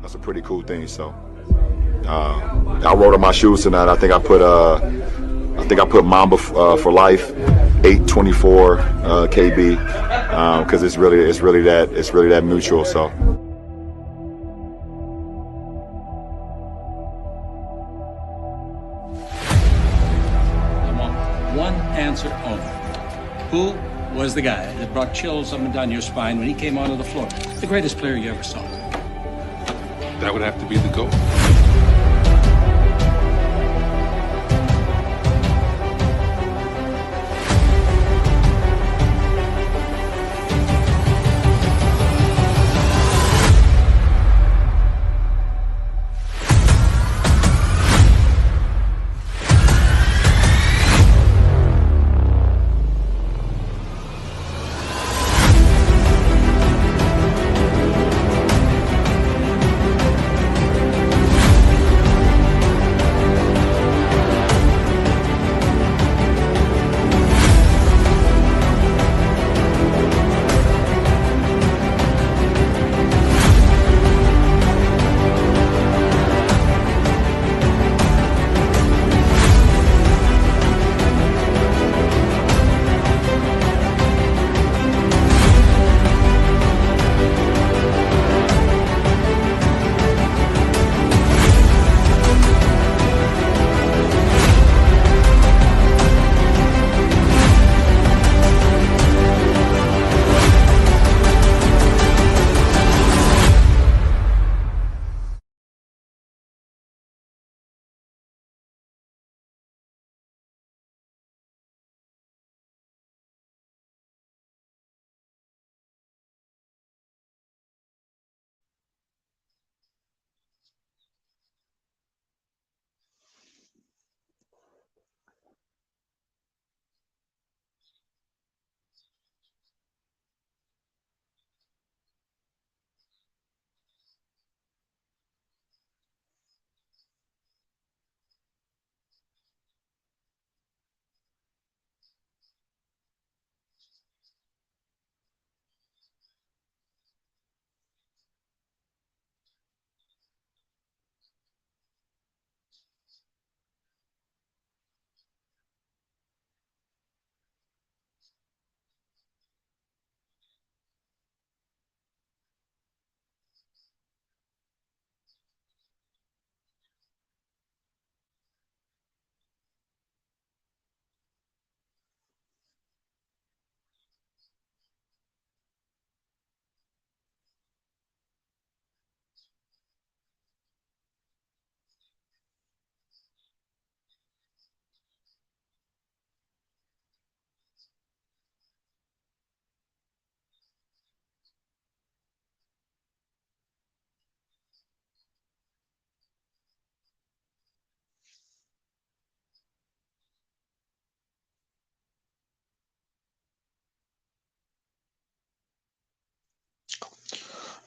That's a pretty cool thing. So I wrote on my shoes tonight. I think I put Mamba for life, 824 KB, because it's really that mutual. So. I want one answer only. Who was the guy that brought chills up and down your spine when he came onto the floor? The greatest player you ever saw. That would have to be the GOAT.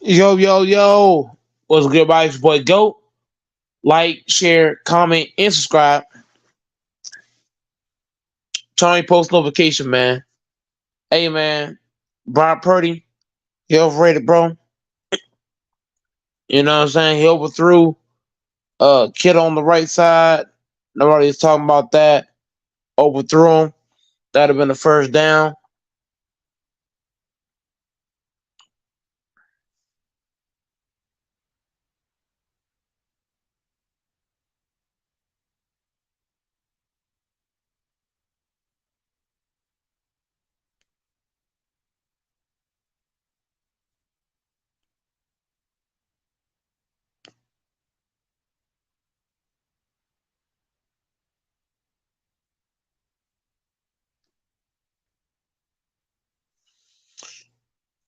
Yo, yo, yo. What's good, buddy? It's your boy Goat. Like, share, comment, and subscribe. Turn on post notification, man. Hey, man. Brian Purdy, he overrated, bro. You know what I'm saying? He overthrew kid on the right side. Nobody's talking about that. Overthrew him. That'd have been the first down.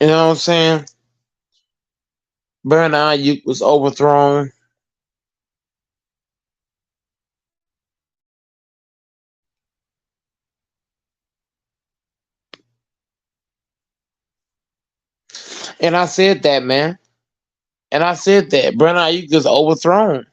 You know what I'm saying? Brandon Ayuk was overthrown. And I said that, man. And I said that. Brandon Ayuk is overthrown.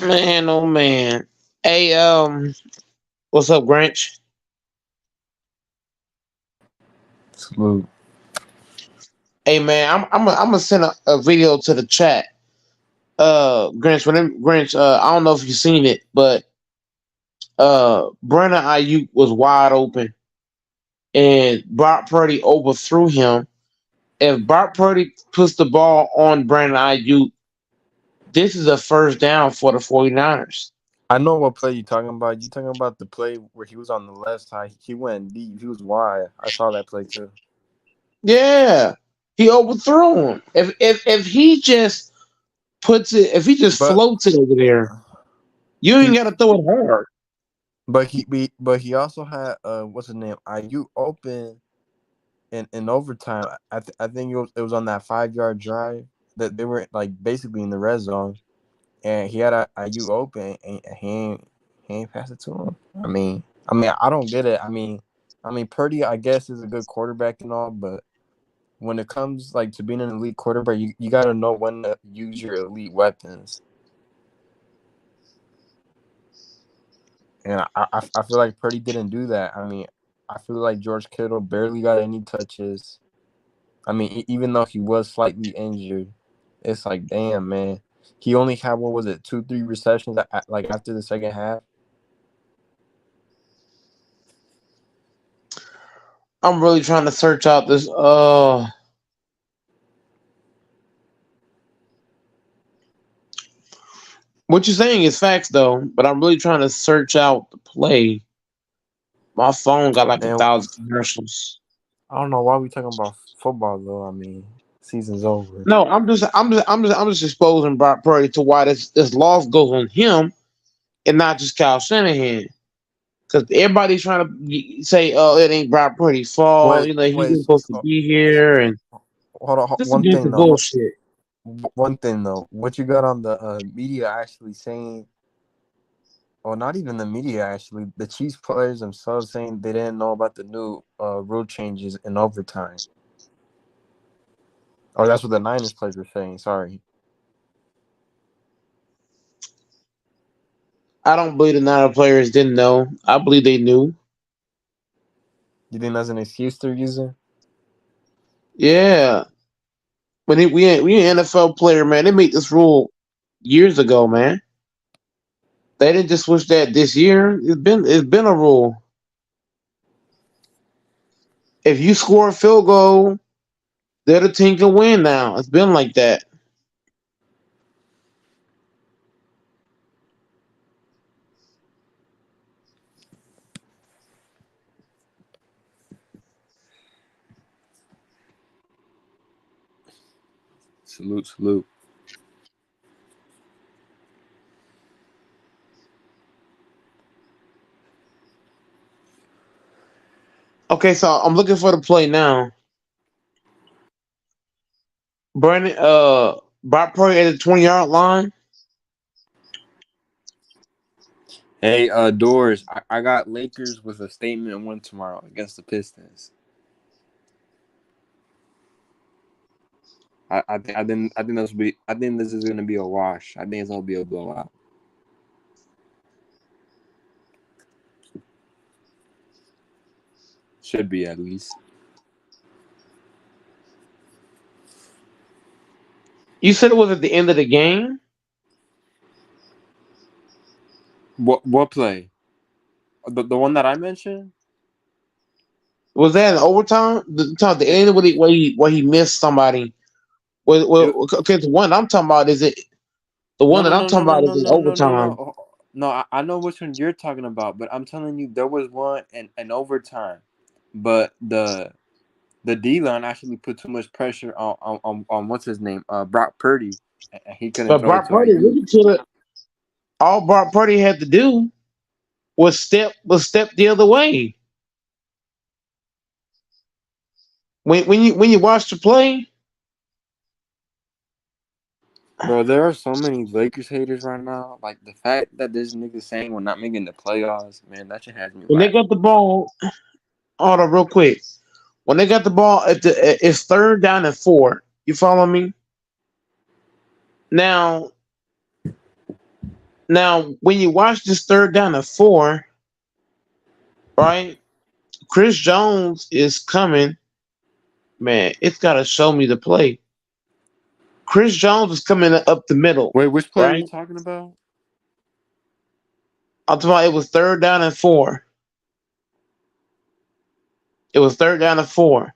Man, oh man. Hey, what's up, Grinch? Salute. Hey, man, I'm gonna send a video to the chat. Grinch, I don't know if you've seen it, but Brandon Ayuk was wide open, and Brock Purdy overthrew him. If Brock Purdy puts the ball on Brandon Ayuk, this is a first down for the 49ers. I know what play you're talking about. You talking about the play where he was on the left side. He went deep. He was wide. I saw that play too. Yeah, he overthrew him. If he just puts it, if he just But floats it over there, you ain't he, got to throw it hard. but he also had what's his name? IU open in overtime. I think it was on that 5 yard drive that they were like basically in the red zone, and he had a IU open and he ain't passed it to him. I mean, I don't get it. I mean, Purdy, I guess, is a good quarterback and all, but when it comes like to being an elite quarterback, you got to know when to use your elite weapons. And I feel like Purdy didn't do that. I mean, I feel like George Kittle barely got any touches. I mean, even though he was slightly injured, it's like, damn, man. He only had, what was it, 2-3 receptions like after the second half. I'm really trying to search out this. What you're saying is facts though, but I'm really trying to search out the play. My phone got like a Man, thousand commercials. I don't know why we talking about football though. I mean, season's over. No, I'm just exposing Brock Purdy to why this loss goes on him and not just Kyle Shanahan. Because everybody's trying to say, "Oh, it ain't Brock Purdy's fault." Wait, You know, he wait. was supposed to be here, and Hold on. just One against the thing though. bullshit. One thing though. What you got on the media actually saying? Or not even the media actually. The Chiefs players themselves saying they didn't know about the new rule changes in overtime. Or that's what the Niners players were saying. Sorry. I don't believe the Niner players didn't know. I believe they knew. You think that's an excuse they're using? Yeah, when we an NFL player, man, they made this rule years ago, man. They didn't just switch that this year. It's been a rule. If you score a field goal, the other team can win now. It's been like that. Salute, salute. Okay, so I'm looking for the play now. Brandon, Brock Purdy at the 20-yard line. Hey, Doors, I got Lakers with a statement win tomorrow against the Pistons. I think this is gonna be a wash. I think it's gonna be a blowout. Should be at least. You said it was at the end of the game. What play? The one that I mentioned? Was that in overtime? The It, end where he missed somebody. it, Okay, the one I'm talking about is it the no one no that I'm no no talking no about is no in no no no overtime. no. No, I know which one you're talking about, but I'm telling you there was one in overtime. But the D line actually put too much pressure on what's his name? Brock Purdy. And he couldn't But throw it Brock to Purdy, IU. listen to it. All Brock Purdy had to do was step the other way. When you watch the play, Bro, there are so many Lakers haters right now. Like the fact that this nigga saying we're not making the playoffs, man, that shit has me when they got laughing. the ball, hold on real quick. When they got the ball it's third down and 4. You follow me? Now, when you watch this third down and 4, right? Chris Jones is coming. Man, it's got to show me the play. Chris Jones is coming up the middle, Wait, which player are you right? talking about? I'm talking about it was third down and 4. It was third down and 4.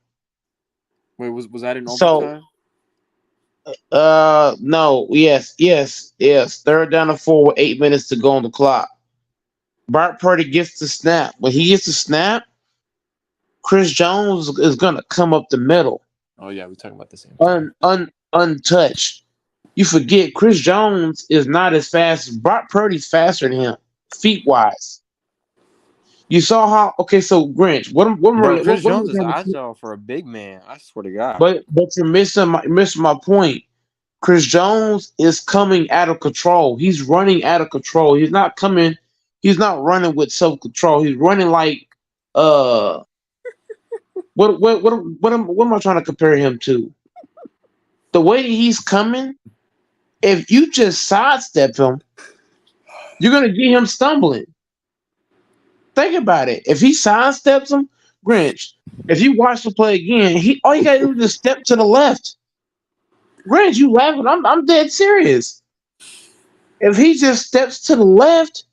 Wait, was that in So, overtime? no, yes. Third down and 4 with 8 minutes to go on the clock. Brock Purdy gets the snap. When he gets the snap, Chris Jones is gonna come up the middle, Oh yeah, we're talking about the same play. untouched. You forget Chris Jones is not as fast. Brock Purdy's faster than him, feet wise. You saw how? Okay, so Grinch, Bro, Chris what are Jones we is trying to? agile for a big man. I swear to God. But you're missing my point. Chris Jones is coming out of control. He's running out of control. He's not coming. He's not running with self control. He's running like uh. What am I trying to compare him to? The way that he's coming, if you just sidestep him, you're gonna get him stumbling. Think about it. If he sidesteps him, Grinch, if you watch the play again, he all you gotta do is just step to the left. Grinch, you laughing? I'm dead serious. If he just steps to the left,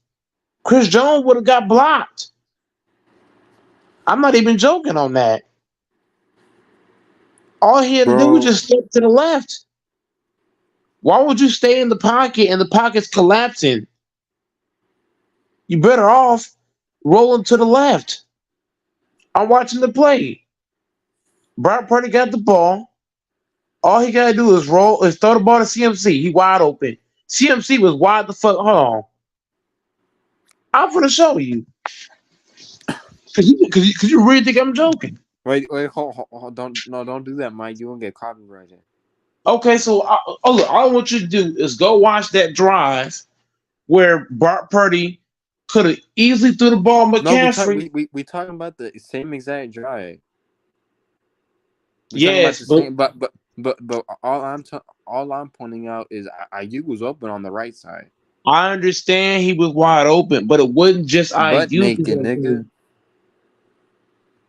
Chris Jones would have got blocked. I'm not even joking on that. All he had to do was Bro, just step to the left. Why would you stay in the pocket and the pocket's collapsing? You better off rolling to the left. I'm watching the play. Brock Purdy got the ball. All he gotta do is throw the ball to CMC. He wide open. CMC was wide the fuck. Hold on. I'm gonna show you. Cause you really think I'm joking. wait, hold, don't do that, Mike. You won't get copyrighted. Okay, so look, all I want you to do is go watch that drive where Brock Purdy could have easily threw the ball No, McCaffrey. we talking about the same exact drive. We talking about Yes, the but same, but all I'm pointing out is Ayuk was open on the right side, I understand he was wide open, but it wasn't just butt IU. naked, nigga.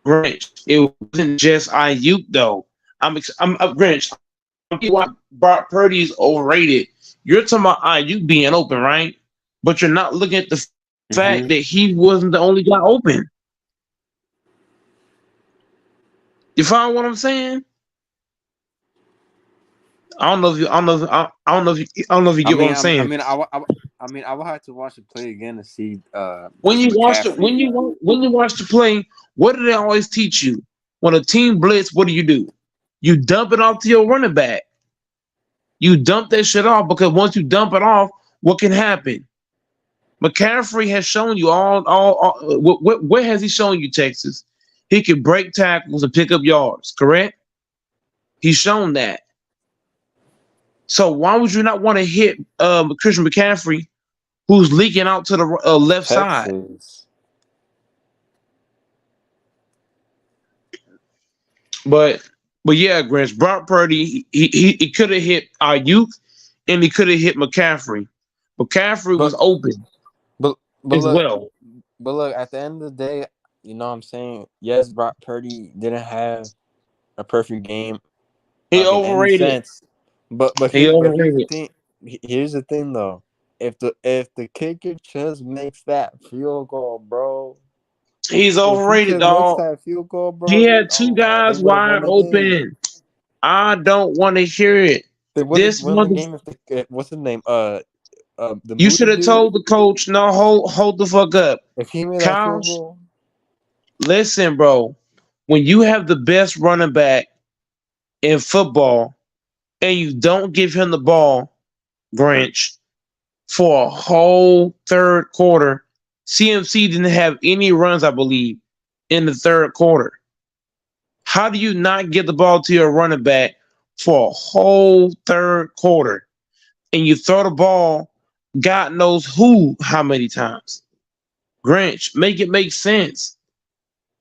Grinch. It wasn't just IU though. I'm Grinch. Why Brock Purdy is overrated. You're talking about IU being open, right? But you're not looking at the fact Mm-hmm. that he wasn't the only guy open. You follow what I'm saying? I don't know if you. I don't know. If, I don't know if you. I don't know if you I get what mean, I'm saying. I would have to watch the play again to see When you watch the McCaffrey. when you watch the play, what do they always teach you? When a team blitz, what do? You dump it off to your running back. You dump that shit off because once you dump it off, what can happen? McCaffrey has shown you what has he shown you, Texas? He can break tackles and pick up yards, correct? He's shown that. So why would you not want to hit Christian McCaffrey, who's leaking out to the left side? Texas. But yeah, Grinch, Brock Purdy, he could have hit Ayuk and he could have hit McCaffrey. McCaffrey was But open but as look, well. at the end of the day, you know what I'm saying? Yes, Brock Purdy didn't have a perfect game, He in any overrated. sense. But He here's the overrated. thing. Here's the thing though. If the kicker just makes that field goal, bro. He's If he overrated, just makes dog. that field goal, He bro, had two they guys would have won wide the game. open. I don't want to hear it. They would have This won the mother. game if what's his name? The You Moody should have dude. told the coach, no, hold the fuck up. If he made that Kyle, field goal, listen, bro. When you have the best running back in football and you don't give him the ball, Grinch, for a whole third quarter, CMC didn't have any runs, I believe, in the third quarter. How do you not get the ball to your running back for a whole third quarter? And you throw the ball, God knows how many times. Grinch, make it make sense.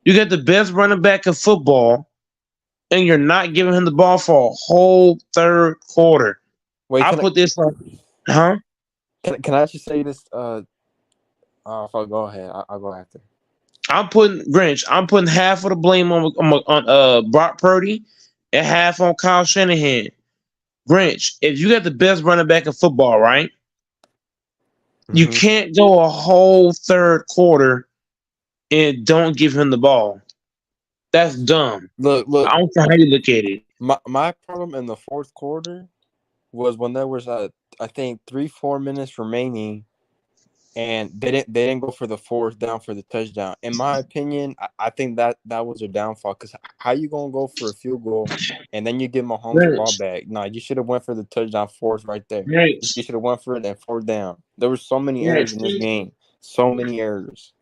You got the best running back in football, and you're not giving him the ball for a whole third quarter. wait, I put this on, huh? can I just say this? If I go ahead, I'll go after. I'm putting half of the blame on Brock Purdy and half on Kyle Shanahan. Grinch, if you got the best running back in football, right? You Mm-hmm. can't go a whole third quarter and don't give him the ball. That's dumb. Look. I don't care how you look at it. My problem in the fourth quarter was when there was I think 3-4 minutes remaining, and they didn't go for the fourth down for the touchdown. In my opinion, I think that was a downfall, because how you gonna go for a field goal and then you give Mahomes the ball Grinch, back? No, you should have went for the touchdown fourth right there. You Grinch, should have went for it and fourth down. There were so many errors in this Grinch, game. So many errors.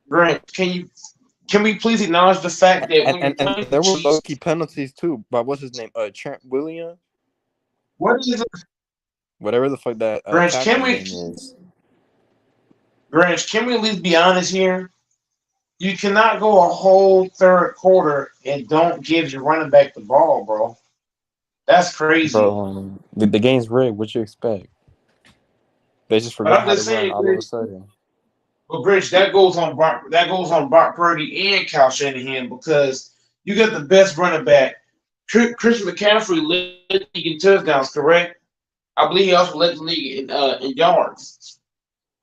Grinch, can we please acknowledge the fact that when you're And playing the there were low Chiefs, key penalties too. But what's his name? Trent Williams, what is it? whatever the fuck that Grinch, tackle name is. Can we at least be honest here? You cannot go a whole third quarter and don't give your running back the ball, bro. That's crazy. Bro, the game's rigged. What you expect? They just But forgot I'm how to just run saying, all of a Grinch, sudden. But Grinch, that goes on Brock Purdy and Kyle Shanahan because you got the best running back. Chris McCaffrey led the league in touchdowns, correct? I believe he also led the league in yards.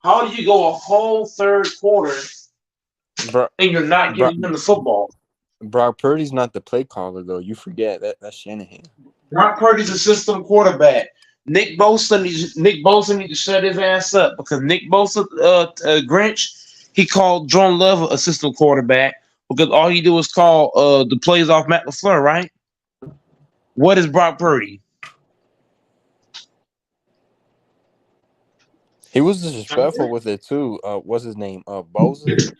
How do you go a whole third quarter Bro, and you're not bro, giving him the football? Brock Purdy's not the play caller though. You forget that's Shanahan. Brock Purdy's a system quarterback. Nick Bosa needs to shut his ass up because Nick Bosa, Grinch, he called Jordan Love a system quarterback because all he do is call the plays off Matt LaFleur, right? What is Brock Purdy? He was disrespectful with it too. What's his name? Boza.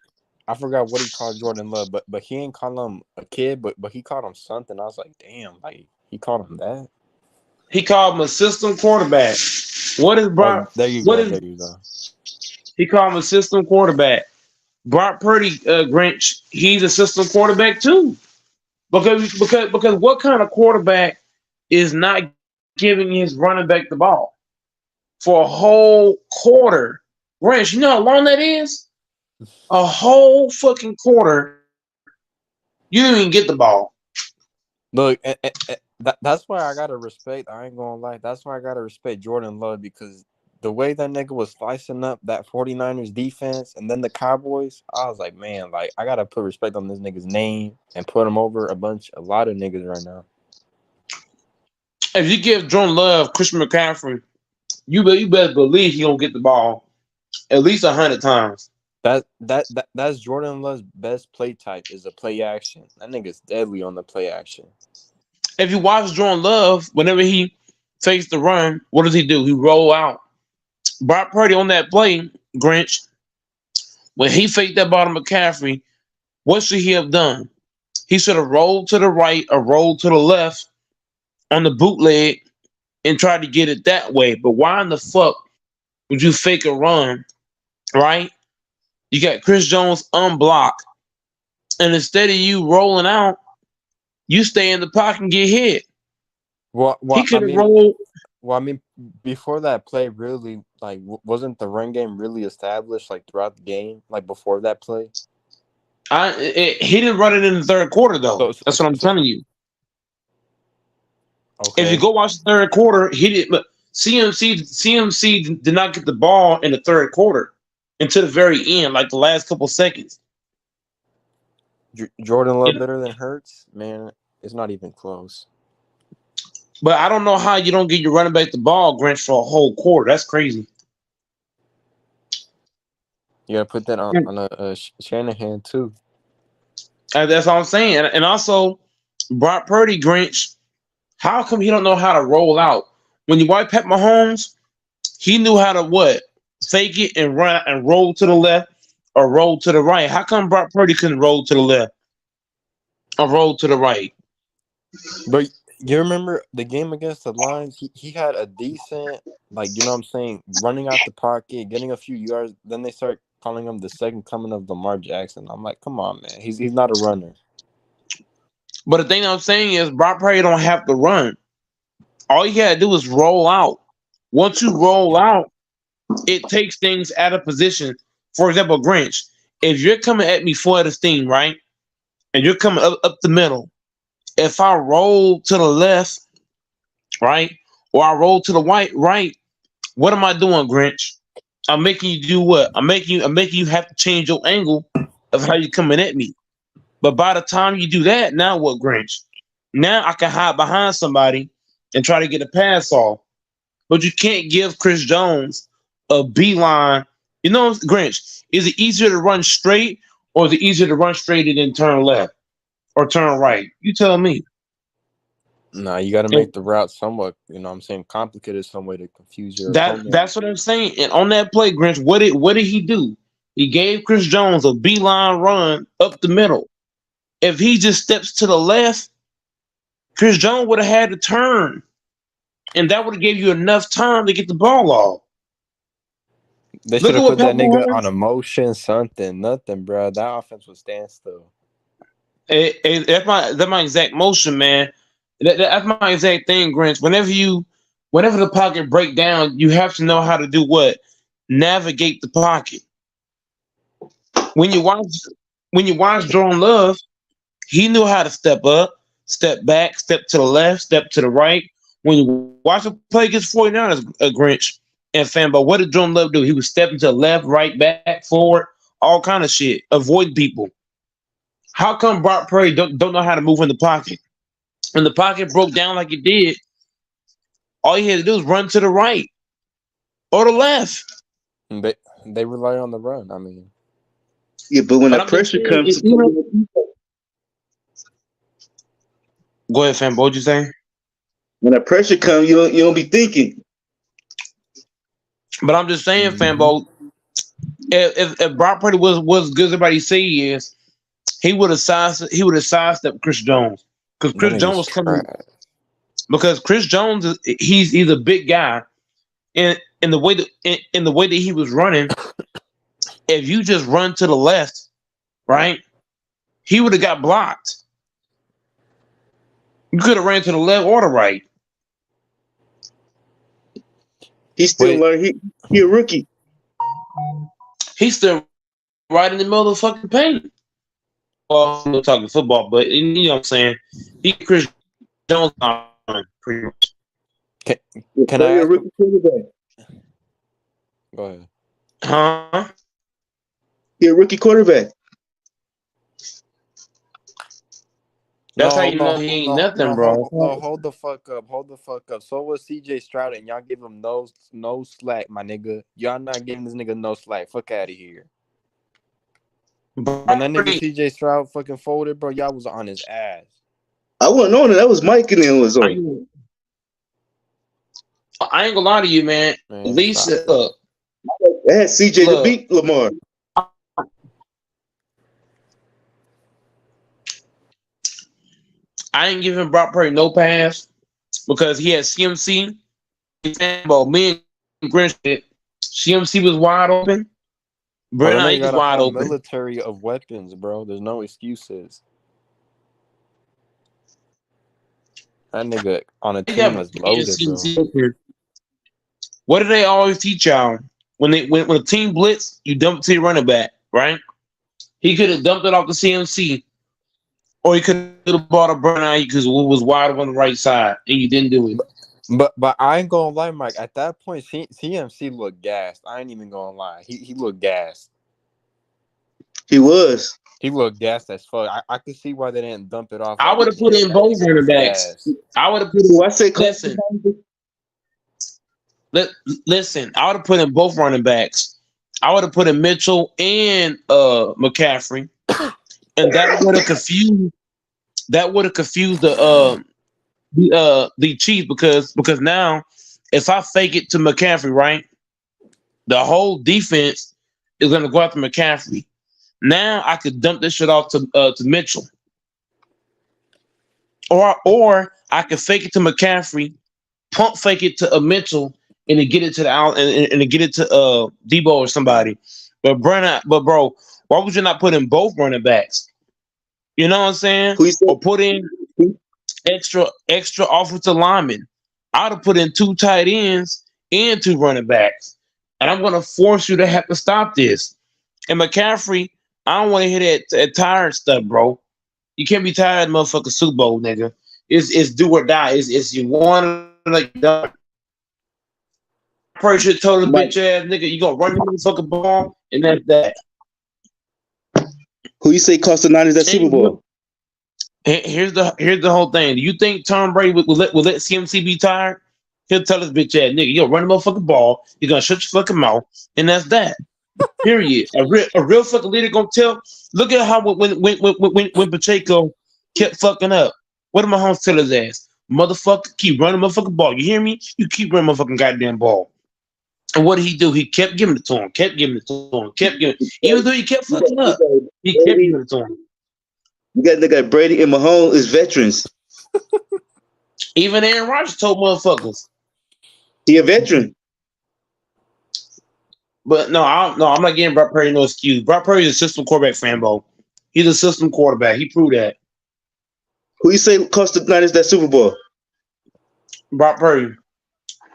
I forgot what he called Jordan Love, but he ain't call him a kid, but he called him something. I was like, damn, like he called him that. He called him a system quarterback. What is Oh, Brock? there you What go, is there you go. he called him a system quarterback? Brock Purdy, Grinch, he's a system quarterback too. Because what kind of quarterback is not giving his running back the ball for a whole quarter? Grinch, you know how long that is? A whole fucking quarter. You didn't even get the ball. Look, that's why I gotta respect. I ain't gonna lie. That's why I gotta respect Jordan Love because the way that nigga was slicing up that 49ers defense and then the Cowboys, I was like, man, like I gotta put respect on this nigga's name and put him over a lot of niggas right now. If you give Jordan Love, Christian McCaffrey, you better believe he gonna get the ball at least 100 times. That's Jordan Love's best play type is a play action. That nigga's deadly on the play action. If you watch Jordan Love, whenever he takes the run, what does he do? He roll out. Brock Purdy on that play, Grinch, when he faked that ball to McCaffrey, what should he have done? He should have rolled to the right or rolled to the left on the bootleg and tried to get it that way. But why in the fuck would you fake a run, right? You got Chris Jones unblocked. And instead of you rolling out, you stay in the pocket and get hit. He could have rolled. Well, I mean, before that play, really, like, wasn't the run game really established, like, throughout the game, like, before that play? He didn't run it in the third quarter, though. That's what I'm telling you. Okay. If you go watch the third quarter, he did. But CMC did not get the ball in the third quarter until the very end, like the last couple seconds. Jordan Love better than Hurts? Man, it's not even close. But I don't know how you don't get your running back the ball, Grinch, for a whole quarter. That's crazy. You got to put that on a Shanahan, too. That's all I'm saying. And also, Brock Purdy, Grinch, how come he don't know how to roll out? When you watch Pat Mahomes, he knew how to what? Fake it and run and roll to the left or roll to the right. How come Brock Purdy couldn't roll to the left or roll to the right? But you remember the game against the Lions? He had a decent, like, you know what I'm saying, running out the pocket, getting a few yards. Then they start calling him the second coming of Lamar Jackson. I'm like, come on, man. He's not a runner. But the thing I'm saying is Brock Purdy don't have to run. All you gotta do is roll out. Once you roll out, it takes things out of position. For example, Grinch, if you're coming at me for the steam, right? And you're coming up the middle, if I roll to the left, right, or I roll to the right, what am I doing, Grinch? I'm making you do what? I'm making you have to change your angle of how you're coming at me. But by the time you do that, now what, Grinch? Now I can hide behind somebody and try to get a pass off. But you can't give Chris Jones a beeline. You know, Grinch, is it easier to run straight or is it easier to run straight and then turn left or turn right? You tell me. Nah, you got to make the route somewhat, you know what I'm saying, complicated some way to confuse your opponent. That's what I'm saying. And on that play, Grinch, what did he do? He gave Chris Jones a beeline run up the middle. If he just steps to the left, Chris Jones would have had to turn. And that would have gave you enough time to get the ball off. They should have put that nigga on a motion, something, nothing, bro. That offense was standstill. That's my exact motion, man. That's my exact thing, Grinch. Whenever the pocket break down, you have to know how to do what? Navigate the pocket. when you watch Jordan Love, he knew how to step up, step back, step to the left, step to the right. When you watch him play against 49ers, Grinch and Fanbo, what did Jordan Love do? He was stepping to the left, right, back, forward, all kind of shit, avoiding people. How come Brock Purdy don't know how to move in the pocket? When the pocket broke down like it did, all he had to do was run to the right or the left. They rely on the run. I mean, Yeah, but when But the I'm just pressure saying, comes, go ahead, Fanbo. What you saying? when the pressure comes, you don't be thinking. But I'm just saying, Fanbo, if Brock Purdy was good as everybody say he is, he would have sidestepped Chris Jones because that Chris Jones nigga's was coming trash. because Chris Jones he's a big guy and in the way that he was running, if you just run to the left, right, he would have got blocked. You could have ran to the left or the right. He's still Wait, learning. He a rookie. He's still right in the middle of the fucking paint. Well, I'm not talking football, but you know what I'm saying. He Chris Jones pretty much. can I He a ask? rookie quarterback. Go ahead. Huh? He a rookie quarterback. That's how you know he ain't nothing, bro. Hold the fuck up. Hold the fuck up. So was CJ Stroud, and y'all give him no slack, my nigga. Y'all not giving this nigga no slack. Fuck out of here. When that nigga CJ Stroud fucking folded, bro, y'all was on his ass. I wasn't on it. That was Mike and it was on. I ain't gonna lie to you, man. At least look. They had CJ to beat Lamar. I ain't giving Brock Purdy no pass because he had CMC. Me and Grinch, CMC was wide open. Brandon Ayuk was wide open. Military of weapons, bro. There's no excuses. That nigga on a team is loaded, bro. What do they always teach y'all? When a team blitz, you dump it to your running back, right? He could have dumped it off the CMC, or he could have bought a Brandon Ayuk because it was wide on the right side, and you didn't do it. But I ain't gonna lie, Mike. At that point, CMC looked gassed. I ain't even gonna lie. He looked gassed. He was. He looked gassed as fuck. I could see why they didn't dump it off. I would have put in both running backs. I would have put in. I say, listen. I would have put in both running backs. I would have put in Mitchell and McCaffrey, and that would have confused. That would have confused the Chiefs because now if I fake it to McCaffrey, right, the whole defense is gonna go after McCaffrey. Now I could dump this shit off to Mitchell, or I could fake it to McCaffrey, pump fake it to Mitchell, and then get it to and get it to Debo or somebody. But bro, why would you not put in both running backs? You know what I'm saying? Or put in extra offensive linemen. I'd have put in 2 tight ends and 2 running backs, and I'm gonna force you to have to stop this. And McCaffrey, I don't want to hear that tired stuff, bro. You can't be tired of the motherfucking Super Bowl, nigga. It's do or die. It's you want to like done. Persia told the bitch ass nigga, you gonna run the motherfucking ball, and that's that. Who you say cost the Niners that Super Bowl? Here's the whole thing. Do you think Tom Brady will let CMC be tired? He'll tell his bitch ass nigga, you gonna run the motherfucking ball, you're gonna shut your fucking mouth, and that's that. Period. A real fucking leader gonna tell. Look at how when Pacheco kept fucking up. What did Mahomes tell his ass? Motherfucker, keep running motherfucking ball. You hear me? You keep running motherfucking goddamn ball. And what did he do? He kept giving it to him. Kept giving it to him. Kept giving. Even though he kept fucking up, he kept giving it to him. You got the guy Brady and Mahomes is veterans. Even Aaron Rodgers told motherfuckers. He a veteran. But no, I'm not getting Brock Purdy no excuse. Brock Purdy is a system quarterback, Fanbo. He's a system quarterback. He proved that. Who you say cost the Niners that Super Bowl? Brock Purdy.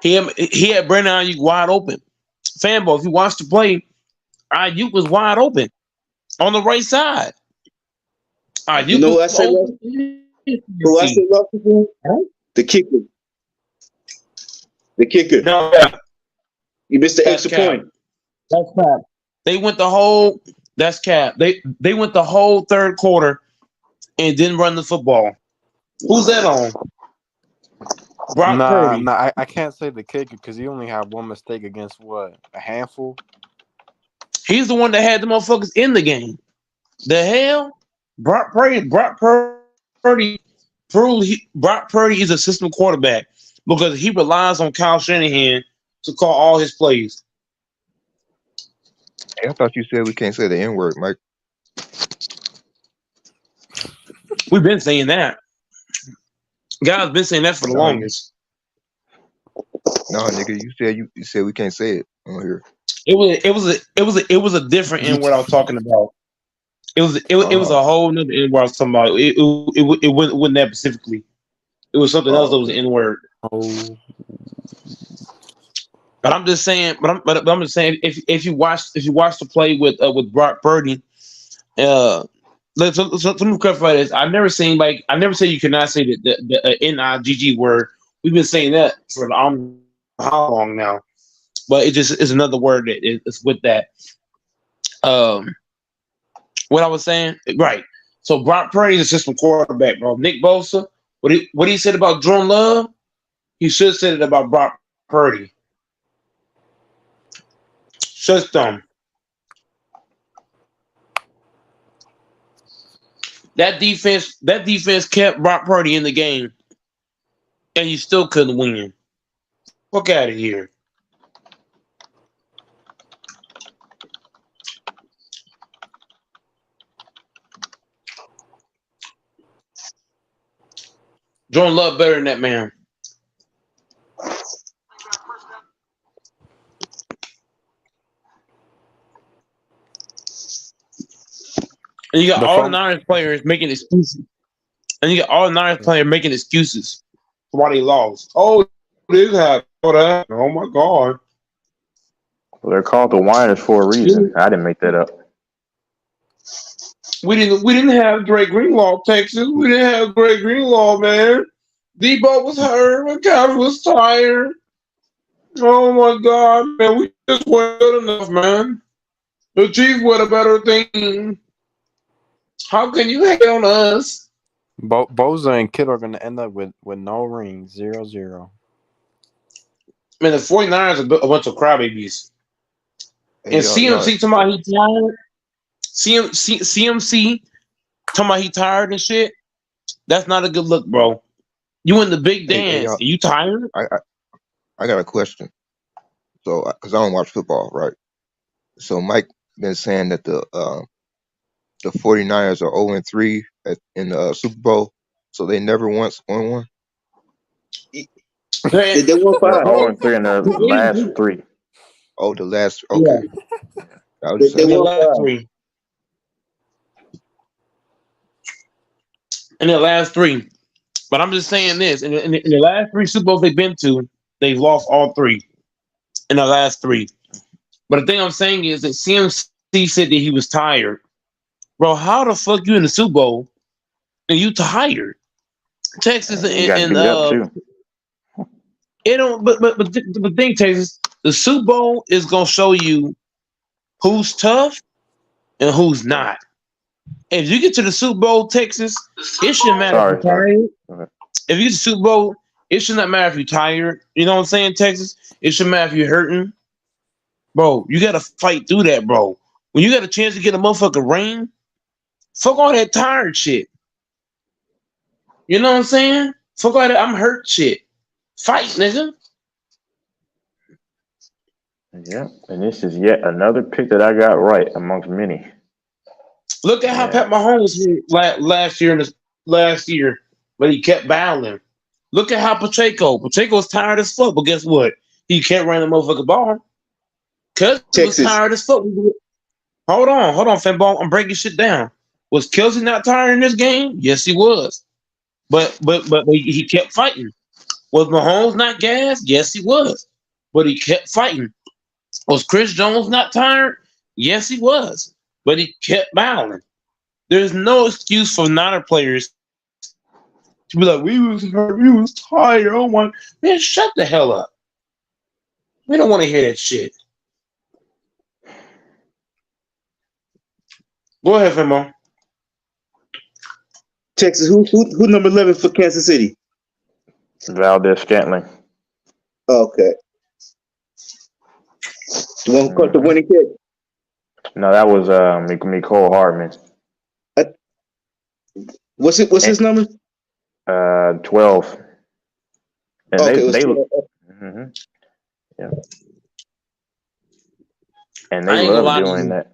He had Brandon Ayuk wide open. Fanbo, if you watched the play, Ayuk was wide open. on the right side. You Ayuk know who I was said lost? open. Who I said lost again? The kicker. The kicker. No, You missed the that's extra cap. point. That's cap. They went the whole. That's cap. They went the whole third quarter and didn't run the football. Who's that on? Brock Purdy. I can't say the kicker because he only had one mistake against what, a handful. He's the one that had the motherfuckers in the game. The hell, Brock Purdy. Brock Purdy is a system quarterback because he relies on Kyle Shanahan to call all his plays. Hey, I thought you said we can't say the N word, Mike. We've been saying that. Guys been saying that for the longest. No, nigga, you said we can't say it on here. It was a different N word I was talking about. It was a whole nother N word I was talking about. It wasn't that specifically. It was something else that was an N word. Oh. But I'm just saying. But I'm just saying. If you watch the play with Brock Purdy, let me clarify this. I never said you cannot say the NIGG word. We've been saying that for how long now? But it just is another word that is with that. What I was saying, right? So Brock Purdy is a system quarterback, bro. Nick Bosa, what he said about Jordan Love, he should have said it about Brock Purdy. System. That defense kept Brock Purdy in the game, and you still couldn't win. Fuck out of here. Jordan Love better than that man. And you got all the Niners players making excuses. For why they lost. Oh, this happened. Oh my God. Well, they're called the Whiners for a reason. I didn't make that up. We didn't have Dre Greenlaw, Texas. We didn't have Dre Greenlaw, man. Debo was hurt. McCaffrey was tired. Oh my God, man. We just weren't good enough, man. The Chiefs were a better thing. How can you hate on us? Bosa and Kittle are going to end up with no rings, 0-0. Man, the 49ers are a bunch of crybabies. And CMC talking about he tired. CMC talking about he tired and shit. That's not a good look, bro. You in the big dance. Are you tired? I got a question. So, because I don't watch football, right? So Mike been saying that the 49ers are 0-3 in the Super Bowl, so they never once won one. They won 5. 0-3 in the last 3. Oh, the last. Okay. Yeah. They won 5. In the last 3. But I'm just saying this. In the last 3 Super Bowls they've been to, they've lost all 3 in the last 3. But the thing I'm saying is that CMC said that he was tired. Bro, how the fuck you in the Super Bowl and you tired? Texas and it don't. But the thing, Texas, the Super Bowl is gonna show you who's tough and who's not. If you get to the Super Bowl, Texas, it shouldn't matter if you're tired. If you get to the Super Bowl, it should not matter if you're tired. You know what I'm saying, Texas? It shouldn't matter if you're hurting. Bro, you gotta fight through that, bro. When you got a chance to get a motherfucking ring, fuck all that tired shit. You know what I'm saying? Fuck all that I'm hurt shit. Fight, nigga. Yeah, and this is yet another pick that I got right amongst many. Look at how Pat Mahomes last year, but he kept battling. Look at how Pacheco's tired as fuck, but guess what? He kept running the motherfucking ball. Cause he was tired as fuck. Hold on, fanball. I'm breaking shit down. Was Kelsey not tired in this game? Yes, he was. But he kept fighting. Was Mahomes not gassed? Yes, he was. But he kept fighting. Was Chris Jones not tired? Yes, he was. but he kept battling. There's no excuse for Niner players to be like, we was hurt, we was tired. Oh my man, shut the hell up. We don't want to hear that shit. Go ahead, Femo. Texas, who number 11 for Kansas City? Valdez Scantling. Okay. The one who caught the winning kick. No, that was Nicole Hardman. What's his number? 12. And Okay, they 12. yeah. And they love doing that.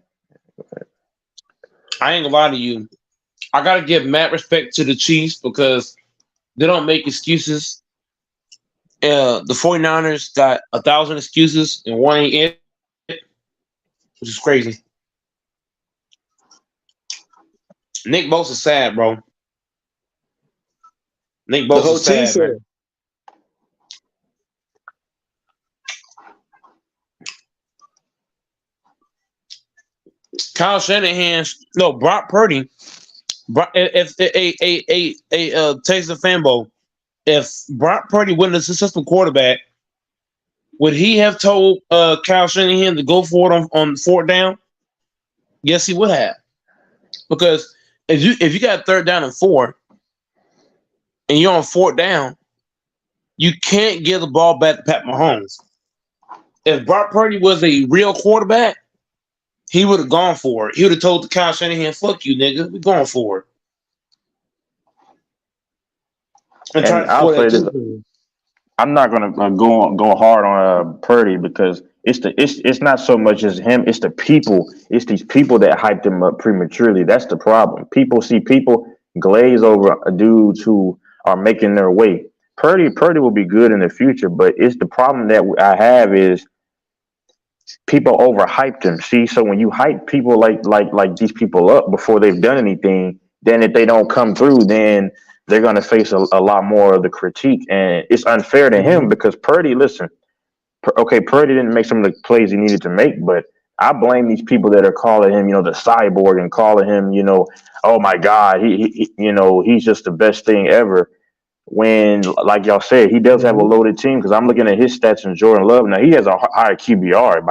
I ain't gonna lie to you. I gotta give mad respect to the Chiefs because they don't make excuses. The 49ers got 1,000 excuses and one ain't it, which is crazy. Nick Bosa's sad, bro. Nick The whole Bosa's team sad, man. Kyle Shanahan, no, Brock Purdy. If Texas Fanbo, if Brock Purdy wasn't a successful quarterback, would he have told Kyle Shanahan to go for it on fourth down? Yes, he would have. Because if you got 3rd down and 4, and you're on 4th down, you can't give the ball back to Pat Mahomes. If Brock Purdy was a real quarterback, he would have gone for it. He would have told the Kyle Shanahan, "Fuck you, nigga. We're going for it." And I'll say this: I'm not gonna go hard on Purdy because it's not so much as him. It's the people. It's these people that hyped him up prematurely. That's the problem. People glaze over dudes who are making their way. Purdy will be good in the future, but it's the problem that I have is people overhyped him. See, so when you hype people like these people up before they've done anything, then if they don't come through, then they're going to face a lot more of the critique, and it's unfair to him because Purdy. Listen, Purdy didn't make some of the plays he needed to make, but I blame these people that are calling him, the cyborg, and calling him, oh my God, he's just the best thing ever. When, like y'all said, he does have a loaded team because I'm looking at his stats and Jordan Love. Now he has a higher QBR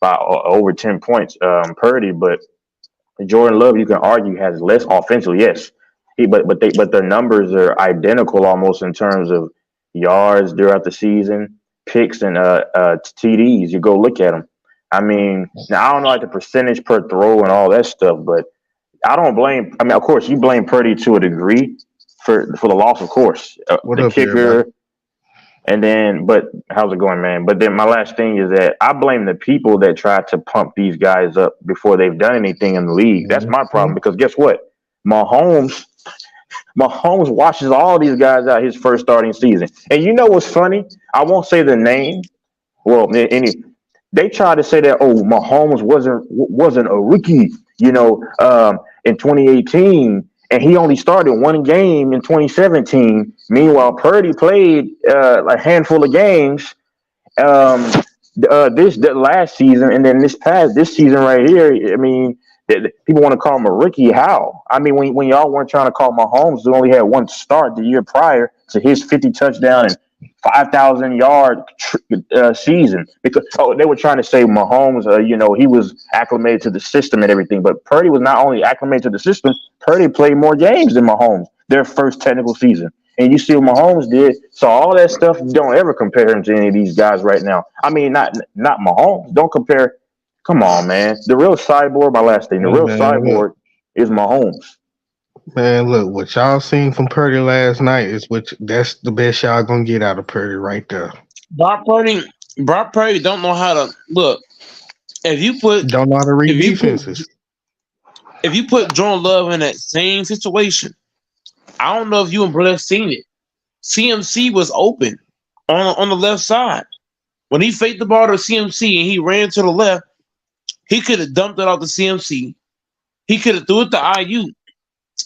by over 10 points, Purdy, but Jordan Love, you can argue, has less offensively. Yes, but their numbers are identical almost in terms of yards throughout the season, picks, and TDs. You go look at them. I mean, now I don't know like the percentage per throw and all that stuff, but I don't blame. I mean, of course, you blame Purdy to a degree for the loss, of course. The kicker, and then. But how's it going, man? But then my last thing is that I blame the people that try to pump these guys up before they've done anything in the league. That's my problem because guess what? Mahomes washes all these guys out his first starting season. And you know what's funny? I won't say the name. Well, they try to say that Mahomes wasn't a rookie, in 2018, and he only started one game in 2017. Meanwhile, Purdy played a handful of games this last season, and then this season right here. I mean, people want to call him a rookie. How? I mean, when y'all weren't trying to call Mahomes, who only had one start the year prior to his 50 touchdown and 5,000 yard season, because they were trying to say Mahomes, he was acclimated to the system and everything, but Purdy was not only acclimated to the system, Purdy played more games than Mahomes their first technical season. And you see what Mahomes did. So all that stuff, don't ever compare him to any of these guys right now. I mean, not Mahomes. Don't compare. Come on, man. The real cyborg, my last thing, the real cyborg is Mahomes. Man, look, what y'all seen from Purdy last night that's the best y'all gonna get out of Purdy right there. Brock Purdy don't know how to look. Don't know how to read defenses. If you put Jordan Love in that same situation, I don't know if you and Brett have seen it. CMC was open on the left side. When he faked the ball to CMC and he ran to the left, he could have dumped it off to CMC. He could have threw it to IU.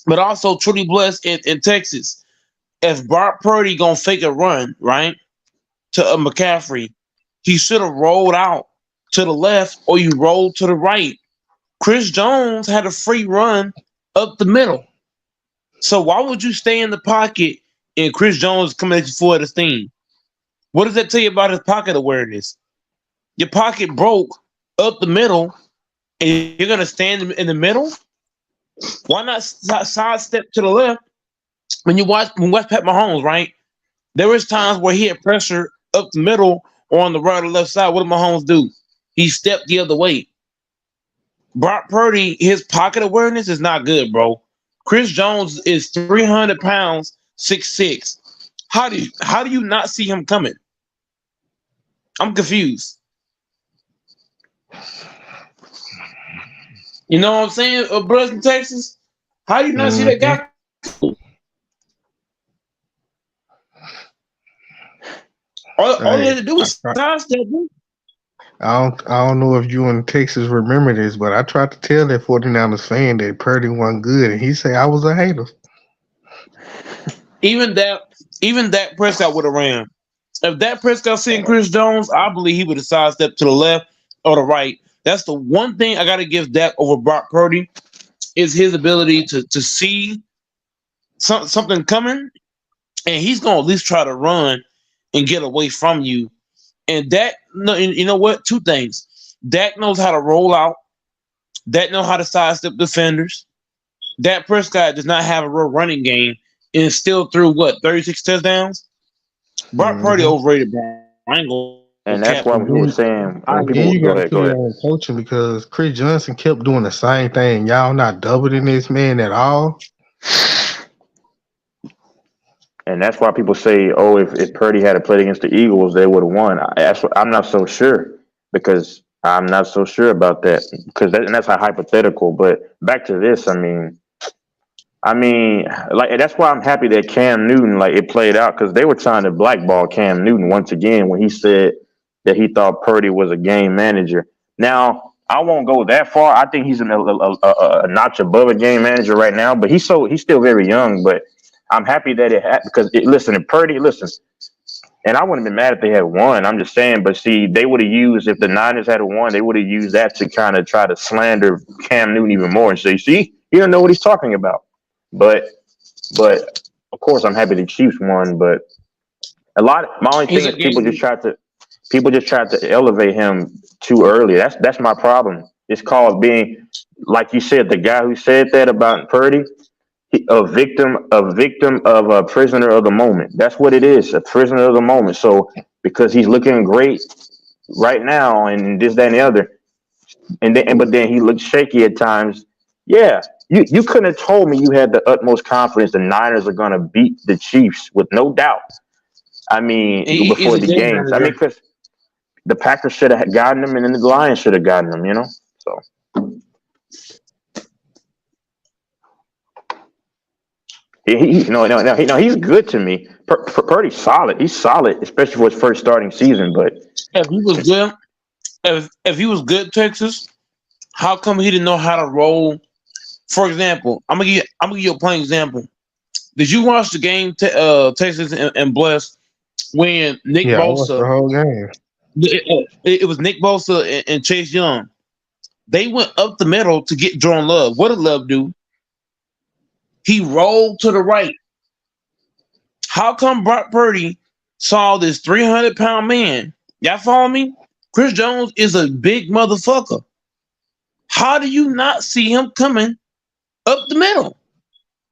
But also truly blessed in Texas. If Brock Purdy gonna fake a run, right, to McCaffrey, he should have rolled out to the left or you roll to the right Chris Jones had a free run up the middle. So why would you stay in the pocket and Chris Jones coming at you for the steam? What does that tell you about his pocket awareness? Your pocket broke up the middle, and you're gonna stand in the middle. Why not sidestep to the left? When you watch Pat Mahomes, right? There was times where he had pressure up the middle or on the right or left side. What did Mahomes do? He stepped the other way. Brock Purdy, his pocket awareness is not good, bro. Chris Jones is 300 pounds, 6'6". How do you not see him coming? I'm confused. You know what I'm saying? Brothers in Texas, how do you not see that guy? All he had to do was sidestep. I don't know if you in Texas remember this, but I tried to tell that 49ers fan that Purdy wasn't good, and he said I was a hater. Even that Prescott would have ran. If that Prescott seen Chris Jones, I believe he would have sidestepped to the left or the right. That's the one thing I got to give Dak over Brock Purdy is his ability to see something coming, and he's going to at least try to run and get away from you. And Dak, you know what? Two things. Dak knows how to roll out. Dak knows how to sidestep defenders. Dak Prescott does not have a real running game and still threw, 36 touchdowns? Brock Purdy overrated, bro. I ain't gonna. And that's why we were saying you go ahead. Coaching because Chris Johnson kept doing the same thing. Y'all not doubling this man at all. And that's why people say, "Oh, if Purdy had played against the Eagles, they would have won." I'm not so sure because I'm not so sure about that because that's a hypothetical. But back to this, I mean, like that's why I'm happy that Cam Newton it played out because they were trying to blackball Cam Newton once again when he said that he thought Purdy was a game manager. Now I won't go that far. I think he's a notch above a game manager right now, but he's still very young. But I'm happy that it happened because if Purdy, and I wouldn't have been mad if they had won. I'm just saying, but see, they would have used if the Niners had won, they would have used that to kind of try to slander Cam Newton even more and say, "See, he don't know what he's talking about." But of course, I'm happy the Chiefs won. But my only thing is people just tried to elevate him too early. That's my problem. It's called being, like you said, the guy who said that about Purdy. A victim of a prisoner of the moment. That's what it is, a prisoner of the moment. So because he's looking great right now and this, that, and the other, but then he looks shaky at times. Yeah, you couldn't have told me you had the utmost confidence the Niners are going to beat the Chiefs with no doubt. I mean, before the games. I mean, because the Packers should have gotten them and then the Lions should have gotten them, So. He's good to me. Purdy's solid. He's solid, especially for his first starting season. But if he was good, if he was good, Texas, how come he didn't know how to roll? For example, I'm gonna give you a plain example. Did you watch the game, Texas and Bless, when Nick Bosa? I watched the whole game. It was Nick Bosa and Chase Young. They went up the middle to get Jordan Love. What did Love do? He rolled to the right. How come Brock Purdy saw this 300-pound man? Y'all follow me? Chris Jones is a big motherfucker. How do you not see him coming up the middle?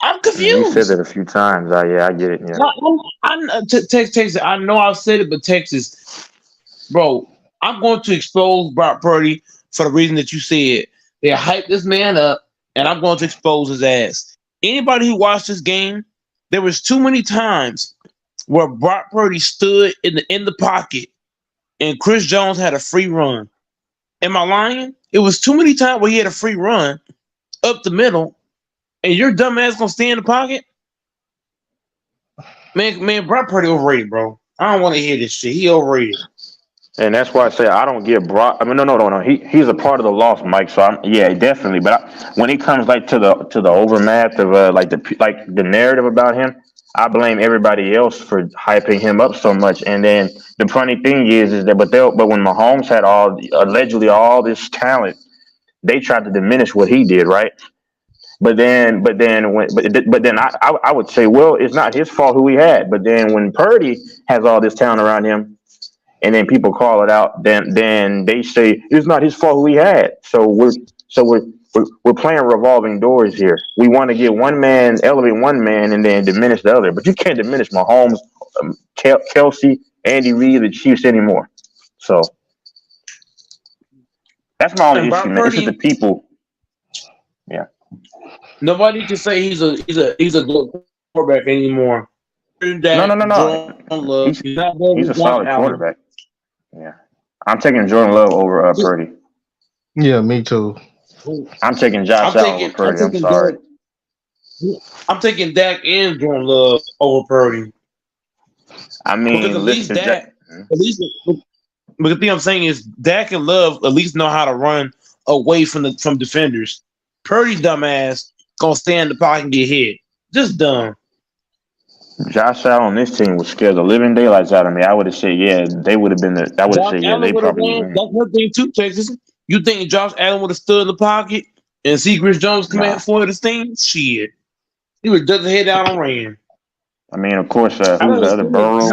I'm confused. You said it a few times. I get it. Yeah. Texas, I know I've said it, but Texas, bro, I'm going to expose Brock Purdy for the reason that you said. They hyped this man up, and I'm going to expose his ass. Anybody who watched this game, there was too many times where Brock Purdy stood in the pocket and Chris Jones had a free run. Am I lying? It was too many times where he had a free run up the middle, and your dumb ass gonna stay in the pocket? Man, Brock Purdy overrated, bro. I don't want to hear this shit. He overrated. And that's why I say I don't give Brock. I mean, no. He's a part of the loss, Mike. So definitely. But when it comes to the overmath of the narrative about him, I blame everybody else for hyping him up so much. And then the funny thing is that but when Mahomes had allegedly all this talent, they tried to diminish what he did, right? But then I would say, well, it's not his fault who he had. But then when Purdy has all this talent around him, and then people call it out, then they say it's not his fault who he had. So we're playing revolving doors here. We want to get one man, elevate one man, and then diminish the other. But you can't diminish Mahomes, Kelsey, Andy Reid, the Chiefs anymore. So that's my only issue, man. It's just the people. Yeah. Nobody can say he's a good quarterback anymore. No. He's a solid quarterback. Yeah, I'm taking Jordan Love over Purdy. Yeah, me too. I'm taking Josh Allen over Purdy. I'm sorry. I'm taking Dak and Jordan Love over Purdy. I mean, because but the thing I'm saying is Dak and Love at least know how to run away from defenders. Purdy dumbass gonna stay in the pocket and get hit. Just dumb. Josh Allen on this team was scared the living daylights out of me. I would have said, yeah, they would have been the. I would have said, yeah, they probably. That's one thing too, Texas. You think Josh Allen would have stood in the pocket and see Chris Jones come out for this thing? Shit, he would just head out and ran. I mean, of course, who's the other Burrow?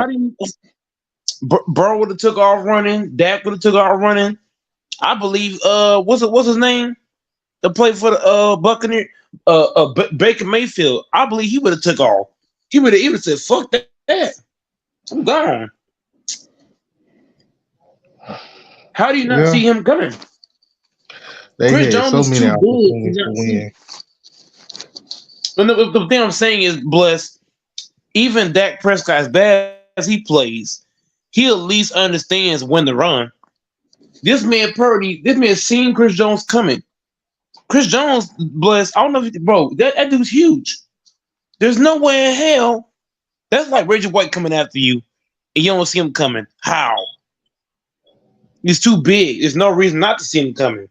Burrow would have took off running. Dak would have took off running. I believe. What's his name? The play for the Buccaneer. Baker Mayfield. I believe he would have took off. He would have said, "Fuck that! I'm gone." How do you not see him coming? Chris Jones is too big to win. The thing I'm saying is, bless. Even Dak Prescott, as bad as he plays, he at least understands when to run. This man Purdy, seen Chris Jones coming. Chris Jones, bless. I don't know, bro. That dude's huge. There's no way in hell. That's like Reggie White coming after you, and you don't see him coming. How? He's too big. There's no reason not to see him coming.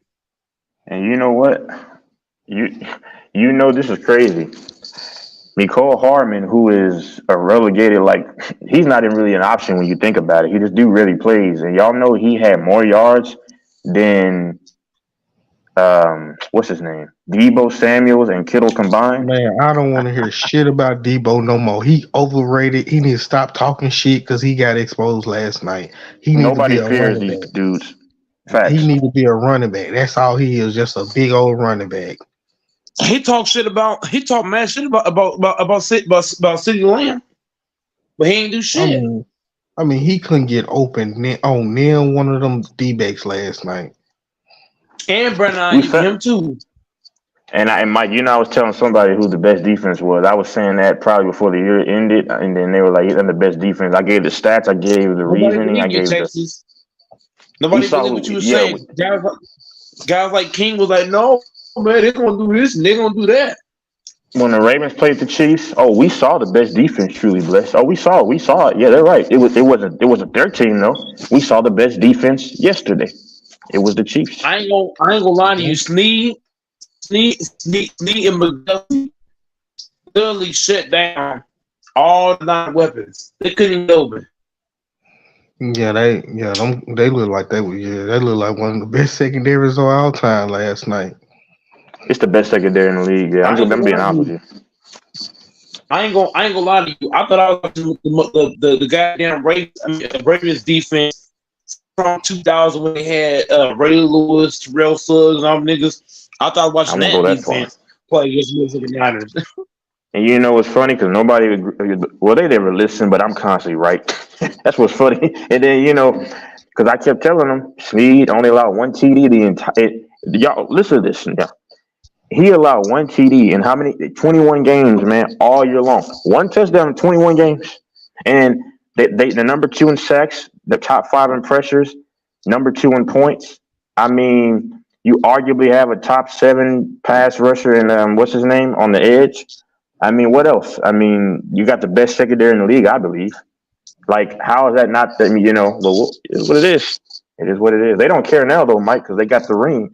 And you know what? You know this is crazy. Mecole Hardman, who is a relegated, he's not even really an option when you think about it. He just really plays, and y'all know he had more yards than what's his name? Deebo Samuels and Kittle combined. Man, I don't want to hear shit about Deebo no more. He overrated. He needs to stop talking shit because he got exposed last night. Nobody fears these dudes. Facts. He needs to be a running back. That's all he is, just a big old running back. He talked mad shit about CeeDee Lamb, but he ain't do shit. I mean, he couldn't get open on nail one of them D-backs last night. And Brandon, him too. And Mike, I was telling somebody who the best defense was. I was saying that probably before the year ended, and then they were like, "He's the best defense." I gave the stats, I gave the reasoning, I gave Texas. Nobody believed what you were saying. Guys like King was like, "No, man, they're gonna do this and they're gonna do that." When the Ravens played the Chiefs, we saw the best defense truly blessed. We saw it. Yeah, they're right. It wasn't their team though. We saw the best defense yesterday. It was the Chiefs. I ain't gonna lie to you. Snead and McDuffie literally shut down all the 9 weapons. They couldn't even open. Yeah, they look like they look like one of the best secondaries of all time last night. It's the best secondary in the league. Yeah, I'm being honest with you. I ain't gonna lie to you. I thought I was watching the goddamn Ravens defense from 2000 when they had Ray Lewis, Terrell Suggs, and all them niggas. I thought I was watching that defense play against the 49ers. And you know what's funny? Because nobody, they never listen, but I'm constantly right. That's what's funny. And then, because I kept telling them, Snead only allowed 1 TD the entire. Y'all, listen to this. Yeah. He allowed 1 TD in how many? 21 games, man, all year long. 1 touchdown in 21 games. And the number 2 in sacks, the top 5 in pressures, number 2 in points. I mean, you arguably have a top 7 pass rusher and what's his name on the edge. I mean, what else? I mean, you got the best secondary in the league, I believe. How is that not? Well, it is what it is. It is what it is. They don't care now, though, Mike, because they got the ring.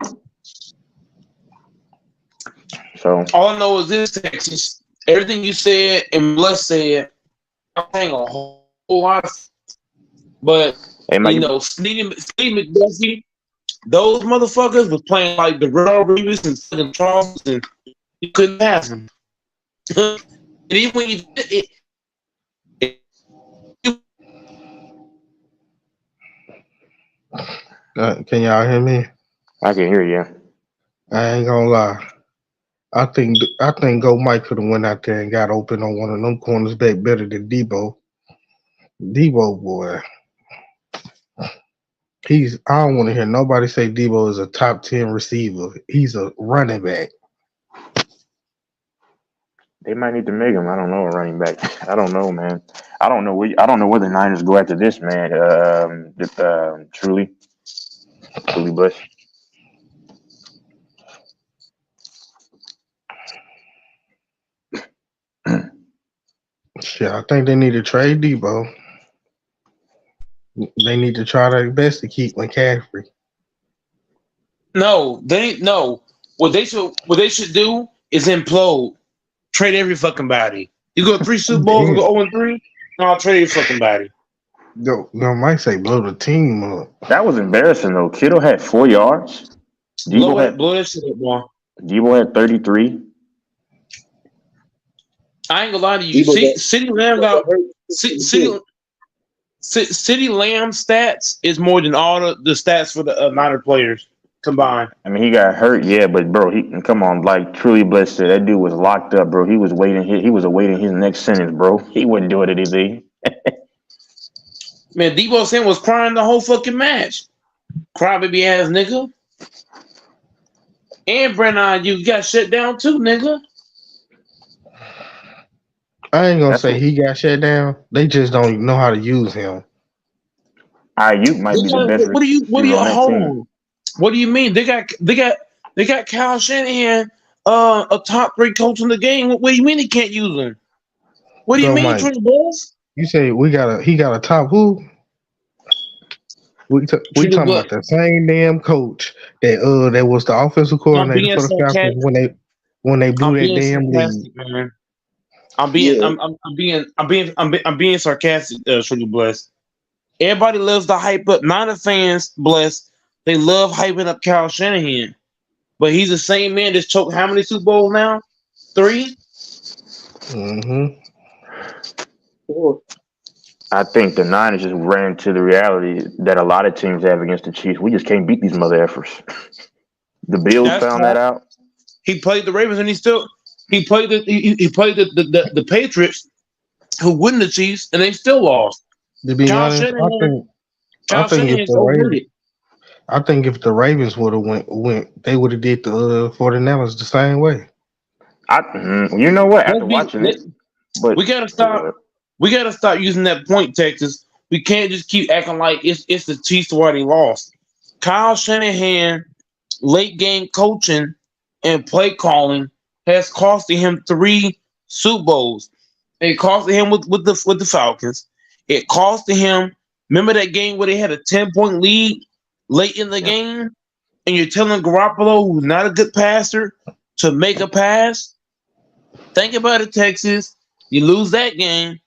So all I know is this, Texas. Everything you said and Bless said, I'm saying a whole lot. But Snead McDuffie, Those motherfuckers was playing like the Darrell Reeves and fucking Charles, and you couldn't pass them. And even when you did it, Can y'all hear me? I can hear you. I ain't gonna lie. I think Go Mike could have went out there and got open on one of them corners back better than Debo. Debo boy, I don't want to hear nobody say Debo is a top 10 receiver. He's a running back. They might need to make him. I don't know, a running back. I don't know, man. I don't know where the Niners go after this, man. Truly Bush. Shit, I think they need to trade Debo. They need to try their best to keep McCaffrey. no. What they should do is implode. Trade every fucking body. You go 3 Super Bowls and go 0-3. No, I'll trade every fucking body. No, Mike say blow the team up. That was embarrassing though. Kittle had 4 yards. Blow that shit up, boy. Debo had 33. I ain't gonna lie to you. City Lamb got City Lamb stats is more than all the stats for the Niner players combined. I mean, he got hurt, yeah, but bro, come on, like Truly Blessed said, that dude was locked up, bro. He was awaiting his next sentence, bro. He wasn't doing it easy. Man, Debo Samuel was crying the whole fucking match. Crybaby ass nigga. And Brennan, you got shut down too, nigga. I ain't gonna say he got shut down. They just don't even know how to use him. Ayuk might be the best. What do you mean? They got Kyle Shanahan, a top 3 coach in the game. What do you mean he can't use him? What do you mean, Trey Bulls? You say he got a top who? We talking about the same damn coach that was the offensive coordinator for the Falcons when they blew that damn lead. Man. I'm being sarcastic, Sugar Bless. Everybody loves to hype up. Niner fans, Bless, they love hyping up Kyle Shanahan. But he's the same man that's choked how many Super Bowls now? 3? Mm-hmm. 4. I think the Niners just ran into the reality that a lot of teams have against the Chiefs. We just can't beat these mother effers. The Bills found that out. He played the Ravens and he played the Patriots, who won the Chiefs, and they still lost. To be honest, I think if the Ravens would have went, they would have did the 49ers the same way. You know what? After watching it, but we gotta stop. We gotta stop using that point, Texas. We can't just keep acting like it's the Chiefs why they lost. Kyle Shanahan, late game coaching and play calling has costed him 3 Super Bowls. It costed him with the Falcons. It costed him. Remember that game where they had a 10-point lead late in the game, and you're telling Garoppolo, who's not a good passer, to make a pass? Think about it, Texas. You lose that game,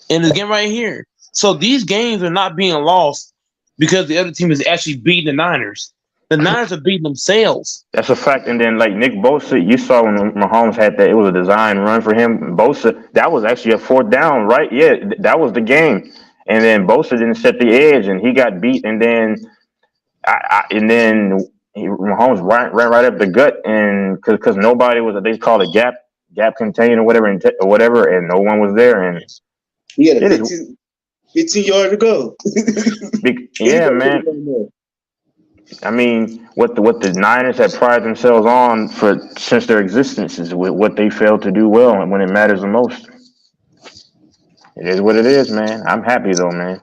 and the game right here. So these games are not being lost because the other team is actually beating the Niners. The Niners are beating themselves. That's a fact. And then, like Nick Bosa, you saw when Mahomes had that, it was a design run for him. Bosa, that was actually a 4th down, right? Yeah, that was the game. And then Bosa didn't set the edge, and he got beat. And then, Mahomes ran right up the gut, and because nobody was, they call it gap contained or whatever, and no one was there. And he had a 15 yard to go. Yeah, man. I mean, what the Niners have prided themselves on since their existence is what they failed to do well when it matters the most. It is what it is, man. I'm happy though, man.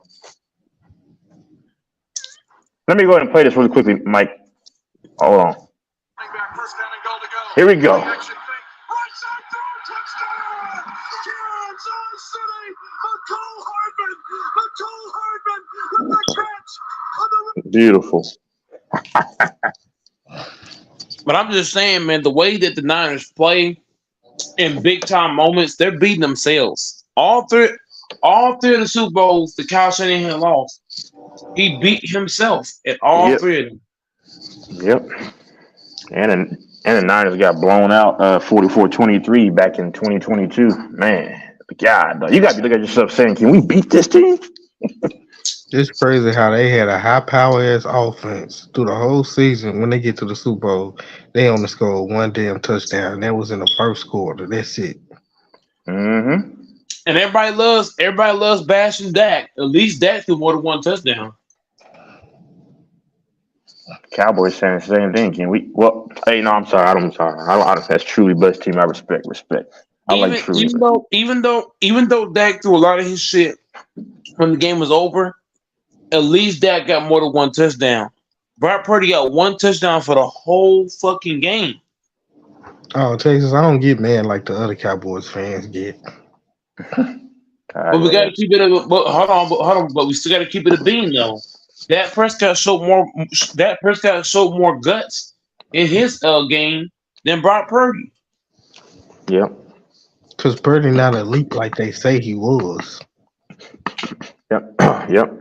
Let me go ahead and play this really quickly, Mike. Hold on. Here we go. Beautiful. But I'm just saying, man, the way that the Niners play in big time moments, they're beating themselves. All three of the Super Bowls that Kyle Shanahan lost, he beat himself at all 3 of them. Yep. And the Niners got blown out 44-23 back in 2022. Man, God, you got to look at yourself saying, can we beat this team? It's crazy how they had a high power ass offense through the whole season. When they get to the Super Bowl, they only scored one damn touchdown. That was in the first quarter. That's it. Mm-hmm. And everybody loves bashing Dak. At least Dak threw more than one touchdown. Cowboys saying the same thing. Can we? Well, hey, no, I'm sorry. I'm sorry. That's truly best team. I respect. I like truly. Even though Dak threw a lot of his shit when the game was over, at least Dak got more than one touchdown. Brock Purdy got one touchdown for the whole fucking game. Oh, Texas, I don't get mad like the other Cowboys fans get. But we gotta keep it. Hold on. But we still gotta keep it a bean though. Dak Prescott showed more guts in his game than Brock Purdy. Yep. Because Purdy not elite like they say he was. Yep. Yep.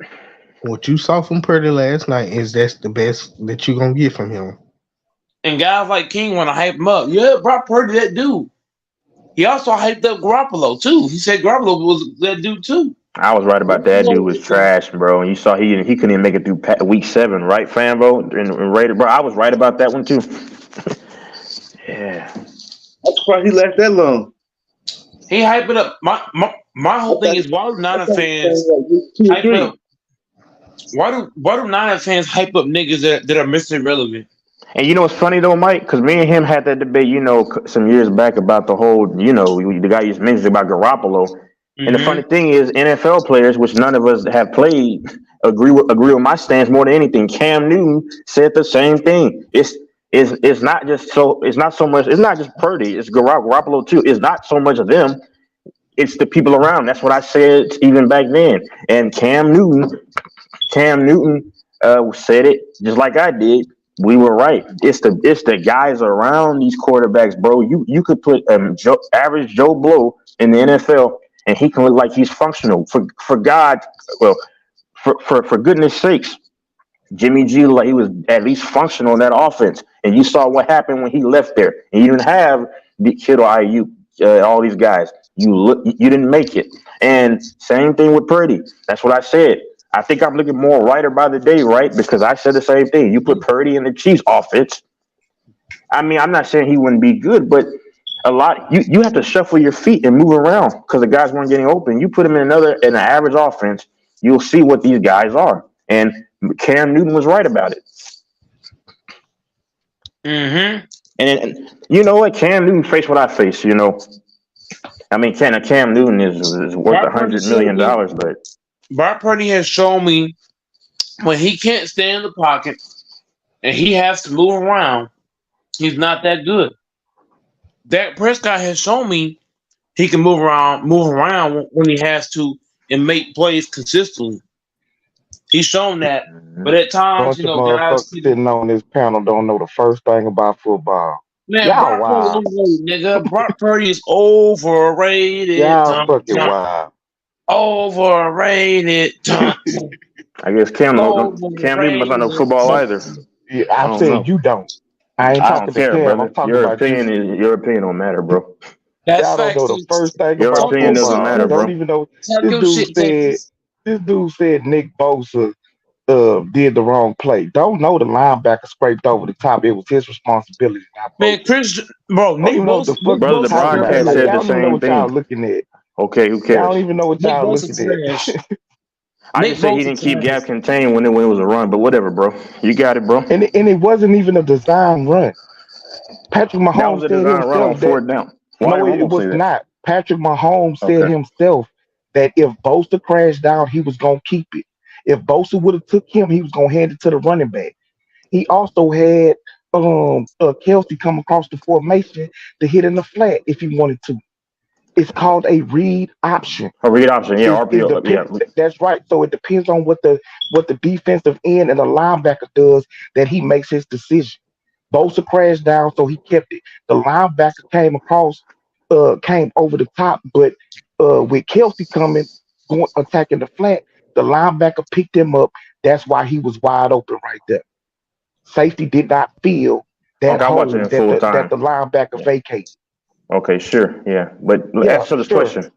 What you saw from Purdy last night is that's the best that you're gonna get from him. And guys like King want to hype him up. Yeah, Brock Purdy, that dude. He also hyped up Garoppolo too. He said Garoppolo was that dude too. I was right about that. Dude was trash, bro. And you saw he couldn't even make it through week 7, right, Fanbo? And Raider, bro. I was right about that one too. Yeah. That's why he left that long. He hyped it up. My whole thing is why do Niner fans hype up? Why do Niner fans hype up niggas that are Mr. Irrelevant? And you know what's funny though, Mike? Because me and him had that debate, some years back about the whole, the guy you just mentioned about Garoppolo. Mm-hmm. And the funny thing is, NFL players, which none of us have played, agree with my stance more than anything. Cam Newton said the same thing. It's not just Purdy. It's Garoppolo too. It's not so much of them. It's the people around. That's what I said even back then. And Cam Newton said it just like I did. We were right. It's the guys around these quarterbacks, bro. You could put average Joe Blow in the NFL, and he can look like he's functional. For God, well, for goodness sakes, Jimmy G looked like he was at least functional in that offense. And you saw what happened when he left there. And you didn't have the Kittle, IU, all these guys. You didn't make it. And same thing with Purdy. That's what I said. I think I'm looking more righter by the day, right? Because I said the same thing. You put Purdy in the Chiefs offense. I mean, I'm not saying he wouldn't be good, but you have to shuffle your feet and move around because the guys weren't getting open. You put him in an average offense, you'll see what these guys are. And Cam Newton was right about it. Mm-hmm. And you know what? Cam Newton faced what I face, I mean, Cam Newton is worth $100 million, but Brock Purdy has shown me when he can't stay in the pocket and he has to move around, he's not that good. Dak Prescott has shown me he can move around when he has to and make plays consistently. He's shown that, but at times, guys sitting on this panel don't know the first thing about football. Man, Brock Purdy is overrated. Y'all fucking wild. Overrated. I guess Cam Newton must not know football either. Yeah, I'm saying you don't. I ain't talking to Cam. Brother. I'm talking about your opinion don't matter, bro. Y'all don't know the first thing your about opinion football. Doesn't matter, bro. Don't even know. This dude said Nick Bosa did the wrong play. Don't know the linebacker scraped over the top. It was his responsibility. Man, Nick Bosa. Brother, the broadcast said the same thing. Y'all looking at. Okay, who cares? I don't even know what y'all looking at. I just say he didn't keep gap contained when it was a run, but whatever, bro. You got it, bro. And it wasn't even a design run. Patrick Mahomes said himself it was not. Patrick Mahomes said himself that if Bosa crashed out, he was gonna keep it. If Bosa would have took him, he was gonna hand it to the running back. He also had Kelsey come across the formation to hit in the flat if he wanted to. It's called a read option. A read option, yeah, RPO. That's right. So it depends on what the defensive end and the linebacker does that he makes his decision. Bosa crashed down, so he kept it. The linebacker came over the top, but with Kelsey attacking the flat, the linebacker picked him up. That's why he was wide open right there. Safety did not feel that Okay, I watched it hole in full that time. the linebacker vacated. Okay, sure, yeah, but Yeah, answer this sure. question.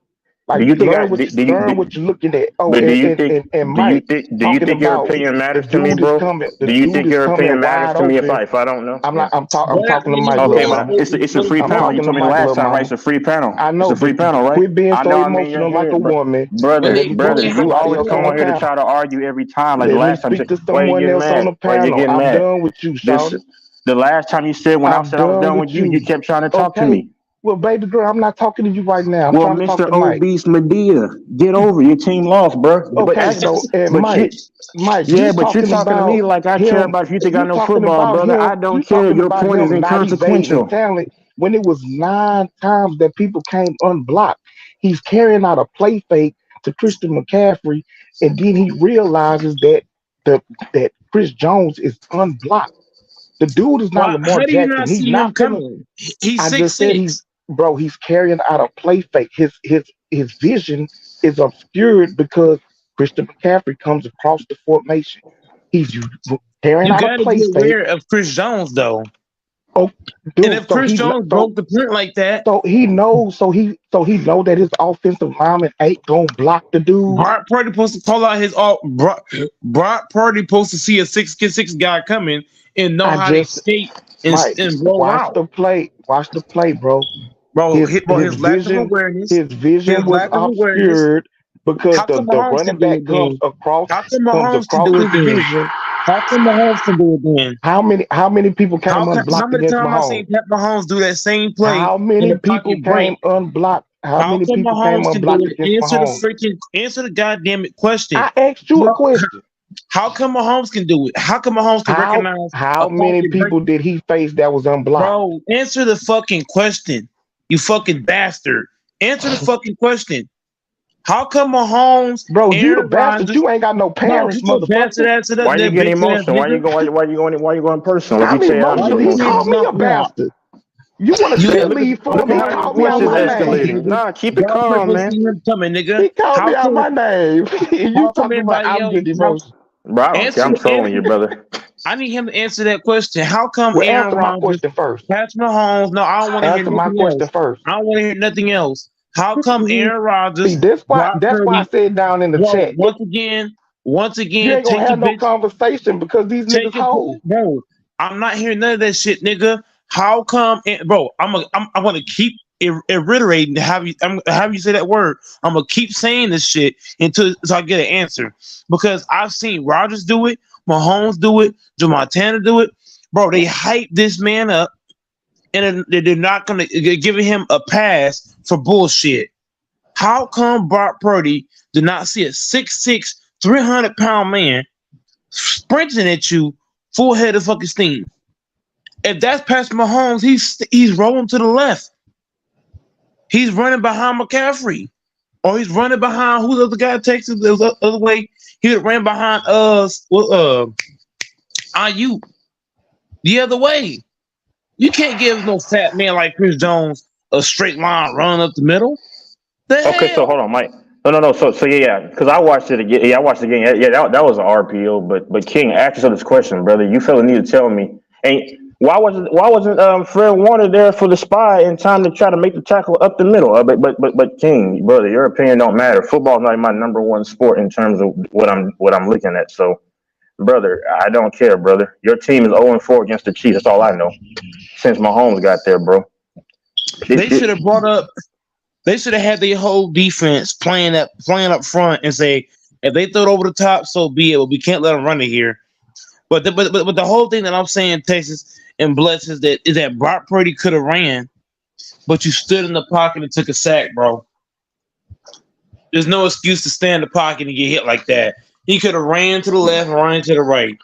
Like Do you think learn what you're looking at. Oh, but and Mike do you talking think your about opinion the matters to me, dude is bro? coming. The Do you dude think is your coming opinion matters wide to me open. if I don't know? I'm Yeah. not. I'm But talking to you Mike, know little Okay, what? mama. man. It's a free I'm panel. You talking to told me the Mike, last little time, right? mama. It's a free panel. I It's know, a free but panel, right? quit being I so know I'm in your emotional like head, a bro. woman, and Brother, let me speak brother, to you somebody always else come on the on here to panel. try to argue every time. Like the Let me last time you speak said, to why are you someone getting else on mad? the Why are you panel. getting I'm mad? done with you, This Shawty. the last time you said when I I'm said I was done done with with you, you you. kept trying to talk to Okay. me. Well, baby girl, I'm not talking to you right now. I'm Well, trying to talk Mr. to Mike. Obese Medea, get over it. Your team lost, bro. Okay, so and But you, Mike, yeah, but you're talking to me like I care about if you think I know football, brother. I don't you care. talking Your about point is him not evading inconsequential. talent when it was 9 times that people came unblocked. He's carrying out a play fake to Christian McCaffrey, and then he realizes that Chris Jones is unblocked. The dude is not Why? Lamar How do you Jackson. not He's see him not finna. coming? He's I six just said he's six. bro. He's carrying out a play fake. His vision is obscured because Christian McCaffrey comes across the formation. He's carrying You out a got to play be fake. aware of Chris Jones though. Oh, And dude. if Chris Jones broke the print like that, So he knows. So he know that his offensive lineman ain't gonna block the dude. Brock Purdy supposed to call out his all. Brock Purdy supposed to see a 6'6" guy coming and know I how to just escape Mike, and roll watch out. the play. Watch the play, bro. Bro, His his lack of awareness, his vision his was lack of awareness. obscured because How come the Mahomes running can do back it then? How come comes Mahomes can across do it his then? vision. How come Mahomes can do it then? How many people came How unblocked many against times I Mahomes? seen Pat Mahomes do that same play How and many the people pocket came break? unblocked? How How many come people came Mahomes can do unblocked it? against Mahomes? Answer the goddamn question. I asked you a question. How come Mahomes can do it? How come Mahomes can recognize How a many pocket break? people did he face that was unblocked? Bro, answer the fucking question. You fucking bastard. Answer the fucking question. How come Mahomes, Bro, you the Aaron bastard. Rodgers, You ain't got no bro, parents, get your bastard motherfucker. ass to Why you that getting bitch ass emotional? nigga. Why you going personal? If I'm you say I'm Why getting emotional. you He emotional. called me a no. bastard. You want to You say Yeah, got leave for look him? at He how your called me voice out is my escalating. name. Nah, keep it God calm, purpose man. see him coming, nigga. He called me How out come my name. You how come talking about everybody I'm else getting emotional? Bro, I don't care. I'm trolling answer you, brother. I need him to answer that question. How come Well, Aaron answer my Rodgers, question first. Patrick Mahomes? No, I don't want to hear Answer my nothing question else. first. I don't want to hear nothing else. How come Aaron See, Rodgers, that's why Brock I Purdy, said down in the bro? chat. Once You again, ain't gonna take your have no bitch, conversation because these take niggas your hold. bro. I'm not hearing none of that shit, nigga. How come, bro? I'm gonna keep reiterating have you say that word. I'm gonna keep saying this shit until I get an answer because I've seen Rodgers do it, Mahomes do it, Joe Montana do it, bro. They hype this man up, and they're not gonna give him a pass for bullshit. How come Brock Purdy did not see a 6'6", 300-pound man sprinting at you full head of fucking steam? If that's Patrick Mahomes, he's rolling to the left. He's running behind McCaffrey, or he's running behind who the other guy takes it the other way. He ran behind IU the other way. You can't give no fat man like Chris Jones a straight line run up the middle. The Okay, so hell? hold on, Mike. No. So yeah, because I watched it again. Yeah, I watched it again. Yeah, that was an RPO. But King, ask yourself this question, brother. You feel the need to tell me. And why wasn't Fred Warner there for the spy in time to try to make the tackle up the middle? But King, brother, your opinion don't matter. Football's not my number one sport in terms of what I'm looking at. So, brother, I don't care, brother. Your team is 0-4 against the Chiefs. That's all I know. Since Mahomes got there, bro. They should have brought up. They should have had their whole defense playing up front and say, if they throw it over the top, so be it. But we can't let them run it here. But the whole thing that I'm saying, Texas and Bless, is that Brock Purdy could have ran, but you stood in the pocket and took a sack, bro. There's no excuse to stand in the pocket and get hit like that. He could have ran to the left, ran to the right.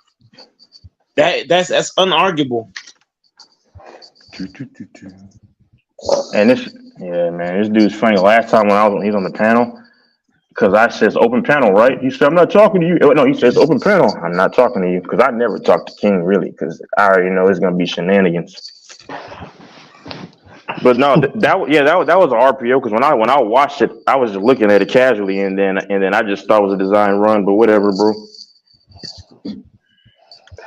That's unarguable. And this dude's funny. Last time when he's on the panel, because I said it's open panel, right? He said, I'm not talking to you. No, he says open panel. I'm not talking to you because I never talk to King really because I already know it's gonna be shenanigans. But no, that was an RPO because when I watched it, I was just looking at it casually and then I just thought it was a design run. But whatever, bro.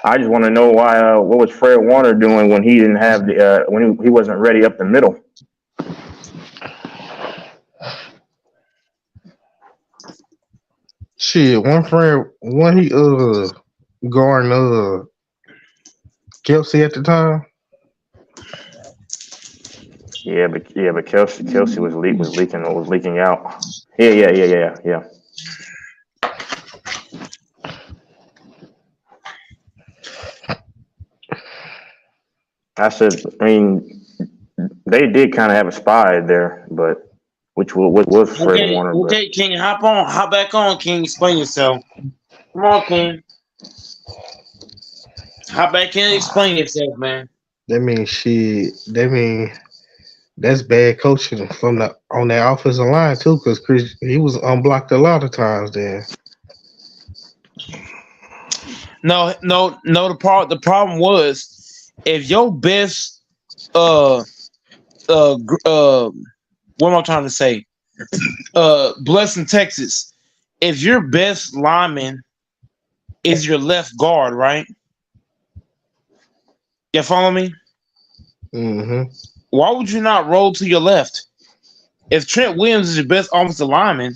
I just want to know why. What was Fred Warner doing when he didn't have the when he wasn't ready up the middle? Shit, one he guarding Kelsey at the time. Yeah, but Kelsey was leaking out. Yeah. I said, I mean, they did kind of have a spy there, but which was Fred Warner. Okay, King, hop back on, King. Explain yourself. Come on, King. Hop back in and explain yourself, man. That means that's bad coaching on that offensive line too, because Chris he was unblocked a lot of times there. No. The problem was if your best what am I trying to say? Blessing Texas. If your best lineman is your left guard, right? You follow me? Mm-hmm. Why would you not roll to your left? If Trent Williams is your best offensive lineman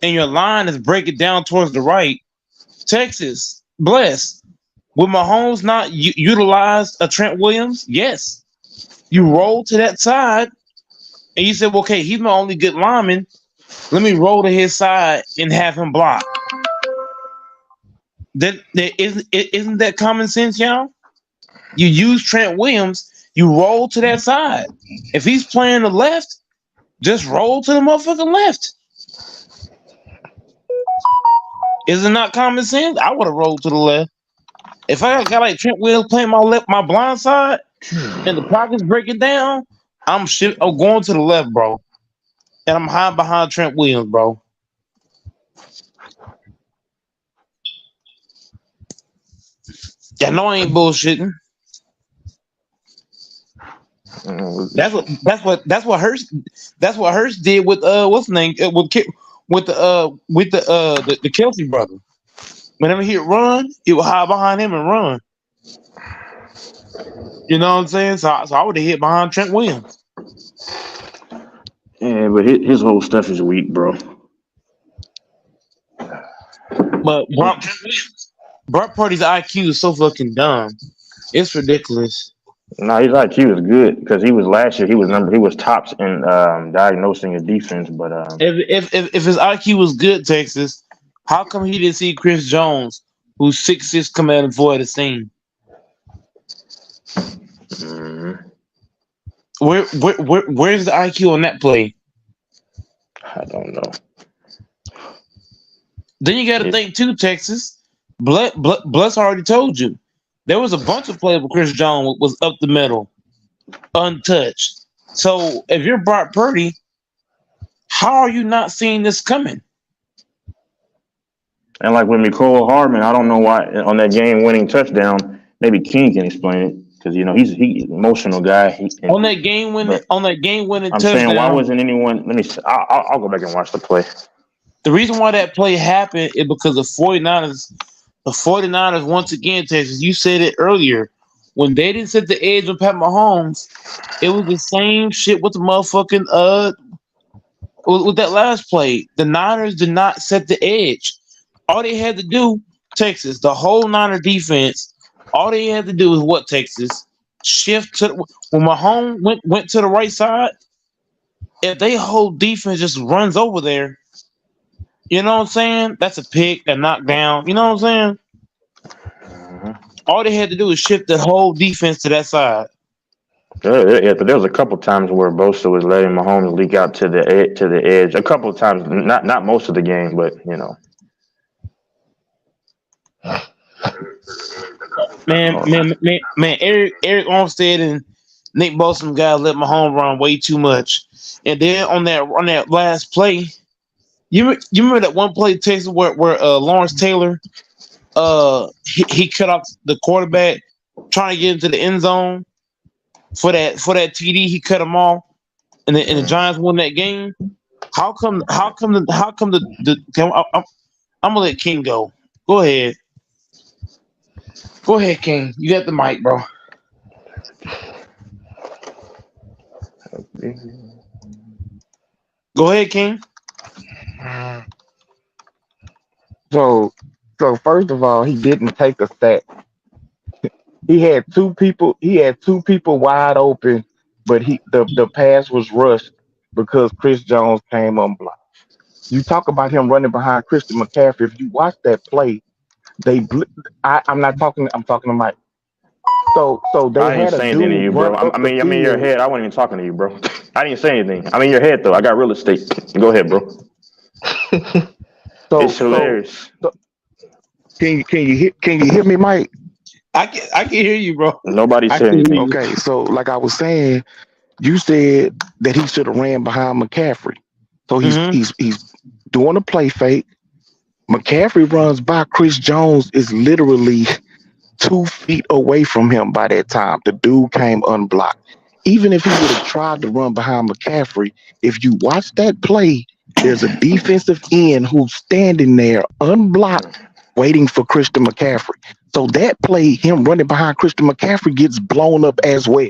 and your line is breaking down towards the right, Texas, bless. Would Mahomes not utilize a Trent Williams? Yes. You roll to that side and you said, well, okay, he's my only good lineman. Let me roll to his side and have him block. Isn't that common sense, y'all? You use Trent Williams, you roll to that side. If he's playing the left, just roll to the motherfucking left. Is it not common sense? I would have rolled to the left. If I got like Trent Williams playing my blind side, and the pocket's breaking down, I'm going to the left, bro. And I'm hiding behind Trent Williams, bro. Yeah, no, I ain't bullshitting. That's what Hurst did with what's the name with the Kelsey brother. Whenever he'd run, he would hide behind him and run. You know what I'm saying? So I would have hit behind Trent Williams. Yeah, but his whole stuff is weak, bro. But Brock Purdy's IQ is so fucking dumb. It's ridiculous. No, his IQ is good because last year he was tops in diagnosing his defense. But if his IQ was good, Texas, how come he didn't see Chris Jones, who's 6'6", come out and void the scene? Mm-hmm. Where's the IQ on that play? I don't know. Then you got to think too, Texas. Bless already told you. There was a bunch of plays where Chris Jones was up the middle, untouched. So if you're Brock Purdy, how are you not seeing this coming? And like with Mecole Hardman, I don't know why on that game-winning touchdown. Maybe King can explain it because he's an emotional guy. On that game-winning touchdown. I'm saying why wasn't anyone? Let me. I'll go back and watch the play. The reason why that play happened is because the 49ers. The 49ers, once again, Texas, you said it earlier. When they didn't set the edge on Pat Mahomes, it was the same shit with the motherfucking with that last play. The Niners did not set the edge. All they had to do, Texas, the whole Niner defense, all they had to do was what, Texas? Shift to when Mahomes went to the right side, if they whole defense just runs over there, you know what I'm saying? That's a pick, a knockdown. You know what I'm saying? Mm-hmm. All they had to do is shift the whole defense to that side. Yeah, but there was a couple times where Bosa was letting Mahomes leak out to the edge. A couple of times, not most of the game, but you know. Man, Eric Armstead and Nick Bosa guys let Mahomes run way too much. And then on that last play. You remember that one play, Texas, where Lawrence Taylor, he cut off the quarterback trying to get into the end zone for that TD. He cut him off, and the Giants won that game. How come the I'm gonna let King go. Go ahead. Go ahead, King. You got the mic, bro. Go ahead, King. So first of all, he didn't take a sack. He had two people. He had two people wide open, but the pass was rushed because Chris Jones came unblocked. You talk about him running behind Christian McCaffrey. If you watch that play, I'm not talking. I'm talking to Mike. So they I ain't had a saying anything to dude you, bro. run up I the mean, I'm in your field. head. I wasn't even talking to you, bro. I didn't say anything. I'm in your head though. I got real estate. Go ahead, bro. It's hilarious. Can you hear me, Mike? I can hear you, bro. Nobody said anything. Okay, so like I was saying, you said that he should have ran behind McCaffrey. So he's doing a play fake. McCaffrey runs by Chris Jones is literally 2 feet away from him by that time. The dude came unblocked. Even if he would have tried to run behind McCaffrey, if you watch that play, there's a defensive end who's standing there unblocked waiting for Christian McCaffrey. So that play, him running behind Christian McCaffrey, gets blown up as well.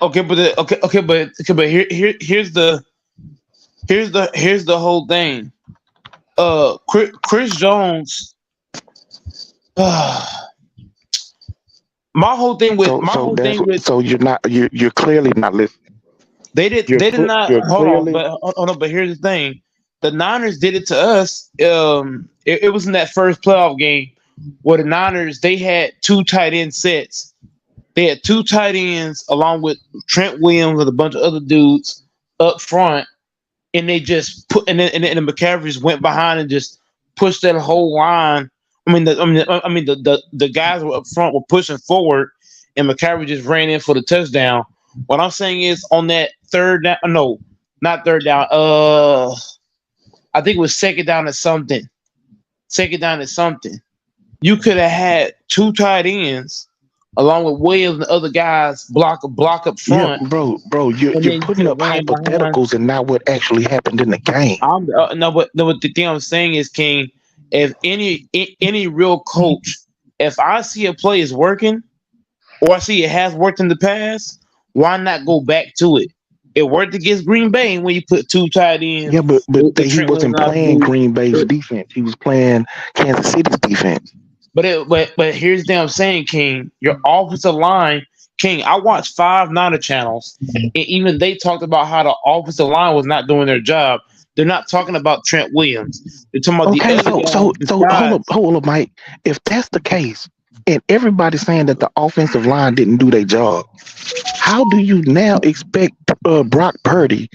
Okay, but here's the whole thing. Chris Jones. My whole thing with so you're clearly not listening. They did not hold on, but here's the thing. The Niners did it to us. It was in that first playoff game where the Niners, they had 2 tight end sets. They had 2 tight ends along with Trent Williams and a bunch of other dudes up front, and they just put and then the McCaffreys went behind and just pushed that whole line. The guys were up front were pushing forward, and McCaffrey just ran in for the touchdown. What I'm saying is on that third down, no, not third down. I think it was second down at something. You could have had 2 tight ends along with Williams and the other guys block up front. Yeah, bro, you're putting up hypotheticals and not what actually happened in the game. But the thing I'm saying is, King, if any real coach, if I see a play is working, or I see it has worked in the past, why not go back to it? It worked against Green Bay when you put 2 tight ends. Yeah, but he wasn't playing Green Bay's defense. He was playing Kansas City's defense. But here's the thing I'm saying, King. Your offensive line, King. I watched 5 Niner channels, and even they talked about how the offensive line was not doing their job. They're not talking about Trent Williams. They're talking about hold up, Mike. If that's the case, and everybody's saying that the offensive line didn't do their job, how do you now expect Brock Purdy,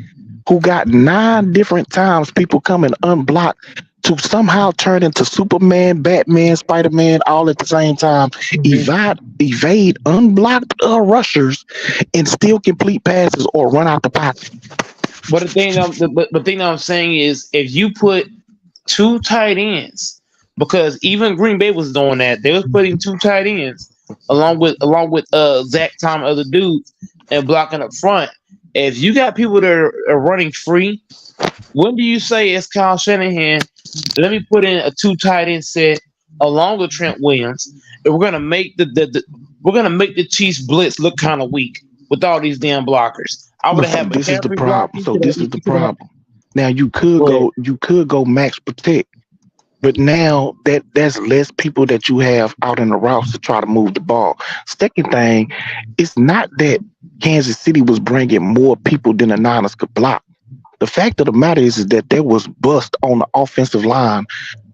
who got 9 different times people coming unblocked, to somehow turn into Superman, Batman, Spider-Man all at the same time, evade unblocked rushers, and still complete passes or run out the pocket? But the thing I'm saying is, if you put 2 tight ends, because even Green Bay was doing that, they was putting 2 tight ends along with Zach Tom, other dudes, and blocking up front. If you got people that are running free, when do you say it's Kyle Shanahan? Let me put in a 2 tight end set along with Trent Williams, and we're gonna make the Chiefs blitz look kind of weak with all these damn blockers. This is the problem. Now you could go max protect, but now that's less people that you have out in the routes to try to move the ball. Second thing, it's not that Kansas City was bringing more people than the Niners could block. The fact of the matter is that there was bust on the offensive line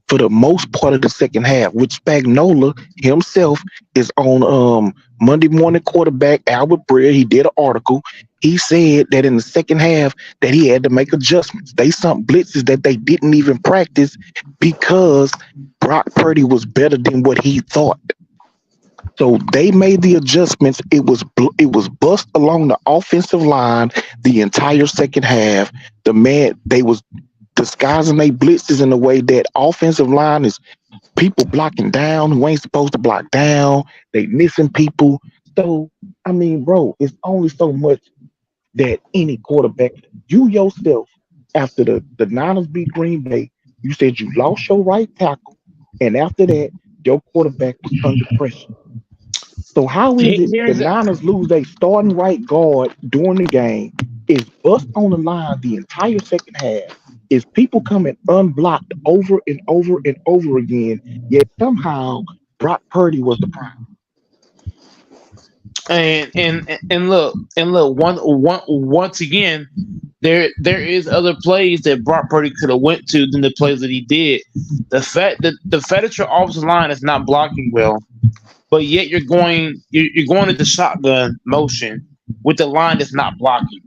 for the most part of the second half, which Spagnuolo himself is on Monday Morning Quarterback, Albert Breer. He did an article. He said that in the second half that he had to make adjustments. They sent blitzes that they didn't even practice because Brock Purdy was better than what he thought. So they made the adjustments. It was bust along the offensive line the entire second half. They was disguising their blitzes in a way that offensive line is people blocking down who ain't supposed to block down. They missing people. So, bro, it's only so much that any quarterback, you yourself after the Niners beat Green Bay, you said you lost your right tackle, and after that, your quarterback was under pressure. So how is it the Niners lose a starting right guard during the game? Is bust on the line the entire second half? Is people coming unblocked over and over and over again? Yet somehow Brock Purdy was the problem. And look, once again, there is other plays that Brock Purdy could have went to than the plays that he did. The fact that your offensive line is not blocking well, but yet you're going into shotgun motion with the line that's not blocking.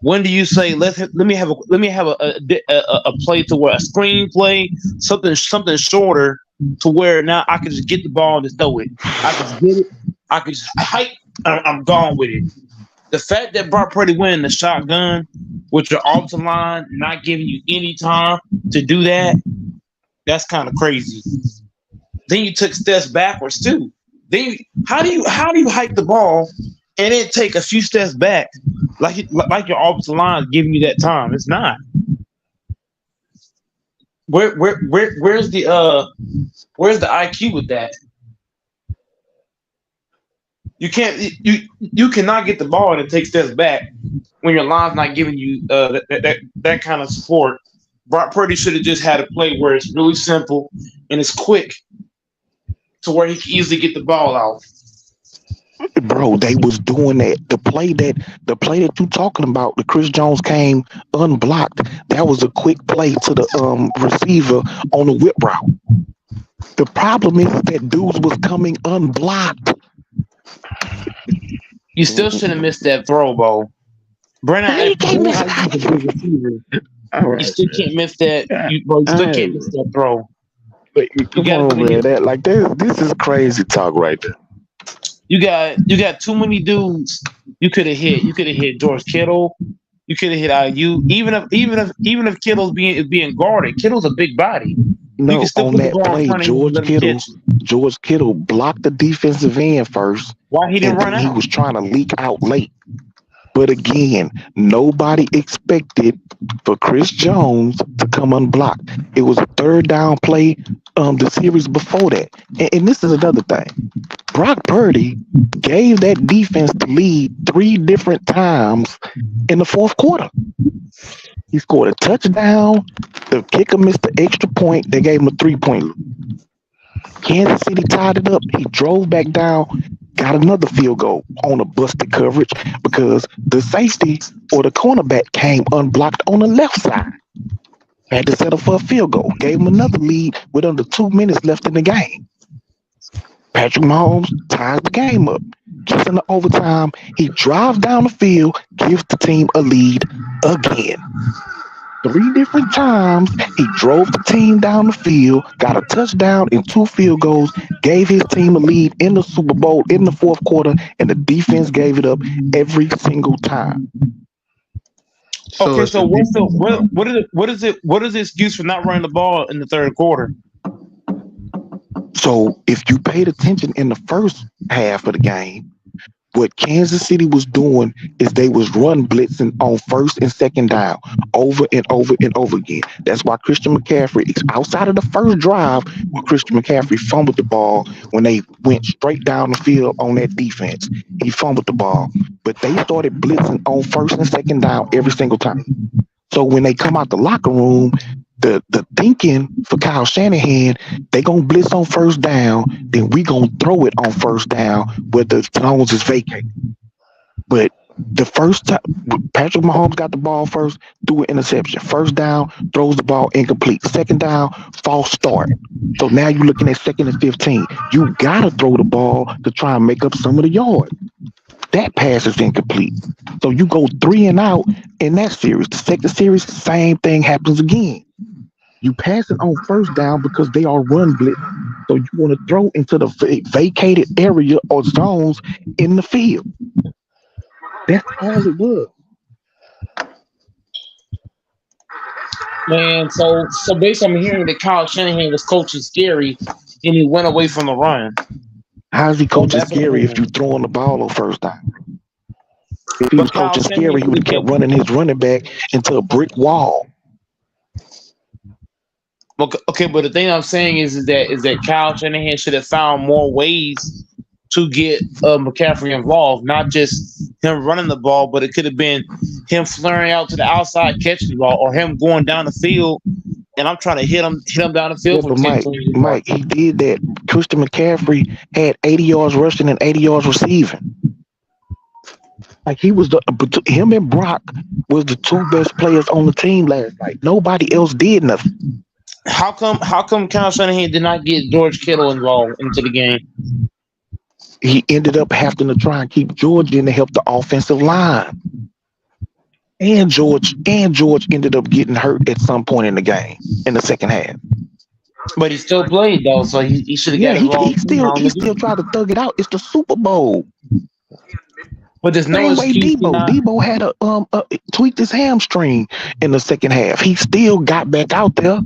When do you say let me have a play to where a screen play, something shorter to where now I can just get the ball and just throw it. I can just get it. I can just hike. I'm gone with it. The fact that Brock Purdy went in the shotgun with your offensive line not giving you any time to do that, that's kind of crazy. Then you took steps backwards too. Then how do you hike the ball and then take a few steps back like your offensive line is giving you that time? It's not. Where's the IQ with that? You cannot get the ball and take steps back when your line's not giving you that kind of support. Brock Purdy should have just had a play where it's really simple and it's quick to where he can easily get the ball out. Bro, they was doing that. The play that you talking about, the Chris Jones came unblocked. That was a quick play to the receiver on the whip route. The problem is that dudes was coming unblocked. You still should have missed that throw, Bo. Brandon, you can't miss You still can't miss that. You still can't miss that throw. But come on, man. That like this is crazy talk right there. You got too many dudes. You could have hit George Kittle. You could have hit IU. Even if Kittle's being guarded, Kittle's a big body. No, on that play, George Kittle blocked the defensive end first. Why he didn't run out? He was trying to leak out late. But again, nobody expected for Chris Jones to come unblocked. It was a third down play the series before that. And this is another thing. Brock Purdy gave that defense the lead 3 different times in the fourth quarter. He scored a touchdown. The kicker missed the extra point. They gave him a 3-point lead. Kansas City tied it up. He drove back down, got another field goal on a busted coverage because the safety or the cornerback came unblocked on the left side. Had to settle for a field goal. Gave him another lead with under 2 minutes left in the game. Patrick Mahomes ties the game up. Gets into overtime. He drives down the field, gives the team a lead again. 3 different times, he drove the team down the field, got a touchdown and 2 field goals, gave his team a lead in the Super Bowl in the fourth quarter, and the defense gave it up every single time. Okay, so what is the excuse for not running the ball in the third quarter? So if you paid attention in the first half of the game, what Kansas City was doing is they was run blitzing on first and second down over and over and over again. That's why Christian McCaffrey, outside of the first drive, where Christian McCaffrey fumbled the ball when they went straight down the field on that defense. He fumbled the ball. But they started blitzing on first and second down every single time. So when they come out the locker room, the thinking for Kyle Shanahan, they gonna blitz on first down, then we gonna throw it on first down where the zones is vacated. But the first time Patrick Mahomes got the ball first, threw an interception. First down, throws the ball incomplete. Second down, false start. So now you're looking at 2nd and 15. You gotta throw the ball to try and make up some of the yard. That pass is incomplete. So you go 3 and out in that series. The second series, same thing happens again. You pass it on first down because they are run blitz. So you want to throw into the vacated area or zones in the field. That's all it was. Man, so based on hearing that Kyle Shanahan was coaching scary and he went away from the run. How's he coaching scary if you throwing the ball on first down? If he was coaching scary, he would have kept running his running back into a brick wall. Okay, but the thing I'm saying is that Kyle Shanahan should have found more ways to get McCaffrey involved, not just him running the ball, but it could have been him flaring out to the outside catching the ball, or him going down the field, and I'm trying to hit him down the field. Yeah, but Mike, he did that. Christian McCaffrey had 80 yards rushing and 80 yards receiving. Like him and Brock was the two best players on the team last night. Nobody else did nothing. How come Kyle Shanahan did not get George Kittle involved into the game? He ended up having to try and keep George in to help the offensive line. And George ended up getting hurt at some point in the game, in the second half. But he still played though, so he should have got involved. He still tried to thug it out. It's the Super Bowl. But there's no excuse. Debo had a tweaked his hamstring in the second half. He still got back out there.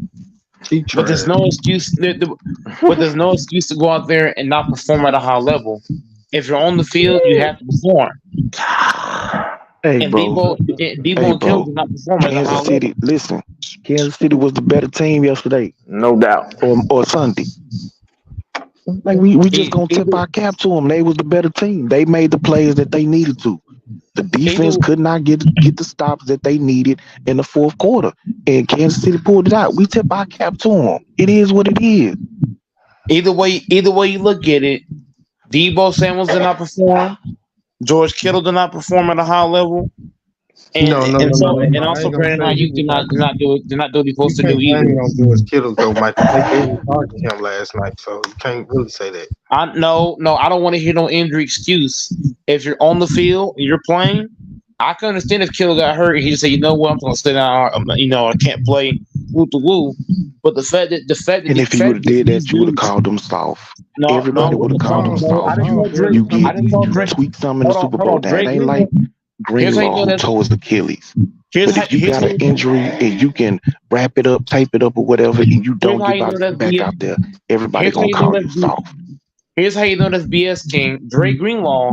But there's no excuse. But there's no excuse to go out there and not perform at a high level. If you're on the field, you have to perform. Hey, and bro. Debo and Kittle did not perform at a high level. Listen, Kansas City was the better team yesterday, no doubt, or Sunday. Like we just gonna tip our cap to them. They was the better team. They made the plays that they needed to. The defense could not get the stops that they needed in the fourth quarter, and Kansas City pulled it out. We tip our cap to them. It is what it is. Either way you look at it, Debo Samuel did not perform. George Kittle did not perform at a high level. And also Brandon Ayuk did not do what he's supposed to do either. On George Kittle though, Mike. They didn't target him last night, so you can't really say that. I don't want to hear no injury excuse. If you're on the field and you're playing, I can understand if Kittle got hurt and he just say, you know what, I'm gonna sit down. I can't play. Woo to woo. But the fact that and if you would have did that, you would have called them soft. Everybody would have called them soft. You tweak some in the Super Bowl. That ain't like Greenlaw who tore his Achilles. But if you got an injury and you can wrap it up, tape it up, or whatever, and you don't get back out there, everybody gonna call you soft. Here's how you know that's BS, King. Dre Greenlaw,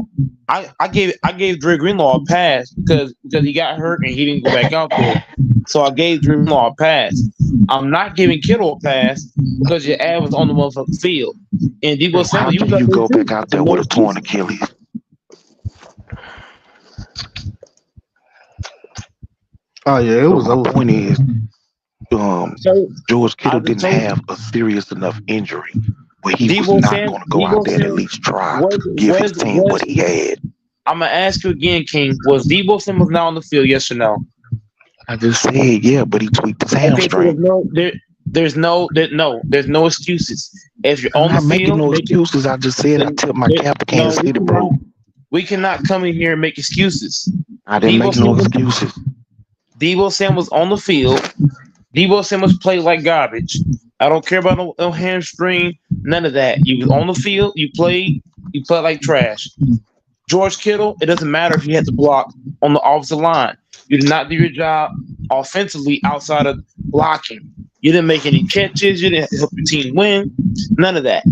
I gave Dre Greenlaw a pass because he got hurt and he didn't go back out there. So I gave Dre Greenlaw a pass. I'm not giving Kittle a pass because your ad was on the motherfucking field. And Debo Samuel, you go back out there with a torn Achilles. Oh yeah, it was. My point is, George Kittle didn't have a serious enough injury where he was not going to go out there and at least try to give his team what he had. I'm gonna ask you again, King. Was Debo Samuel now on the field? Yes or no? I just said yeah, but he tweaked his hamstring. There's no excuses. If you're on the field, making no excuses. I just said I tipped my cap to Kansas City, bro. We cannot come in here and make excuses. I didn't make no excuses. Debo Samuel's on the field. Debo Samuel's played like garbage. I don't care about no hamstring, none of that. You was on the field, you played like trash. George Kittle, it doesn't matter if you had to block on the offensive line. You did not do your job offensively outside of blocking. You didn't make any catches. You didn't help your team win. None of that.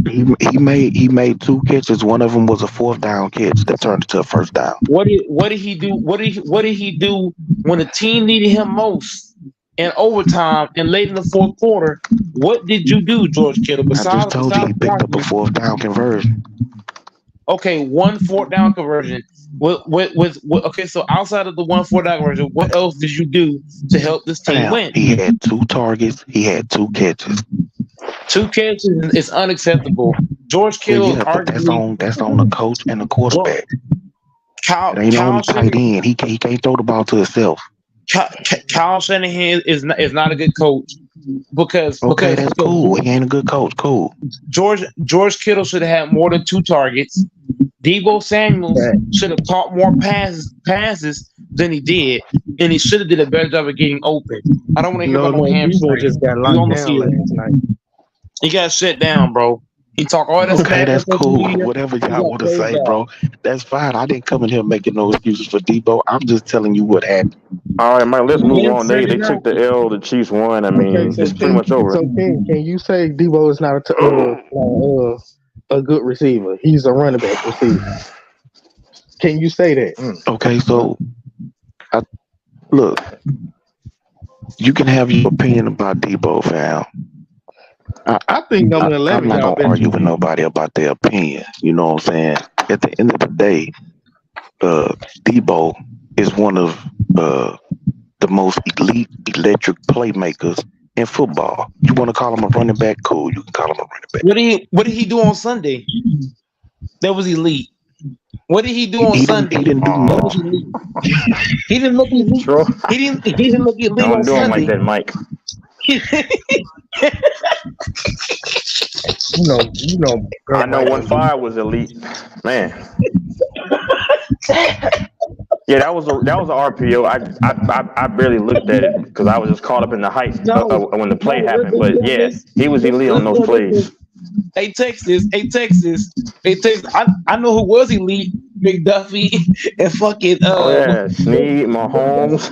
He made 2 catches. One of them was a 4th down catch that turned into a 1st down. What did he do? What did he do when the team needed him most in overtime and late in the 4th quarter? What did you do, George Kittle? I just told you he picked up a 4th down conversion. Okay, 1 4th down conversion. Okay, so outside of the 1 4th down conversion, what else did you do to help this team win? He had 2 targets. He had 2 catches. 2 catches is unacceptable. George Kittle, that's on the coach and the quarterback. It ain't on the tight end. He can't throw the ball to himself. Kyle Shanahan is not a good coach because that's cool. He ain't a good coach. Cool. George Kittle should have had more than 2 targets. Debo Samuel should have caught more passes than he did, and he should have did a better job of getting open. I don't want to hear about no hamstring. Just got locked down last night. He got shut down, bro. He talk all that. Okay, that's cool. Whatever y'all want to say, bro, that's fine. I didn't come in here making no excuses for Debo. I'm just telling you what happened. All right, Mike. Let's move on. They took the L. The Chiefs won. I mean, it's pretty much over. So can you say Debo is not a good receiver? He's a running back receiver. Can you say that? Okay, so look, you can have your opinion about Debo, fam. I think number 11. I'm not gonna argue with nobody about their opinion. You know what I'm saying? At the end of the day, Debo is one of the most elite, electric playmakers in football. You want to call him a running back? Cool, you can call him a running back. What did he do on Sunday? That was elite. What did he do on Sunday? He didn't do much. He didn't look elite. Sure. He didn't look elite Don't on do him like Sunday. that, Mike. You know. I know when Fire was elite, man. Yeah, that was an RPO. I barely looked at it because I was just caught up in the hype when the play happened. But yeah, he was elite on those plays. Hey Texas. I know who was elite. McDuffie and fucking Snead, Mahomes.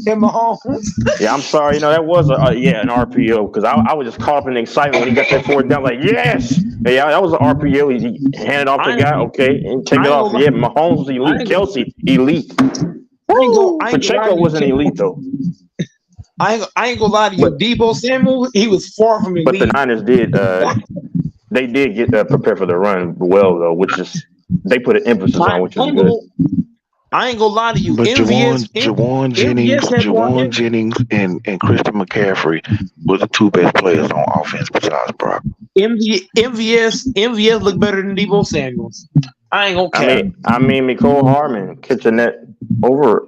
and Mahomes. Yeah, I'm sorry. That was an RPO because I was just caught up in the excitement when he got that fourth down. Like, yes, yeah, that was an RPO. He handed off the guy, okay, and take it off. Yeah, Mahomes was elite. Kelsey elite. Pacheco wasn't elite though. I ain't gonna lie to you. Debo Samuel, he was far from elite. But the Niners did. They did get prepared for the run well though, which is. They put an emphasis on, which is good. I ain't gonna lie to you. But Jawan Jennings and Christian McCaffrey were the two best players on offense besides Brock. MVS look better than Debo Samuels. I ain't gonna care. I mean, Mecole Hardman catching that over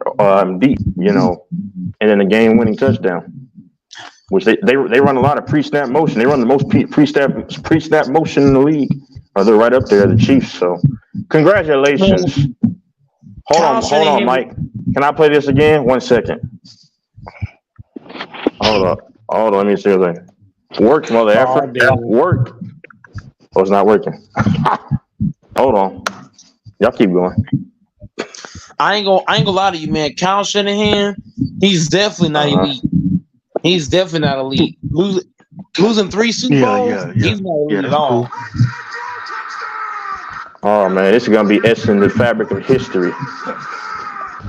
deep, and then a game-winning touchdown. Which they run a lot of pre-snap motion. They run the most pre-snap motion in the league. They're right up there, the Chiefs. So, congratulations. Hold on, Mike. Can I play this again? 1 second. Hold on. Let me see something. Work, mother effer. Work. Oh, it's not working. Hold on. Y'all keep going. I ain't gonna lie to you, man. Kyle Shanahan, he's definitely not elite. He's definitely not elite. Losing 3 Super Bowls, he's not elite at all. Cool. Oh man, this is gonna be etched in the fabric of history.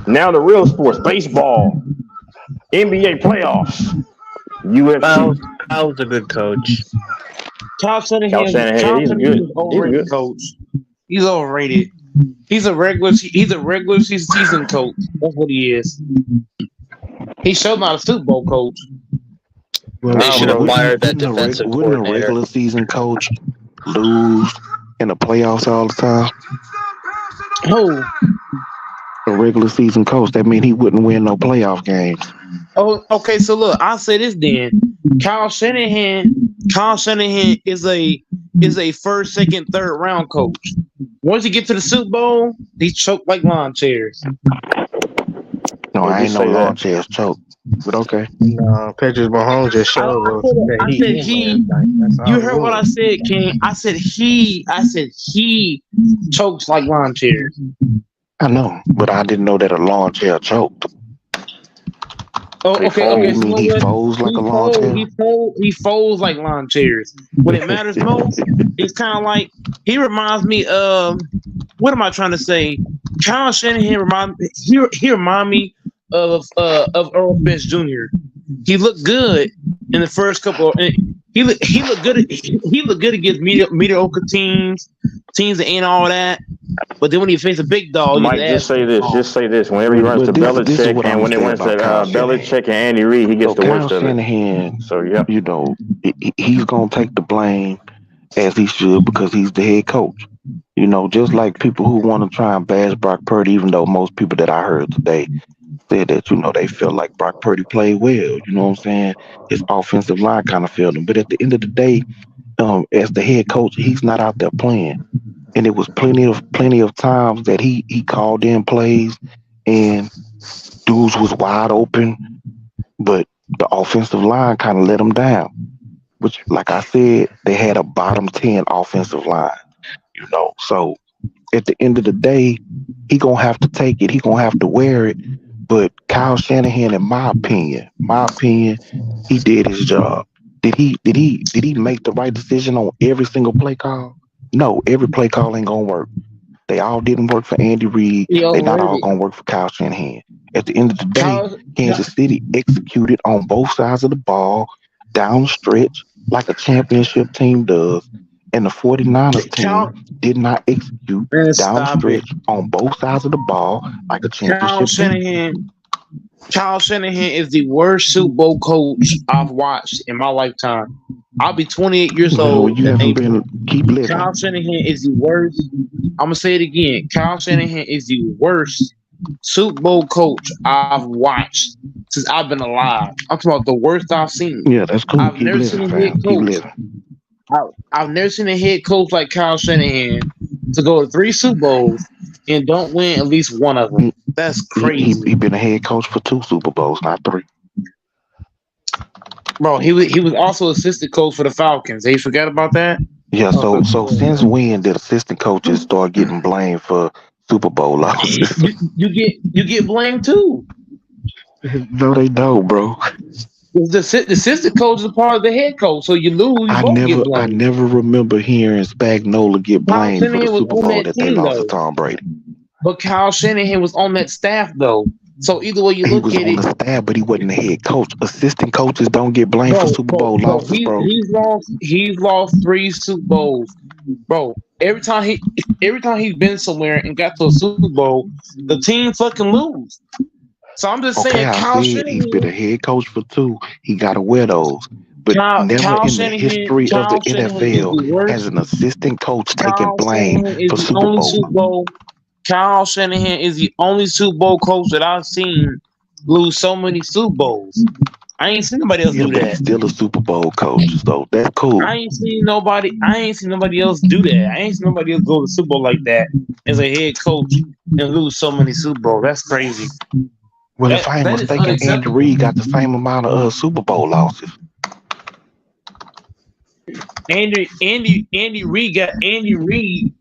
Now the real sports: baseball, NBA playoffs, UFC. Kyle's a good coach. Kyle Shanahan, he's good. Overrated coach. He's overrated. He's a regular season coach. That's what he is. He showed not a Super Bowl coach. They should have fired that defensive coordinator. Wouldn't a regular season coach lose in the playoffs all the time? Who? A regular season coach. That means he wouldn't win no playoff games. Oh, okay. So look, I'll say this then. Kyle Shanahan is a first, second, third round coach. Once you get to the Super Bowl, he choked like lawn chairs. No, I ain't no lawn chairs choke. But okay. No, Patrick Mahomes just showed us. I said he. You heard what I said, King. I said he chokes like lawn chairs. I know, but I didn't know that a lawn chair choked. Oh, okay. So he folds like a lawn chair. He folds like lawn chairs. When it matters most, it's kind of like he reminds me of. What am I trying to say? Kyle Shanahan remind me of Earl Best Jr. He looked good in the first couple. He looked good against mediocre teams that ain't all that. But then when he faced a big dog, Mike, just say this. Whenever he runs to Belichick and when it runs to Belichick and Andy Reid, he gets the worst of it. So yeah, he's gonna take the blame as he should because he's the head coach. Just like people who want to try and bash Brock Purdy, even though most people that I heard today said that, they feel like Brock Purdy played well. You know what I'm saying? His offensive line kind of failed him. But at the end of the day, as the head coach, he's not out there playing. And it was plenty of times that he called in plays and dudes was wide open, but the offensive line kind of let him down. Which, like I said, they had a bottom 10 offensive line. So at the end of the day, he gonna have to take it. He gonna have to wear it. But Kyle Shanahan, in my opinion, he did his job. Did he make the right decision on every single play call? No, every play call ain't gonna work. They all didn't work for Andy Reid. He They not all overrated. gonna work for Kyle Shanahan. At the end of the day, Kyle, Kansas City executed on both sides of the ball down the stretch like a championship team does. And the 49ers team did not execute man, down the stop it. stretch on both sides of the ball like a Kyle championship team. Shanahan is the worst Super Bowl coach I've watched in my lifetime. I'll be 28 years Well, old. you haven't been. Keep living. Kyle Shanahan is the worst. I'm gonna say it again. Kyle Shanahan is the worst Super Bowl coach I've watched since I've been alive. I'm talking about the worst I've seen. Yeah, that's cool. I've never seen a head coach. I've never seen a head coach like Kyle Shanahan to go to 3 Super Bowls and don't win at least one of them. That's crazy. He been a head coach for 2 Super Bowls, not 3. Bro, he was also assistant coach for the Falcons. They forgot about that? Yeah, so since when did assistant coaches start getting blamed for Super Bowl losses? You get blamed too. No, they don't, bro. The assistant coach is a part of the head coach, so you lose. I never remember hearing Spagnuolo get blamed for the Super Bowl that they lost to Tom Brady. But Kyle Shanahan was on that staff though. So either way you look at it, he was on the staff, but he wasn't the head coach. Assistant coaches don't get blamed for Super Bowl losses, bro. He's lost 3 Super Bowls, bro. Every time he's been somewhere and got to a Super Bowl, the team fucking lose. So I'm just saying, Kyle Shanahan, he's been a head coach for 2. He got to wear those, but never in the history of the NFL has an assistant coach taking blame for Super Bowl. Kyle Shanahan is the only Super Bowl coach that I've seen lose so many Super Bowls. I ain't seen nobody else do that. He's still a Super Bowl coach, so that's cool. I ain't seen nobody else do that. I ain't seen nobody else go to the Super Bowl like that as a head coach and lose so many Super Bowls. That's crazy. Well, if I ain't mistaken, Andy Reid got the same amount of Super Bowl losses. Andy Reid.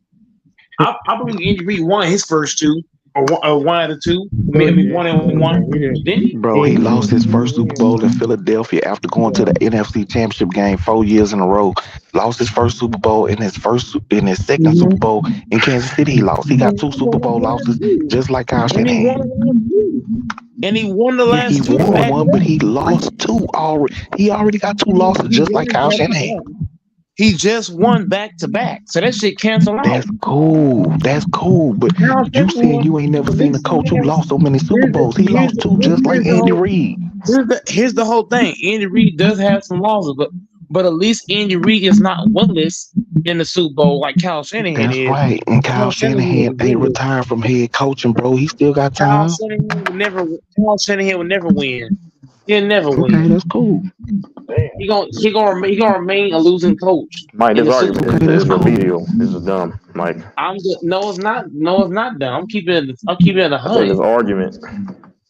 I believe Andy Reid won his first 2, or one out of 2, maybe 1 and 1. Didn't he? Bro, he lost his first Super Bowl in Philadelphia after going to the NFC Championship game 4 years in a row. Lost his first Super Bowl in his second Super Bowl in Kansas City. He lost. He got 2 Super Bowl losses, just like Kyle Shanahan. And he won the last 2. He won one, but he lost 2 already. He already got 2 losses, just like Kyle Shanahan. He just won back-to-back, so that shit canceled out. That's cool. But you said you ain't never seen a coach who lost so many Super Bowls. He lost 2 just like Andy Reid. Here's the whole thing. Andy Reid does have some losses, but at least Andy Reid is not winless in the Super Bowl like Kyle Shanahan is. That's right. And Kyle Shanahan ain't retired from head coaching, bro. He still got time. Kyle Shanahan would never win. He'll never win. Okay, that's cool. He gonna remain a losing coach. Mike, this argument is remedial. This is dumb, Mike. No, it's not dumb. I'm keeping it 100. This argument.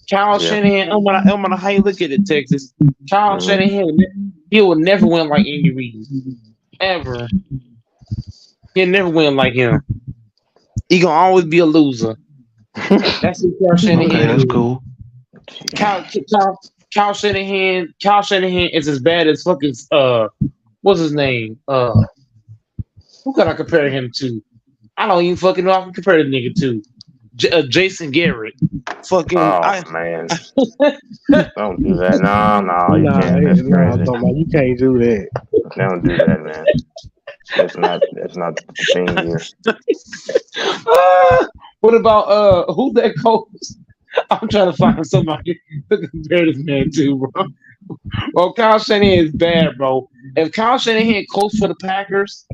Kyle Shanahan. No matter how you look at it, Texas. Kyle Shanahan, he will never win like Andy Reid. Ever. He'll never win like him. He gonna always be a loser. That's what Kyle Shanahan. Okay, that's cool. Kyle Shanahan is as bad as fucking what's his name? Who can I compare him to? I don't even fucking know I can compare the nigga to. Jason Garrett. Fucking man. Don't do that. No, you can't. That's crazy. You can't do that. Don't do that, man. That's not the thing here. What about who's that coach? I'm trying to find somebody to compare this man to, bro. Well, Kyle Shanahan is bad, bro. If Kyle Shanahan coached for the Packers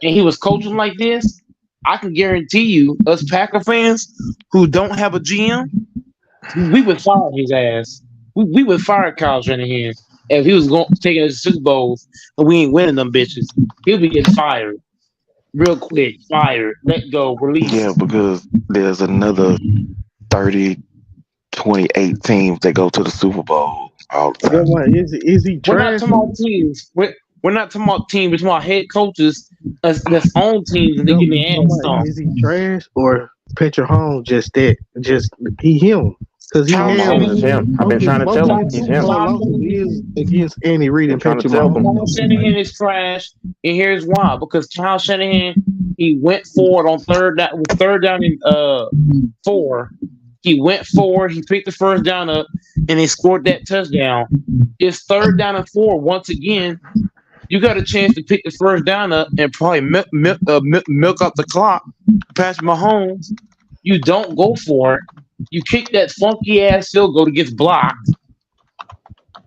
and he was coaching like this, I can guarantee you, us Packer fans who don't have a GM, we would fire his ass. We would fire Kyle Shanahan if he was taking us to Super Bowls and we ain't winning them bitches. He'll be getting fired real quick. Fired, let go, release. Yeah, because there's another 28 teams that go to the Super Bowl all the time. Is he trash? We're not talking about teams. We're not talking about teams. We're talking about head coaches that's on teams and they get their ass stomped. Is he trash or Patrick Mahomes just him? Because Mahomes is him. I've been trying to tell him he's him. Against Andy Reid and Patrick Mahomes. Kyle Shanahan is trash, and here's why. Because Kyle Shanahan He went forward on third down and 4. He went forward. He picked the first down up, and he scored that touchdown. It's third down and 4 once again. You got a chance to pick the first down up and probably milk up the clock. Patrick Mahomes, you don't go for it. You kick that funky ass field goal that gets blocked,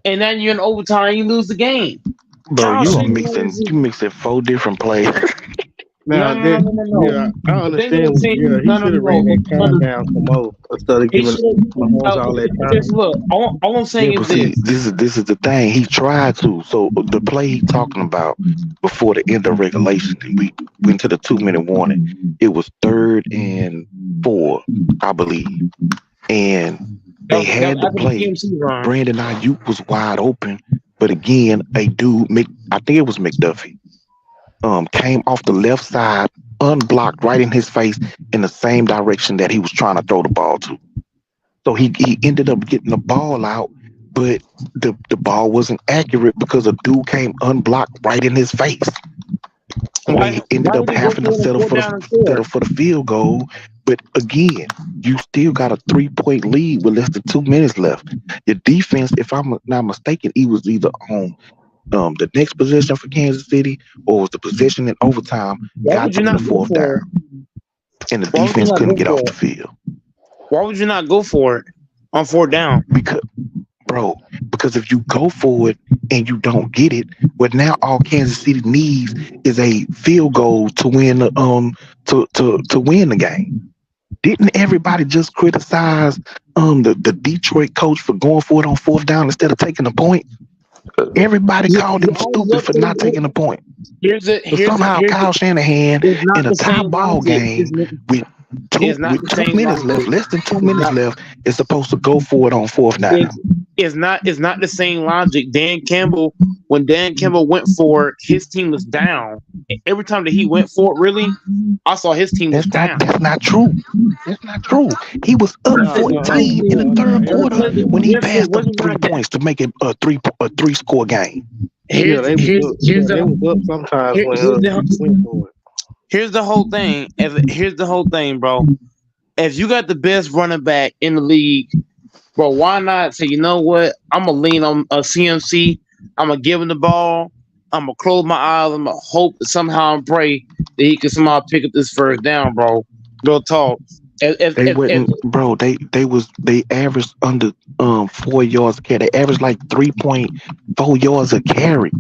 and then you're in overtime. You lose the game. Bro, you mixing 4 different plays. Now, No. Yeah, I understand. He should have ran that time down some more instead of giving Mahomes all that time. Just look, all I'm saying is this is the thing. He tried to. So the play he's talking about before the end of regulation, we went to the 2-minute warning. It was 3rd and 4, I believe, and they had the play. Brandon Ayuk was wide open, but again, a dude, I think it was McDuffie, came off the left side, unblocked right in his face in the same direction that he was trying to throw the ball to. So he ended up getting the ball out, but the ball wasn't accurate because a dude came unblocked right in his face. He ended up having to settle for the field goal. But again, you still got a 3-point lead with less than 2 minutes left. Your defense, if I'm not mistaken, he was either on the next possession for Kansas City or was the possession in overtime, got to the 4th down. And the defense couldn't get off the field. Why would you not go for it on 4th down? Because if you go for it and you don't get it, well, now all Kansas City needs is a field goal to win to win the game. Didn't everybody just criticize the Detroit coach for going for it on 4th down instead of taking the point? Everybody called him stupid for not taking the point. Somehow Kyle Shanahan in a tie ball game with 2 minutes left, less than 2 minutes left, is supposed to go for it on 4th down. It's not the same logic. When Dan Campbell went for it, his team was down. Every time that he went for it, really, I saw his team was down. That's not true. That's not true. He was up 14 in the 3rd quarter when he passed up 3 points to make it a 3-score game. They was up sometimes when went for it. Here's the whole thing. Here's the whole thing, bro. If you got the best running back in the league, bro, why not say, you know what? I'm going to lean on a CMC. I'm going to give him the ball. I'm going to close my eyes. I'm going to hope that somehow and pray that he can somehow pick up this first down, bro. Real talk. They averaged under 4 yards a carry. They averaged like 3.4 yards a carry.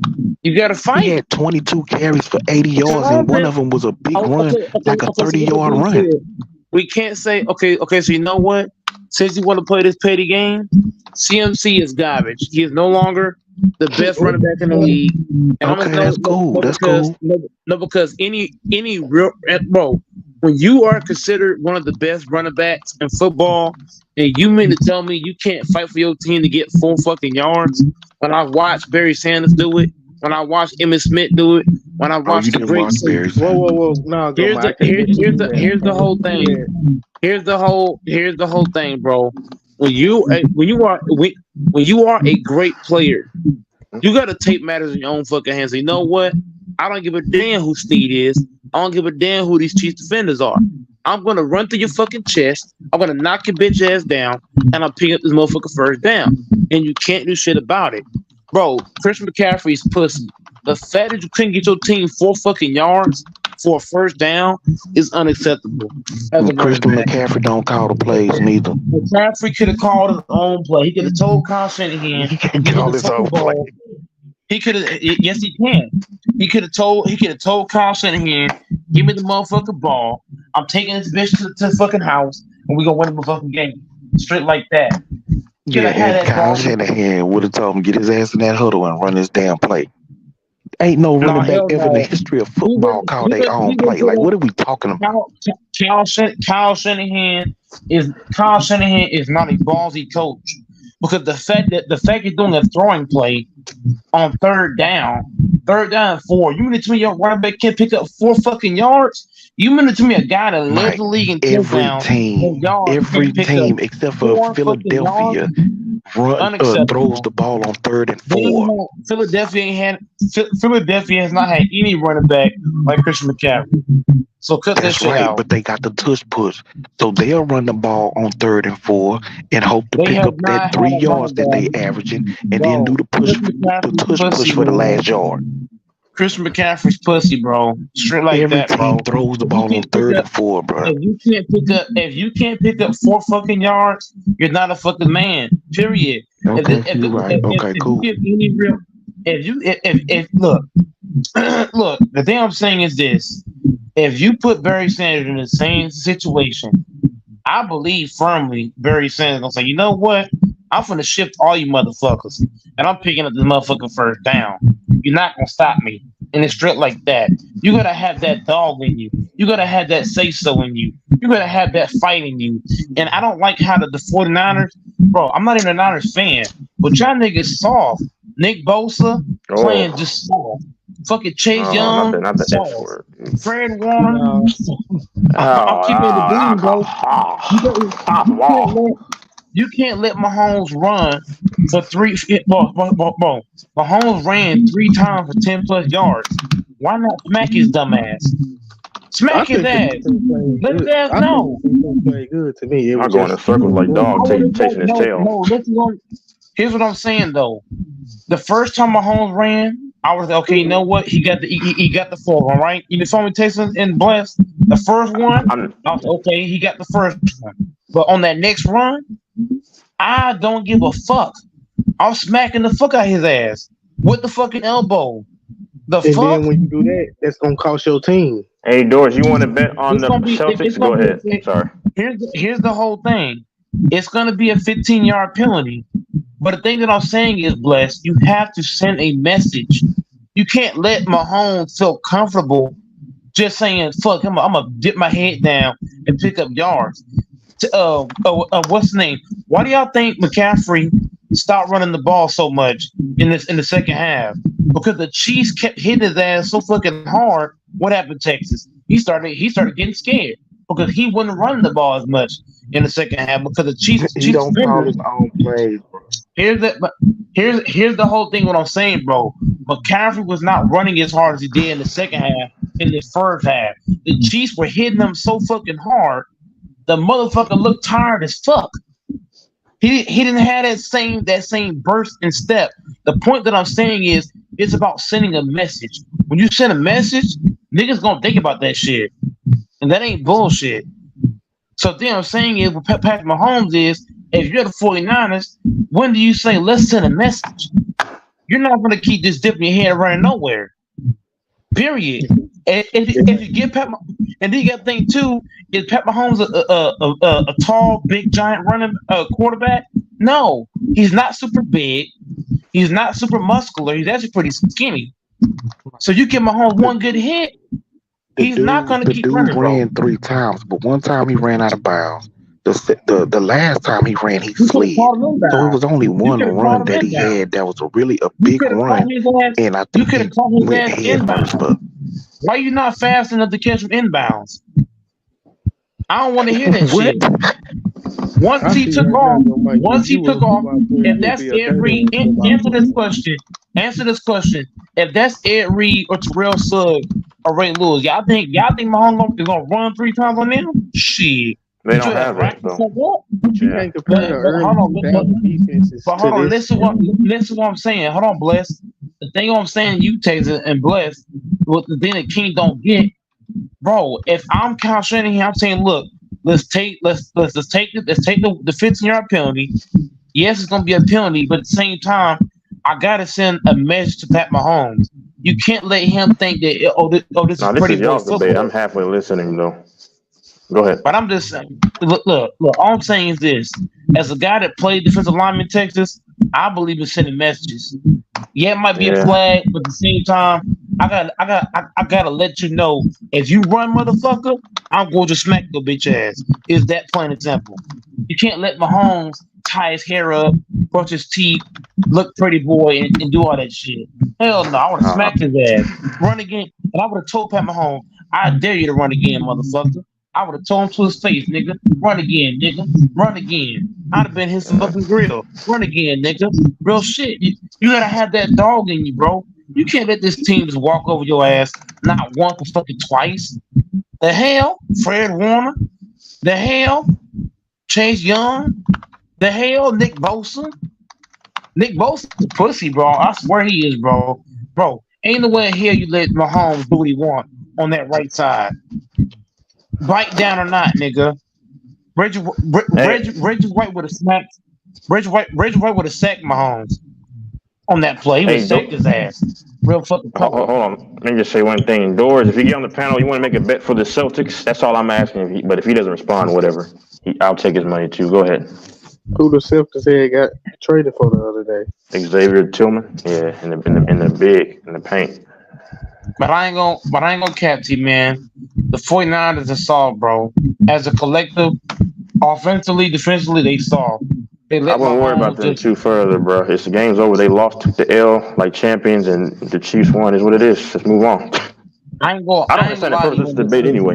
You got to fight. He had 22 carries for 80 yards, and one of them was a big run, like a 30-yard run. We can't say, okay, so you know what? Since you want to play this petty game, CMC is garbage. He is no longer the best running back in the league. And that's cool. That's cool. No, because any real bro, when you are considered one of the best running backs in football, and you mean to tell me you can't fight for your team to get 4 fucking yards? When I watched Barry Sanders do it, when I watched Emmitt Smith do it, when I watched the great whoa, no, here's the whole thing. Here's the whole thing, bro. When you are a great player, you gotta take matters in your own fucking hands. You know what? I don't give a damn who Snead is. I don't give a damn who these Chiefs defenders are. I'm gonna run through your fucking chest. I'm gonna knock your bitch ass down, and I'm picking up this motherfucker first down. And you can't do shit about it. Bro, Christian McCaffrey's pussy. The fact that you couldn't get your team 4 fucking yards for a first down is unacceptable. Christian McCaffrey don't call the plays neither. McCaffrey could have called his own play. He could have told Kyle Shanahan he can call his own play. He could have. Yes, he can. He could have told Kyle Shanahan, "Give me the motherfucking ball. I'm taking this bitch to the fucking house, and we gonna win the fucking game." Straight like that. Yeah, Kyle Shanahan would have told him get his ass in that huddle and run this damn play. Ain't no running back ever in the history of football called their own play. Like, what are we talking about? Kyle Shanahan is not a ballsy coach, because the fact you're doing a throwing play on 3rd down and 4, you mean to tell me your running back can't pick up 4 fucking yards? You mean to me a guy that led the league in every team except for Philadelphia throws the ball on 3rd and 4. Philadelphia has not had any running back like Christian McCaffrey. So cut that That's shit right, out. but they got the tush push. So they'll run the ball on 3rd and 4 and hope to They pick have up not that had 3 a yards run that they game. averaging and then do Bro, the push Christian the McCaffrey's tush push pussy, for the man. last yard. Christian McCaffrey's pussy, bro. Straight like Every that, team bro. throws the If you ball on can't pick 3rd up and 4, bro. if you can't pick up 4 fucking yards, you're not a fucking man. Period. Okay, you're right. Okay, If you cool. give any real if look look, the thing I'm saying is this. If you put Barry Sanders in the same situation, I believe firmly Barry Sanders gonna say, you know what? I'm gonna shift all you motherfuckers, and I'm picking up the motherfucking first down. You're not gonna stop me. And it's straight like that. You gotta have that dog in you. You gotta have that say so in you. You gotta have that fight in you. And I don't like how the 49ers, bro. I'm not even a Niners fan, but y'all niggas soft. Nick Bosa playing just soft. Fucking Chase Young, not the S soft. word. Fred Warner, I'm keeping it the beam, bro. You can't let Mahomes run for Mahomes ran 3 times for 10 plus yards. Why not smack his dumb ass? Smack his ass. Let his ass know. Play good to me. I'm going in circles like dog chasing his tail. Here's what I'm saying though. The first time Mahomes ran, I was like, okay, you know what? He got the 4 one, right? You saw me tasting and blessed. The first one, I was okay, he got the first one. But on that next run, I don't give a fuck. I'm smacking the fuck out of his ass with the fucking elbow. And then when you do that, that's gonna cost your team. Hey, Doris, you want to bet on the Celtics? Go ahead. Sorry. Here's the whole thing. It's gonna be a 15-yard penalty. But the thing that I'm saying is, Bless, you have to send a message. You can't let Mahomes feel comfortable just saying, fuck him, I'm gonna dip my head down and pick up yards. What's the name? Why do y'all think McCaffrey stopped running the ball so much in the second half? Because the Chiefs kept hitting his ass so fucking hard. What happened, Texas? He started getting scared because he wasn't running the ball as much in the second half because the Chiefs. He don't call his own plays, bro. Here's the whole thing. What I'm saying, bro. McCaffrey was not running as hard as he did in the second half. In the first half, the Chiefs were hitting him so fucking hard. The motherfucker looked tired as fuck. He didn't have that same burst and step. The point that I'm saying is it's about sending a message. When you send a message, niggas gonna think about that shit, and that ain't bullshit. So the thing I'm saying is with Patrick Mahomes is if you're the 49ers, when do you say let's send a message? You're not gonna keep just dipping your head running nowhere. Period. And if you get Pat, and then you got to think too, is Pat Mahomes a tall, big, giant running quarterback? No, he's not super big. He's not super muscular. He's actually pretty skinny. So you give Mahomes one good hit, he's not going to keep running. The dude ran 3 times, but one time he ran out of bounds. The last time he ran, he slid. So it was only one run that he had that was a big run, and I think he went head first. Why you not fast enough to catch him inbounds? I don't want to hear that shit. Once he took off, if that's Ed Reed, answer this question. If that's Ed Reed or Terrell Suggs or Ray Lewis, y'all think Mahomes is gonna run 3 times on them? Shit. They don't have that, though. You can't compare the early defenses but hold on, listen what I'm saying. Hold on, Bless. The thing I'm saying, you Taser and Bless, what the thing that King don't get, bro. If I'm Kyle Shanahan, I'm saying, look, let's take the 15-yard penalty. Yes, it's gonna be a penalty, but at the same time, I gotta send a message to Pat Mahomes. You can't let him think that this is pretty y'all's debate. I'm halfway listening though. Go ahead. But I'm just saying, look. All I'm saying is this: as a guy that played defensive lineman in Texas, I believe in sending messages. Yeah, it might be a flag, but at the same time, I gotta let you know if you run, motherfucker, I'm going to smack your bitch ass. Is that plain and simple? You can't let Mahomes tie his hair up, brush his teeth, look pretty boy, and do all that shit. Hell no, I would have smacked his ass. Run again, and I would have told Pat Mahomes, I dare you to run again, motherfucker. I would have told him to his face, nigga. Run again, nigga. Run again. I'd have been his fucking grill. Run again, nigga. Real shit. You gotta have that dog in you, bro. You can't let this team just walk over your ass not once but fucking twice. The hell, Fred Warner. The hell, Chase Young. The hell, Nick Bosa. Nick Bosa's a pussy, bro. I swear he is, bro. Bro, ain't no way in hell you let Mahomes do what he want on that right side. Bite down or not, nigga. Reggie White would have smacked. Reggie White would have sacked Mahomes on that play. He would have sacked his ass. Real fucking hold on. Let me just say one thing. Doors, if you get on the panel, you want to make a bet for the Celtics, that's all I'm asking. But if he doesn't respond, whatever, I'll take his money too. Go ahead. Who the Celtics had got traded for the other day? Xavier Tillman. Yeah, in the paint. But I ain't gonna cap to you, man. The 49ers are soft, bro. As a collective, offensively, defensively, they soft. I wouldn't worry about them too further, bro. It's the game's over. They lost, took the L like champions, and the Chiefs won. Is what it is. Let's move on. I don't understand the purpose of this debate anyway.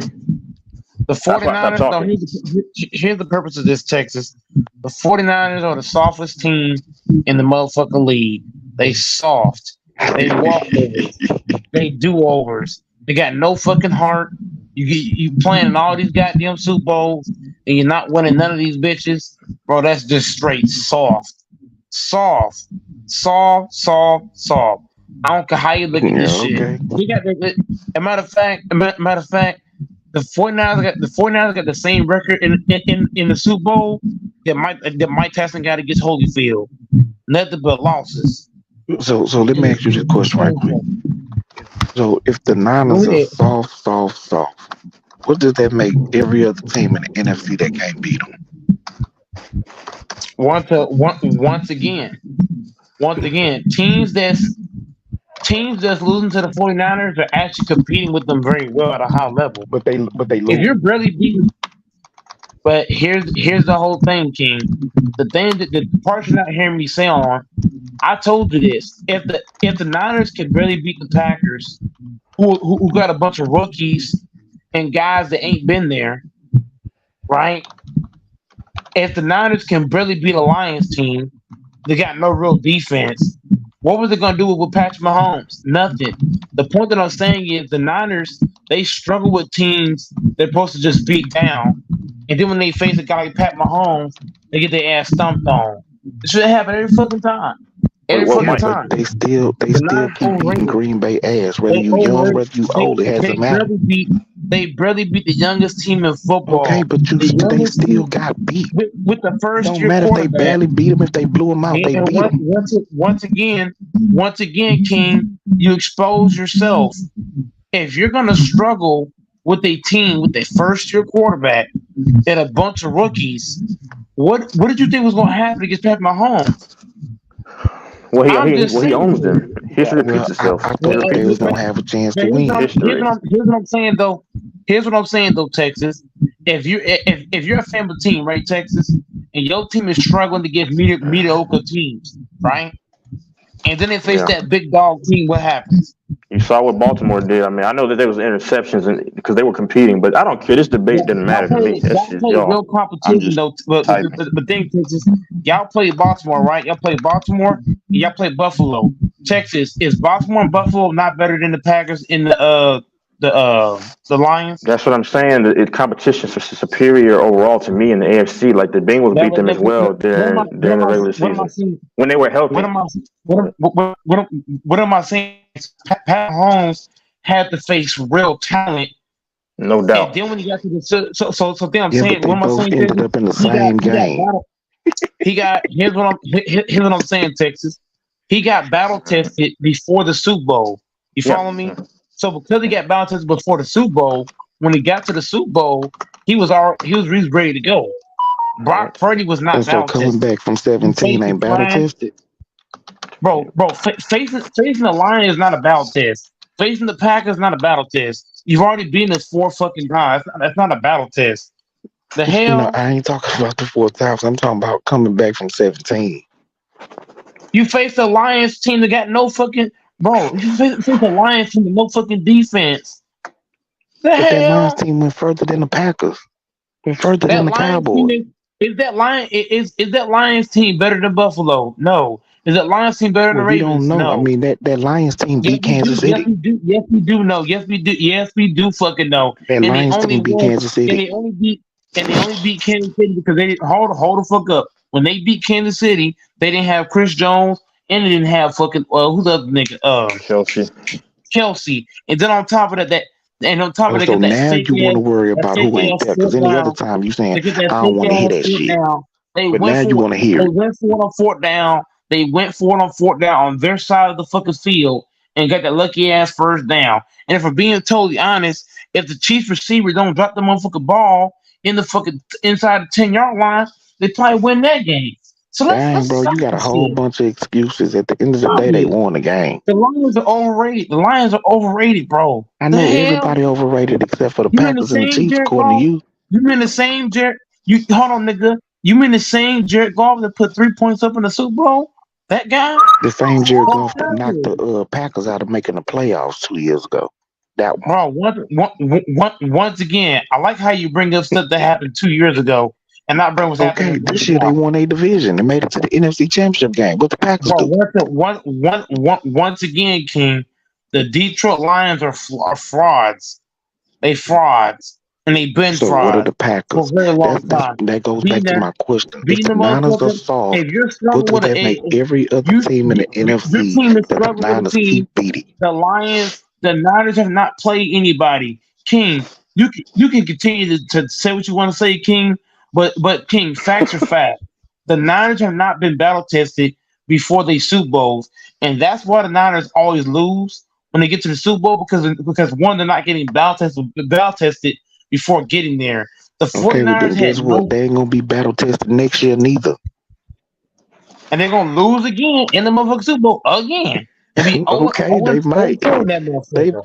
The 49ers, here's the purpose of this, Texas. The 49ers are the softest team in the motherfucking league. They soft. They walkovers. They do-overs. They got no fucking heart. You playing in all these goddamn Super Bowls and you're not winning none of these bitches, bro. That's just straight soft. Soft. I don't care how you look at this shit. We got a matter of fact, the 49ers got the same record in the Super Bowl that Mike Tyson got against Holyfield. Nothing but losses. So let me ask you this question right quick. So if the Niners are soft, what does that make every other team in the NFC that can't beat them? Once again, teams that's losing to the 49ers are actually competing with them very well at a high level. But they lose. If you're barely beating, but here's the whole thing, King. The thing that the part you're not hearing me say on, I told you this. If the Niners can barely beat the Packers, who got a bunch of rookies and guys that ain't been there, right? If the Niners can barely beat a Lions team, they got no real defense. What was it going to do with Patrick Mahomes? Nothing. The point that I'm saying is the Niners, they struggle with teams they're supposed to just beat down. And then when they face a guy like Pat Mahomes, they get their ass stomped on. This should happen every fucking time. Every fucking time. They still keep beating Green Bay ass. Whether you young, whether you old, it hasn't mattered. They barely beat the youngest team in football. Okay, but they still got beat. With the first year quarterback. Don't matter if they barely beat them. If they blew them out, they beat them. Once again, King, you expose yourself. If you're going to struggle with a team with a first-year quarterback and a bunch of rookies, what did you think was going to happen against Pat Mahomes? Well, he owns them. History repeats itself. I thought the Bears don't have a chance to win. Here's what I'm saying, though. Texas. If you're a fan of a team, right, Texas, and your team is struggling to get mediocre teams, right, and then they face that big dog team, what happens? You saw what Baltimore did. I mean, I know that there was interceptions because they were competing, but I don't care. This debate doesn't matter to me. That's just real competition, though. But thing, Texas, y'all play Baltimore, right? Y'all play Baltimore, and y'all play Buffalo. Texas, is Baltimore and Buffalo not better than the Packers in the Lions? That's what I'm saying. The competition is superior overall to me in the AFC. Like the Bengals beat them as well during the regular season when they were healthy. What am I saying? Pat Mahomes had to face real talent, no doubt. And then when he got to the so then I'm saying, what am I saying? Ended up in the same game. Here's what I'm saying, Texas. He got battle tested before the Super Bowl. You follow me? So because he got battle tested before the Super Bowl, when he got to the Super Bowl, he was ready to go. Brock Purdy was not battle tested. So coming back from 17 ain't battle tested. Bro, facing the Lions is not a battle test. Facing the Packers is not a battle test. You've already beaten us 4 fucking times. That's not a battle test. The hell? No, I ain't talking about the 4 times. I'm talking about coming back from 17. You face the Lions team that got no fucking You face the Lions team with no fucking defense. That Lions team went further than the Packers. Went further than the Cowboys. Is that Lions team better than Buffalo? No. Is that Lions team better than the Well, we don't Ravens? know. I No. mean, that Lions team Yes, beat we do. Kansas Yes, City. we do. Yes, we do know. Yes, we do. Yes, we do fucking know. That And they Lions only team beat won. Kansas And City. they only beat. And they only beat Kansas City because they didn't hold the fuck up. When they beat Kansas City, they didn't have Chris Jones and they didn't have fucking who's the other nigga? Kelsey. And then on top of and on top of they So get that now fake you want to worry that about fake who ain't ass there. Because foot any other down. time you saying, They get that I don't fake want to hear ass that foot shit. down. But now you want to hear They it. went for it on fourth down. They went for it on fourth down on their side of the fucking field and got that lucky ass first down. And if we're being totally honest, if the Chiefs receiver don't drop the motherfucking ball in the fucking inside the 10-yard line, they probably win that game. So Dang, let's bro, stop you got a this whole shit. bunch of excuses. At the end of the Stop day, they it. won the game. The Lions are overrated. The Lions are overrated, bro. I The know hell? everybody overrated except for the You in the Packers and the same Chiefs, Jared according to Goff? you. You in the same Jared? You hold on, nigga. You mean the same Jared Goff that put 3 points up in the Super Bowl? That guy? The same Jared Fuck Goff that out of knocked here. the Packers out of making the playoffs 2 years ago. That one. Bro, once again, I like how you bring up stuff that happened 2 years ago and not bring what's Okay, happening right this year they now. won a division. They made it to the NFC Championship game. What the Packers Bro, do? once again, King, the Detroit Lions are frauds. They frauds. And they've been So what are frauds the for Packers? a very long time. That goes Being back to there, my question. If being the the Niners are motherfucker, soft, if you're what struggling does with that make every other team in the your NFC team is that the struggling with a Niners team, keep beating? the Niners have not played anybody. King, you can continue to say what you want to say, King, but King, facts are facts. The Niners have not been battle tested before they Super Bowls, and that's why the Niners always lose when they get to the Super Bowl because one, they're not getting battle tested before getting there. The Okay, well 49ers then had guess what? no, They ain't gonna be battle tested next year neither. and they're gonna lose again in the motherfucking Super Bowl again and be 0 Okay, they 4 might. in that motherfucker.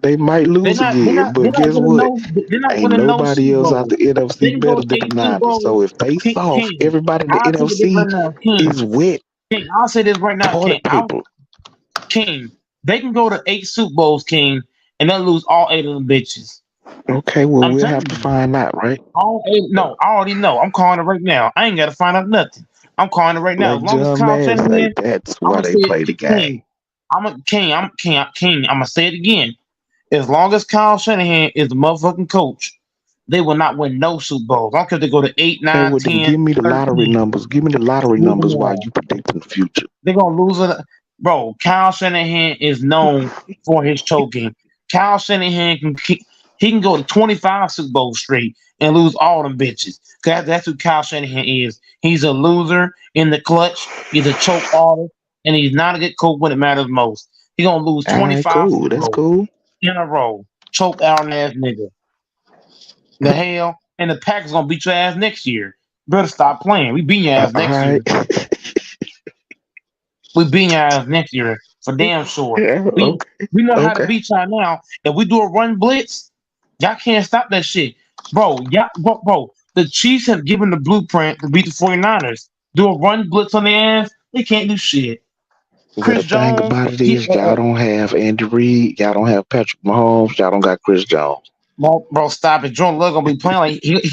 They might lose again. They're But not guess winning what? no. They're not Ain't winning no nobody Super else out Bowl. the They NFC can go better to than the 8 Super Niners. Bowls. So if they soft, King, everybody in the I'll tell you this NFC right now, King. is wet King, I'll say this right now, toilet King. paper. King, they can go to 8 Super Bowls, King, and they'll lose all 8 of them bitches. Okay, well I'm we'll telling have to you. find out, right? All 8. No, I already know. I'm calling it right now. I ain't got to find out nothing. I'm calling it right now. As Like long as John Kyle Madden say, Shanahan, that's I'm why gonna they say it, play the game. King. I'm gonna say it again. As long as Kyle Shanahan is the motherfucking coach, they will not win no Super Bowls. I don't care if they go to 8, Okay, 9, well then 10, give me the lottery 13. numbers. Give me the lottery Lose them numbers while all. you predicting the future. They're gonna lose it. Bro, Kyle Shanahan is known for his choking. Kyle Shanahan he can go to 25 Super Bowls straight and lose all them bitches. That's who Kyle Shanahan is. He's a loser in the clutch. He's a choke artist, and he's not a good coach when it matters most. He's gonna lose All right, 25 cool. Super That's Bowls cool. in a row. Choke out ass nigga. The hell? And the Packers gonna beat your ass next year. Better stop playing. We beat your ass All next right. year. We beat your ass next year for damn sure. Yeah, We okay. we know how to Okay. beat y'all now. If we do a run blitz, y'all can't stop that shit. Bro, the Chiefs have given the blueprint to beat the 49ers. Do a run blitz on their ass, they can't do shit. Well, the Chris thing Jones, about it is, y'all don't have Andy Reid, y'all don't have Patrick Mahomes, y'all don't got Chris Jones. bro, stop it. Jordan Love gonna be playing like he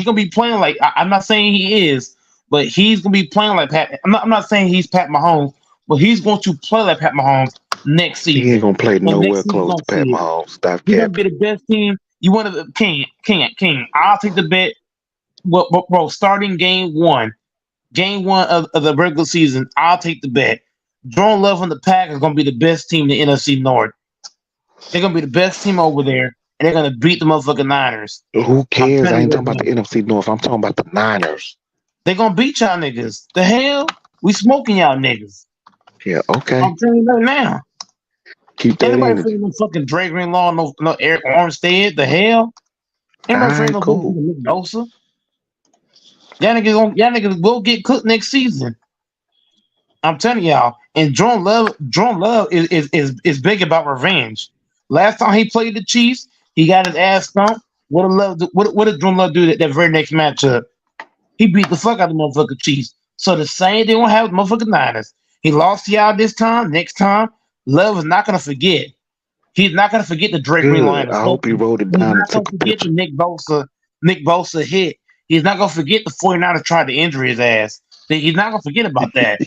gonna be playing like I'm not saying he is, but he's gonna be playing like Pat. I'm not saying he's Pat Mahomes, but he's going to play like Pat Mahomes next He ain't season. gonna play And nowhere next season you're close gonna to Pat see it. Mahomes. Stop He's gonna capping. be the best team. You want to King. I'll take the bet. Well, bro, starting game one of the regular season, I'll take the bet. Jordan Love and the Pack is gonna be the best team in the NFC North. They're gonna be the best team over there, and they're gonna beat the motherfucking Niners. Who I'm cares? I telling ain't you talking right about now. the NFC North. I'm talking about the Niners. They're gonna beat y'all niggas. The hell? We smoking y'all niggas. Yeah, okay. I'm telling you right now. Keep that Anybody energy. freaking no fucking Dre Greenlaw, no Eric Armstead? The hell? All Anybody freaking right, no cool. Nick Bosa? Y'all niggas will get cooked next season. I'm telling y'all. And Jordan Love is big about revenge. Last time he played the Chiefs, he got his ass stomped. What did Jordan Love do that very next matchup? He beat the fuck out of the motherfucking Chiefs. So the same thing will happen with motherfucking Niners. He lost to y'all this time. Next time, Love is not gonna forget. He's not gonna forget the Drake Green Good. line. I hope he wrote it He's down and not gonna took a forget the picture. Nick Bosa hit. He's not gonna forget the 49ers tried to injure his ass. He's not gonna forget about that.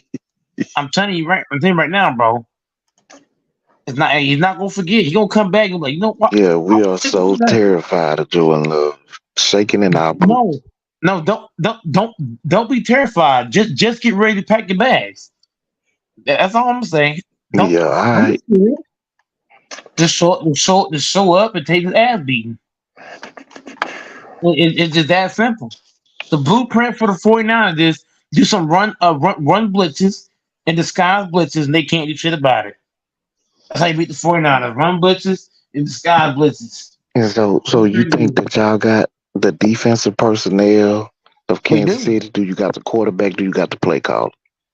I'm telling you right now, bro. He's not gonna forget. He's gonna come back and be like, you know what? Yeah, we are so terrified of Jordan Love. Shaking in our boots. No, don't be terrified. Just get ready to pack your bags. That's all I'm saying. Don't just show up and take his ass beating. It's just that simple. The blueprint for the 49ers is do some run blitzes and disguise blitzes, and they can't do shit about it. That's how you beat the 49ers. Run blitzes and disguise blitzes. And so you think that y'all got the defensive personnel of Kansas City? Do you got the quarterback? Do you got the play call?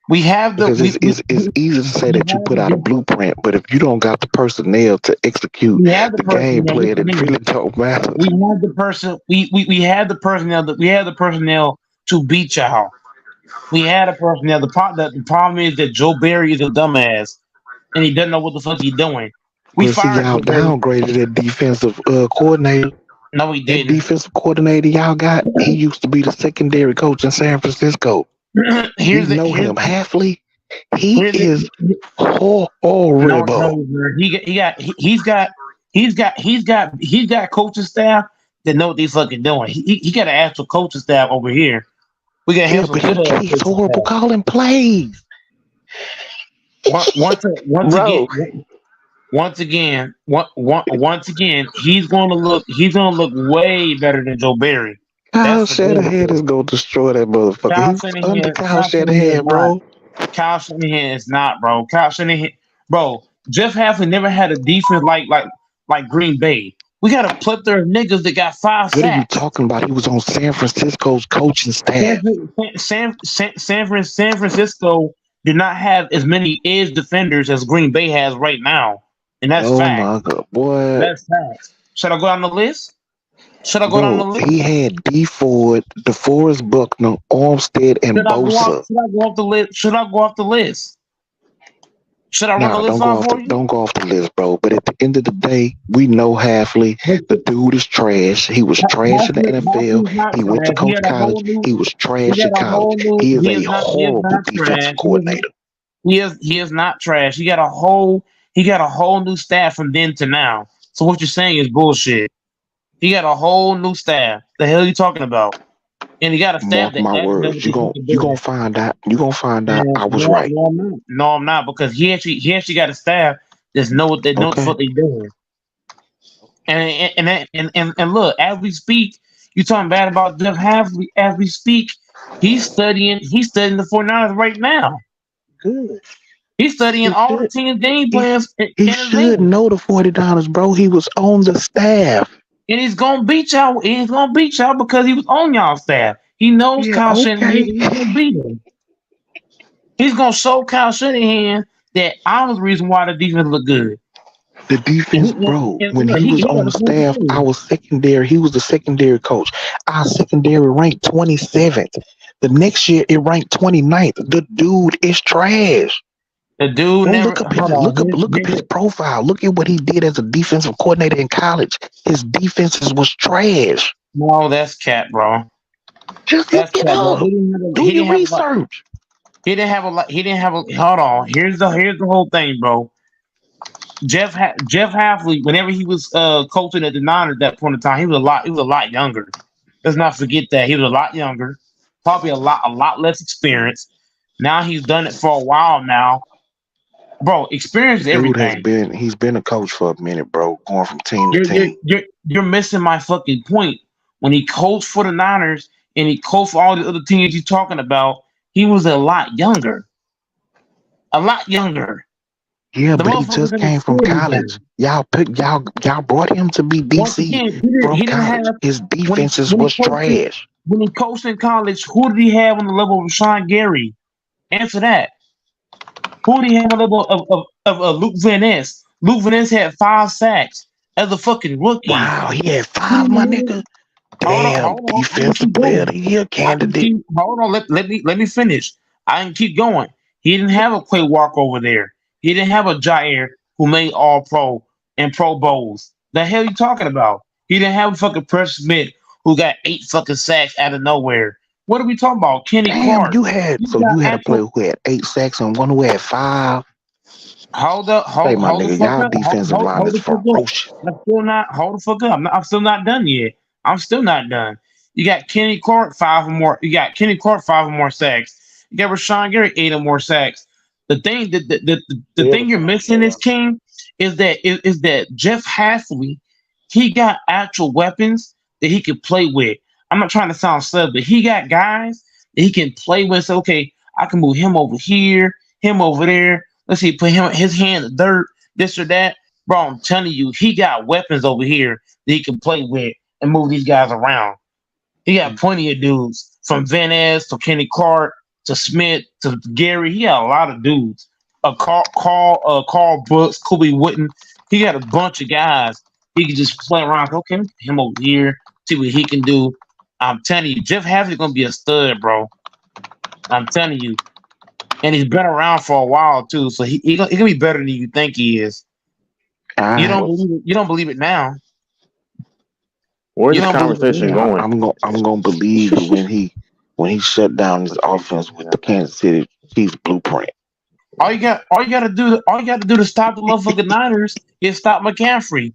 We have the. Because it's easy to say that you put out a blueprint, but if you don't got the personnel to execute the game plan, it really don't matter. We have the person. We have the personnel. We have the personnel to beat y'all. We had a personnel. The problem is that Joe Barry is a dumbass, and he doesn't know what the fuck he's doing. We fired y'all downgraded that defensive coordinator. No, he didn't. That defensive coordinator y'all got, he used to be the secondary coach in San Francisco. Him, Halfley. He is horrible. He's got coaching staff that know what they fucking doing. He got an actual coaching staff over here. We got him. He's horrible calling plays. Once again, he's gonna look way better than Joe Barry. Kyle Shanahan is gonna destroy that motherfucker. He's under Kyle Shanahan, bro. Kyle Shanahan is not, bro. Kyle Shanahan, bro. Jeff Hafley never had a defense like Green Bay. We got to put their niggas that got 5 sacks. What are you talking about? He was on San Francisco's coaching staff. San Francisco did not have as many edge defenders as Green Bay has right now, and that's fact. Oh my God, boy! That's fact. Should I go down the list? Down the list? He had D Ford, DeForest Buckner, Armstead, and Bosa. Should I go off the list? Should I run the list off for you? Don't go off the list, bro. But at the end of the day, we know Halfley. The dude is trash. He was trash in the NFL. He went to coach college. He was trash in college. He is a horrible defensive coordinator. He is not trash. He got a whole new staff from then to now. So what you're saying is bullshit. He got a whole new staff. The hell are you talking about? And he got a staff that my words. You gonna find out. You gonna find out. I was right. No, I'm not, because he actually got a staff that know what they know what they're doing. And look, as we speak, you talking bad about Jeff Hafley. As we speak, he's studying the 49ers right now. Good. He's studying all the team's game plans. He should know the 49ers, bro. He was on the staff. And he's gonna beat y'all. He's gonna beat y'all because he was on y'all staff. He knows Kyle Shanahan. He's gonna beat him. He's gonna show Kyle Shanahan that I was the reason why the defense looked good. The defense, bro. When he was on the staff, I was secondary. He was the secondary coach. Our secondary ranked 27th. The next year, it ranked 29th. The dude is trash. The dude never look up his profile. Look at what he did as a defensive coordinator in college. His defenses was trash. No, that's cat, bro. Just look it up. Do your research. He didn't have a. Hold on. Here's the whole thing, bro. Jeff Hafley, whenever he was coaching at the Niners at that point in time, he was a lot younger. Let's not forget that he was a lot younger, probably a lot less experienced. Now he's done it for a while now. Bro, experience is everything. He's been a coach for a minute, bro, going from team to team. You're missing my fucking point. When he coached for the Niners and he coached for all the other teams you're talking about, he was a lot younger. Yeah, but he just came from college. Y'all brought him to be DC from college. His defenses was trash. When he coached in college, who did he have on the level of Rashawn Gary? Answer that. Who did he have on the level of Luke Van Ness? Luke Van Ness had 5 sacks as a fucking rookie. Wow, he had 5, my nigga. Damn, defensive player of the year candidate. Hold on, let me finish. I can keep going. He didn't have a Quay Walker over there. He didn't have a Jair who made All Pro and Pro Bowls. The hell you talking about? He didn't have a fucking Press Smith who got 8 fucking sacks out of nowhere. What are we talking about? Kenny Damn, Clark. you had a player who had 8 sacks and one who had 5. Hold up, Hey, my hold the nigga, fuck y'all up, defensive line hold is the fuck up. ferocious. Hold the fuck up. I'm still not done yet. I'm still not done. You got Kenny Clark 5 or more. You got Kenny Clark 5 or more sacks. You got Rashawn Gary 8 or more sacks. The thing the thing you're missing is King is that Jeff Hafley, he got actual weapons that he could play with. I'm not trying to sound sub, but he got guys that he can play with. So okay, I can move him over here, him over there. Let's see, put his hand in the dirt, this or that. Bro, I'm telling you, he got weapons over here that he can play with and move these guys around. He got plenty of dudes from Van Ness to Kenny Clark to Smith to Gary. He got a lot of dudes. Carl Brooks, Kobe Wooden. He got a bunch of guys. He can just play around. Okay, him over here, see what he can do. I'm telling you, Jeff Hafley's gonna be a stud, bro. I'm telling you, and he's been around for a while too, so he gonna be better than you think he is. You don't believe it now. Where's the conversation going? I'm gonna believe when he shut down his offense with the Kansas City Chiefs blueprint. All you got to do to stop the motherfucking Niners is stop McCaffrey.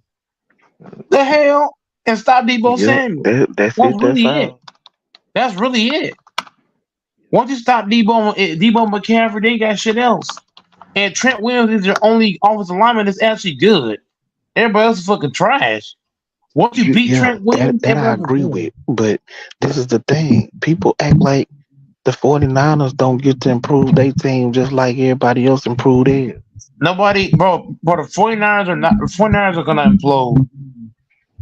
The hell, and stop Deebo Samuel. That's really it. That's really it. Once you stop Deebo McCaffrey, they ain't got shit else. And Trent Williams is your only offensive lineman that's actually good. Everybody else is fucking trash. Once you beat Trent Williams, that I agree with. But this is the thing. People act like the 49ers don't get to improve their team just like everybody else improved theirs. Nobody, bro, the 49ers are not. The 49ers are gonna implode.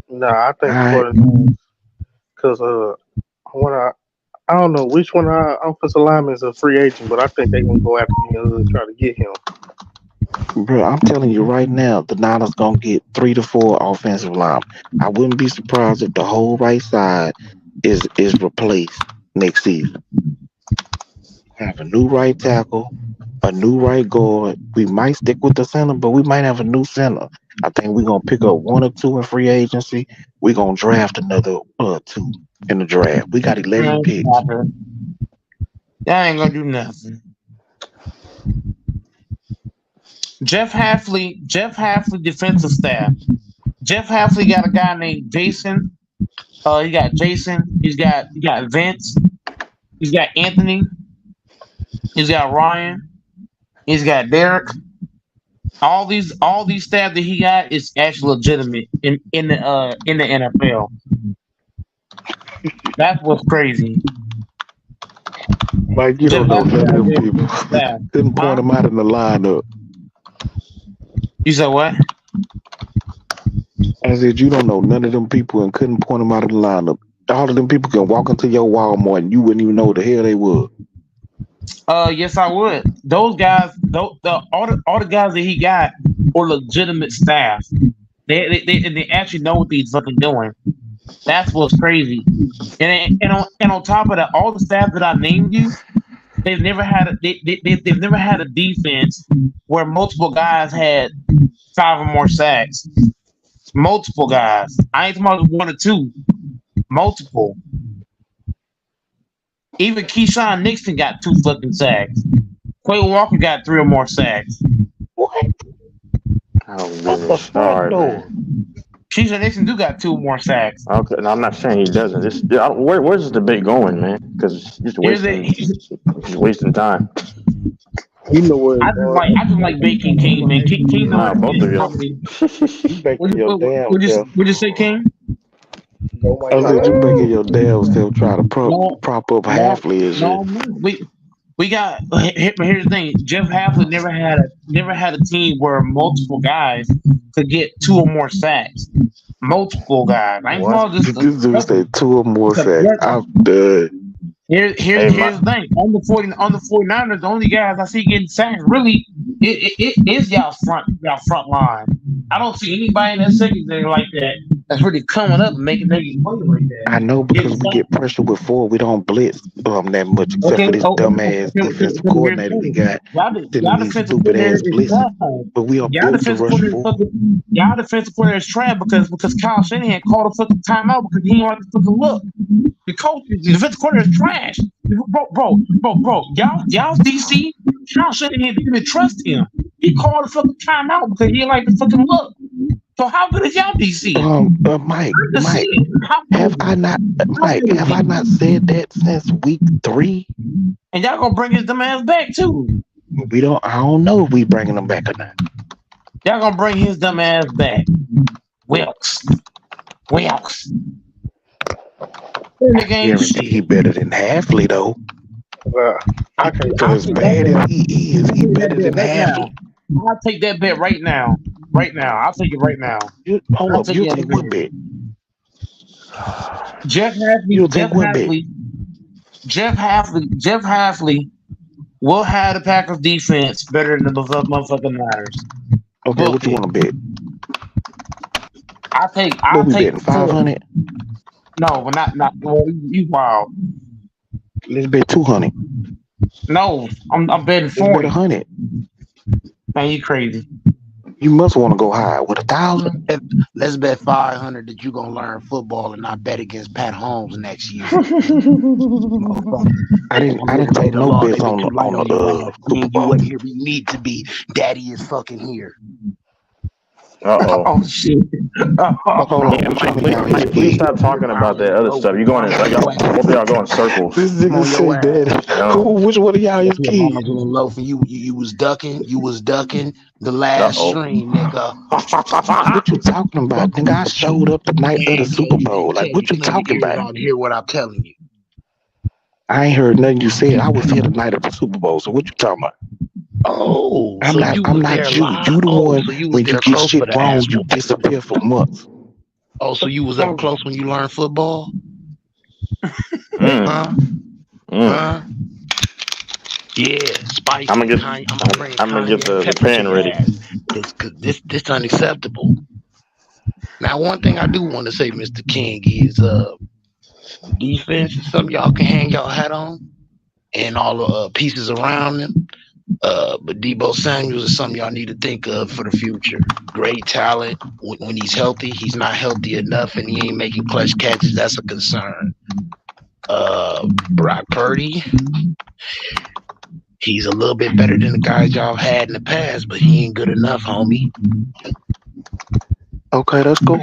No, I think because I don't know which one of our offensive linemen is a free agent, but I think they're gonna go after him and try to get him. Bro, I'm telling you right now, the Niners gonna get 3 to 4 offensive linemen. I wouldn't be surprised if the whole right side is replaced next season. Have a new right tackle, a new right guard. We might stick with the center, but we might have a new center. I think we're gonna pick up 1 or 2 in free agency. We're gonna draft another 2 in the draft. We got 11 picks. That ain't gonna do nothing. Jeff Hafley defensive staff. Jeff Hafley got a guy named Jason. He got Jason. He's got Vince. He's got Anthony. He's got Ryan. He's got Derek. All these staff that he got is actually legitimate in the NFL. That's what's crazy. Like you don't know none of them people. Didn't point them out in the lineup. You said what? I said you don't know none of them people and couldn't point them out of the lineup. All of them people can walk into your Walmart and you wouldn't even know what the hell they were. Yes, I would. Those guys, all the guys that he got are legitimate staff. They actually know what they're fucking doing. That's what's crazy. And on top of that, all the staff that I named you, they've never had a defense where multiple guys had 5 or more sacks. Multiple guys. I ain't talking about 1 or 2. Multiple. Even Keyshawn Nixon got 2 fucking sacks. Quay Walker got 3 or more sacks. What? Oh, sorry, man. Keyshawn Nixon do got 2 more sacks. Okay, no, I'm not saying he doesn't. Where's this debate going, man? Because it's just wasting time. You know what? I just like Bacon King, man. King both of y'all. Would you say King? I said you making your damn self try to prop up Hafley and shit. We got. Here's the thing: Jeff Hafley never had a team where multiple guys could get 2 or more sacks. Multiple guys. This dude said 2 or more sacks. I'm done. Here's the thing: on the 49ers, the only guys I see getting sacks really it is y'all front line. I don't see anybody in that secondary like that that's really coming up and making niggas play like that. I know because we get pressure with 4. We don't blitz that much, except for this dumbass defensive coordinator we got. Y'all These defensive stupid coordinator ass is blitzes. trash. But we are Y'all built to defensive rush coordinator 4. y'all defensive coordinator is trash because Kyle Shanahan called a fucking timeout because he didn't like to fucking look. The coach, the defensive coordinator is trash. Bro. Y'all's DC. Kyle Shanahan didn't even trust him. He called a fucking timeout because he didn't like to fucking look. So how good is y'all DC? Mike, have I not said that since week 3? And y'all gonna bring his dumb ass back too. I don't know if we bringing him back or not. Y'all gonna bring his dumb ass back. Wilkes. I guarantee he better than Halfley though. As bad as he is, he better than Halfley. I'll take that bet right now. I'll take it right now. You'll take what bet? Jeff Halfley will have the Packers defense better than the motherfucking Niners. Okay, what you want to bet? I'll take betting 500. No, but not. Well, you wild. Let's bet 200. No, I'm betting 40. Let's bet 100. Man, you crazy. You must want to go high with 1,000. Let's bet 500 that you're gonna learn football and not bet against Pat Holmes next year. I didn't take no bets on the Super Bowl. You wasn't here where you need to be. Daddy is fucking here. Oh shit! Mike, please stop talking about that other stuff. You going in? Both of y'all going in circles. This nigga say daddy. Which one of y'all is key? You was ducking the last stream, nigga. What you talking about? Nigga, I showed up the night of the Super Bowl. Like, what you talking about? Hear what I'm telling you. I ain't heard nothing you said. I was here the night of the Super Bowl. So what you talking about? Oh, I'm not you. You the one when you get shit wrong, you disappear for months. Oh, so you was up close when you learned football? Huh? Yeah, spicy. I'm gonna get the pan ready. This unacceptable. Now, one thing I do want to say, Mr. King, is defense is something y'all can hang y'all hat on, and all the pieces around them. But Deebo Samuel is something y'all need to think of for the future. Great talent. When he's healthy, he's not healthy enough, and he ain't making clutch catches. That's a concern. Brock Purdy, he's a little bit better than the guys y'all had in the past, but he ain't good enough, homie. Okay, that's cool.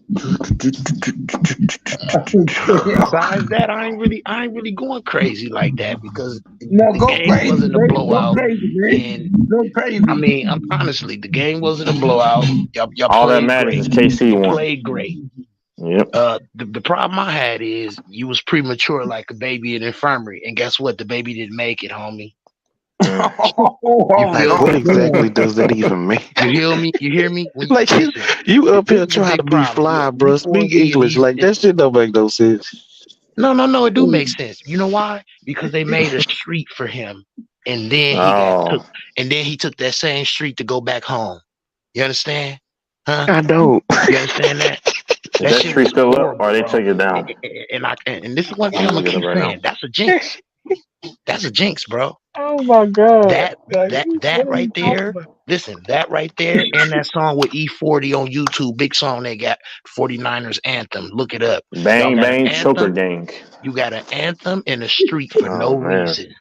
Besides that, I ain't really going crazy like that because the game wasn't a blowout. Go crazy. I mean, honestly, the game wasn't a blowout. Y'all all that matters is KC won. Played great. Yep. The problem I had is you was premature like a baby in infirmary, and guess what? The baby didn't make it, homie. What exactly does that even mean? You hear me? Like you up here trying to be fly, bro. Speak English. Like that shit don't make no sense. No, it do make sense. You know why? Because they made a street for him, and then he took that same street to go back home. You understand? Huh? I don't. You understand that? Is that street still up, or they took it down? And this is one thing I'm gonna keep saying. That's a jinx. That's a jinx, bro. Oh my god. That right there. Listen, that right there, and that song with E40 on YouTube, big song they got, 49ers anthem. Look it up. Bang bang choker gang. You got an anthem in the street for no reason.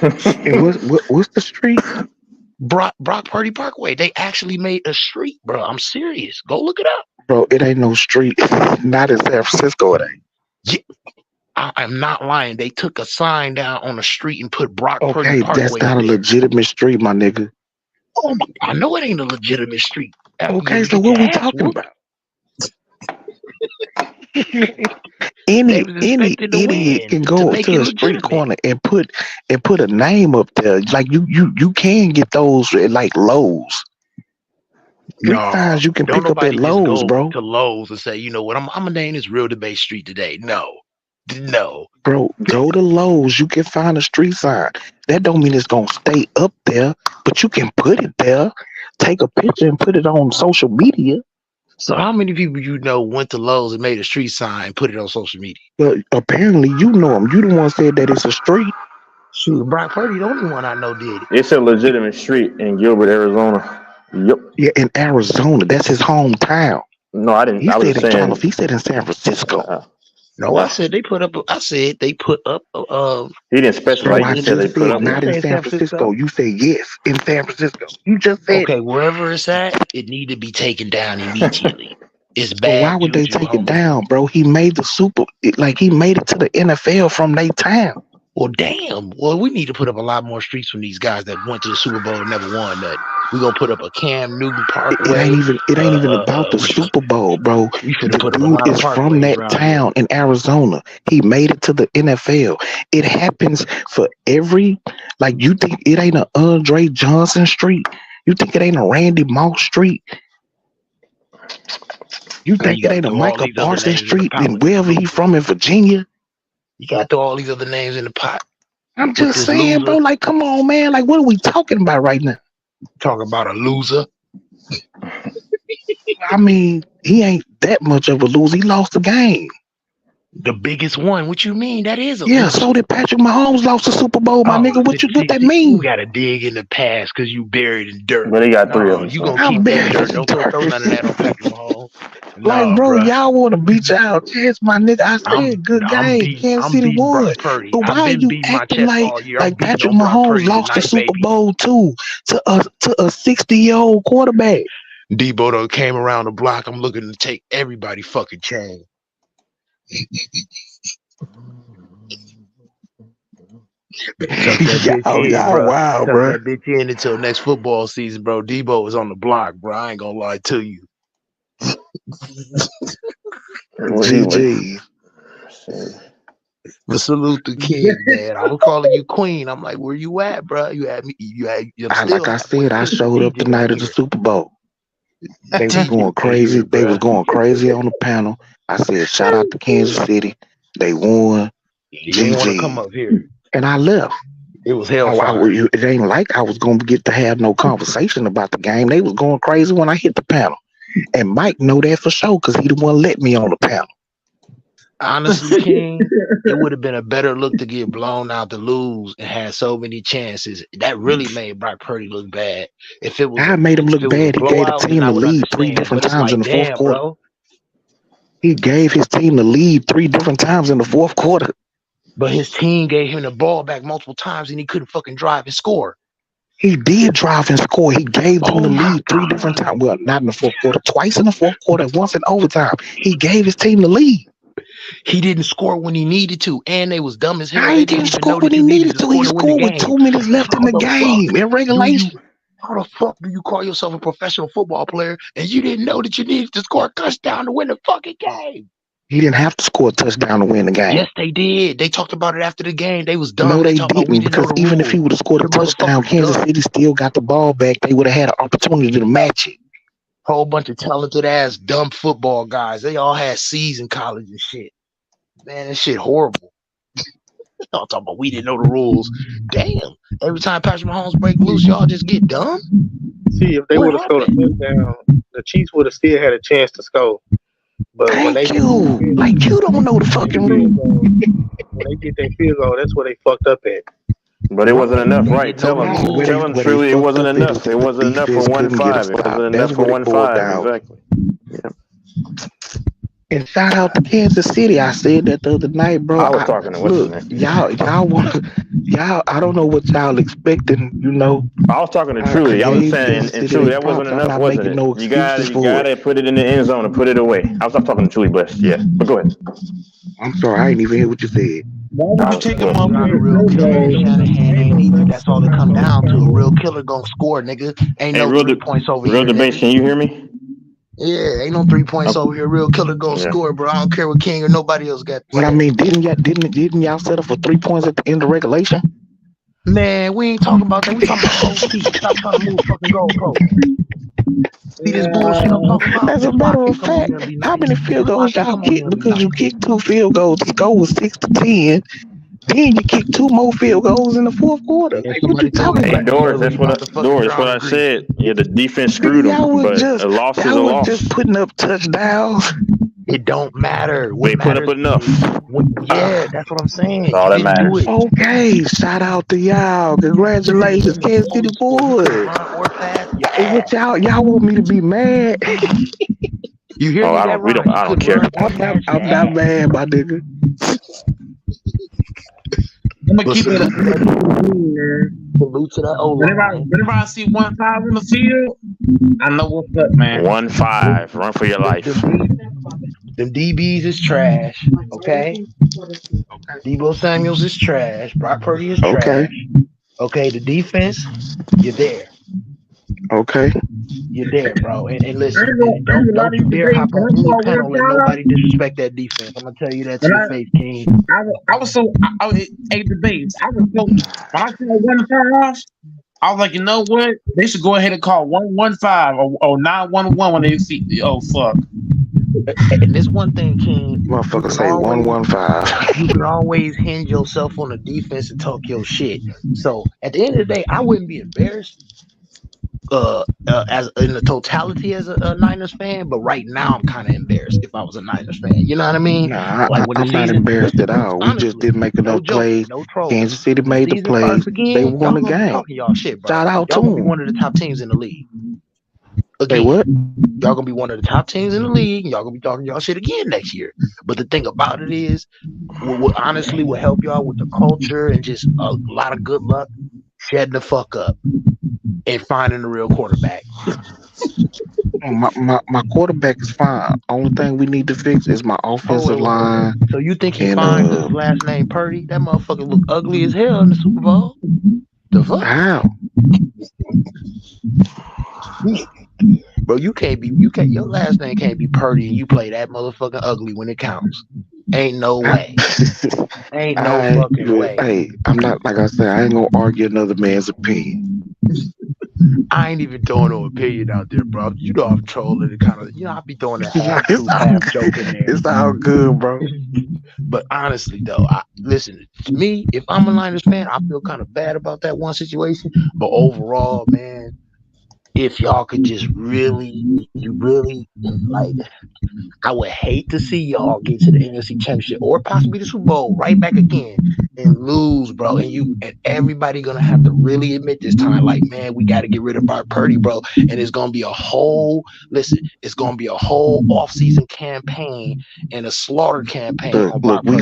What's the street? Brock Purdy Parkway. They actually made a street, bro. I'm serious. Go look it up. Bro, it ain't no street. Not in San Francisco, it ain't. Yeah. I'm not lying. They took a sign down on the street and put Brock Purdy Parkway. Okay, that's not a legitimate street, my nigga. Oh my, I know it ain't a legitimate street. Okay, so what we talking about? Any idiot can go to a street corner and put a name up there. Like you can get those at like Lowe's. Sometimes you can pick up at Lowe's, bro. To Lowe's and say, you know what, I'm gonna name this Real Debate Street today. No. Bro, go to Lowe's. You can find a street sign. That don't mean it's gonna stay up there, but you can put it there, take a picture and put it on social media. So how many people you know went to Lowe's and made a street sign and put it on social media? Well, apparently you know him. You the one said that it's a street. Shoot, Brock Purdy, the only one I know did it. It's a legitimate street in Gilbert, Arizona. Yep. Yeah, in Arizona. That's his hometown. No, I didn't. He I was said in saying. California. He said in San Francisco. No, I said they put up. I said they put up. He didn't specify. I said they put up. Not in San Francisco. You say yes in San Francisco. You just said okay. Wherever it's at, it need to be taken down immediately. It's bad. Why would they take it down, bro? He made the he made it to the NFL from their town. Well, damn. Well, we need to put up a lot more streets from these guys that went to the Super Bowl and never won that. We're gonna put up a Cam Newton Parkway. It ain't even about the Super Bowl, bro. The dude is from that town in Arizona. He made it to the NFL. It happens for every, like, you think it ain't a Andre Johnson Street? You think it ain't a Randy Moss Street? You think it ain't a Michael Parsons Street in wherever he from in Virginia? You got to throw all these other names in the pot. I'm just saying, bro, like, come on, man. Like, what are we talking about right now? Talking about a loser. I mean, he ain't that much of a loser. He lost the game. The biggest one. What you mean? That is a loser. So did Patrick Mahomes lost the Super Bowl, my nigga. What that mean? You got to dig in the past because you buried in dirt. But he got 3 of them. You gonna keep that dirt. Don't throw none of that on Patrick Mahomes. Like, bro, y'all want to beat y'all chest, my nigga. I said good game. Kansas City won. But why are you acting like Patrick Mahomes lost the Super Bowl too to a 60-year-old quarterback? Debo though came around the block. I'm looking to take everybody fucking chain. Wow, bro. That bitch in until next football season, bro. Debo is on the block, bro. I ain't gonna lie to you. GG. But salute the king, man. I was calling you queen. I'm like, where you at, bro? You had me. Like I said, I showed up the night of the Super Bowl. They was going crazy. They was going crazy on the panel. I said, shout out to Kansas City. They won. You didn't want to come up here. And I left. It was hell. It ain't like I was going to get to have no conversation about the game. They was going crazy when I hit the panel. And Mike know that for sure because he the one let me on the panel. Honestly, King, it would have been a better look to get blown out to lose and had so many chances. That really made Brock Purdy look bad. If it was, I made him look bad. He gave the team the lead 3 different times in the fourth quarter. Bro. He gave his team the lead 3 different times in the fourth quarter. But his team gave him the ball back multiple times and he couldn't fucking drive and score. He did drive and score. He gave them the lead 3 different times. Well, not in the fourth quarter. Twice in the fourth quarter. Once in overtime. He gave his team the lead. He didn't score when he needed to, and they was dumb as hell. He didn't score when he needed to. He scored with 2 minutes left in the game in regulation. How the fuck do you call yourself a professional football player and you didn't know that you needed to score a touchdown to win the fucking game? He didn't have to score a touchdown to win the game. Yes, they did. They talked about it after the game. They was dumb. No, they didn't, because even if he would have scored a touchdown, Kansas City still got the ball back. They would have had an opportunity to match it. Whole bunch of talented ass dumb football guys. They all had C's in college and shit. Man, that shit horrible. Y'all talking about we didn't know the rules. Damn. Every time Patrick Mahomes break loose, y'all just get dumb. See, if they would have scored a touchdown, the Chiefs would have still had a chance to score. But when they like you don't know the fucking rules. When they get that field goal, that's where they fucked up at. But it wasn't enough, right? Tell them truly, it wasn't enough. It wasn't enough for 1-5. It wasn't enough for 1-5. Exactly. Yeah. And shout out to Kansas City. I said that the other night, bro. I was talking to what's his name? Y'all. I don't know what y'all expecting. You know. I was talking to Truly. I was saying, and Truly, that wasn't enough, wasn't it? You gotta put it in the end zone and put it away. I was talking to Truly, but yeah. But go ahead. I'm sorry, I didn't even hear what you said. Why would you take him up? That's all it come down to. A real killer gonna score, nigga. Ain't no 3 points over here. Real debate. Can you hear me? Yeah, ain't no 3 points over here. Real killer gonna score, bro. I don't care what King or nobody else got. But I mean, didn't y'all set up for 3 points at the end of regulation? Man, we ain't talking about that. We talking about OT. Stop trying to move fucking goalposts. See this bullshit I'm talking about? As a matter of fact, how many field goals y'all kicked? Because you kicked 2 field goals. The score was 6-10. Then you kick 2 more field goals in the fourth quarter. Like, what you talking Hey, about? Doris, that's what I said. Yeah, the defense screwed them, but a loss is a loss. Just putting up touchdowns. It don't matter. They put up enough. That's what I'm saying. That's all that matters. Okay, shout out to y'all. Congratulations, Kansas City boys. What y'all want me to be mad? You hear me? I don't care. I'm not mad, my nigga. I'm gonna keep it. Salute to that old Whenever I see 1-5 on the field, I know what's up, man. 1-5, run for your life. Them DBs is trash. Okay. Debo Samuels is trash. Brock Purdy is trash. Okay. The defense, you're there. Okay. You're there, bro. And listen, don't you dare hop on any panel and nobody disrespect that defense. I'm gonna tell you that to your face, King. Hey, debates. When I saw 1-5, I was like, you know what? They should go ahead and call 1-15 or 9-1-1 when they see. Oh fuck. And this one thing, King. Motherfucker say 1-15. You can always hinge yourself on the defense and talk your shit. So at the end of the day, I wouldn't be embarrassed. As in the totality as a Niners fan, but right now I'm kind of embarrassed if I was a Niners fan. You know what I mean? Nah, I'm not embarrassed at all. We just didn't make enough plays. Kansas City made the plays. They won the game. Talking y'all shit, bro. Shout out y'all to gonna be them. one of the top teams in the league. They what? Y'all gonna be one of the top teams in the league. And y'all gonna be talking y'all shit again next year. But the thing about it is, what honestly will help y'all with the culture and just a lot of good luck, shutting the fuck up and finding the real quarterback. My quarterback is fine. Only thing we need to fix is my offensive line. So you think he's fine because his last name Purdy? That motherfucker look ugly as hell in the Super Bowl. The fuck? How? Bro, your last name can't be Purdy and you play that motherfucking ugly when it counts. Ain't no way. Ain't no fucking way. Hey, I'm not, like I said, I ain't gonna argue another man's opinion. I ain't even throwing no opinion out there, bro. You know I'm trolling and kind of, I be throwing that half joke in there. It's all good, bro. But honestly, though, listen, to me, if I'm a Niners fan, I feel kind of bad about that one situation. But overall, man, if y'all could just really, like, I would hate to see y'all get to the NFC Championship or possibly the Super Bowl right back again and lose, bro. And everybody gonna have to really admit this time, like, man, we got to get rid of Brock Purdy, bro. And it's gonna be it's gonna be a whole offseason campaign and a slaughter campaign. Look, we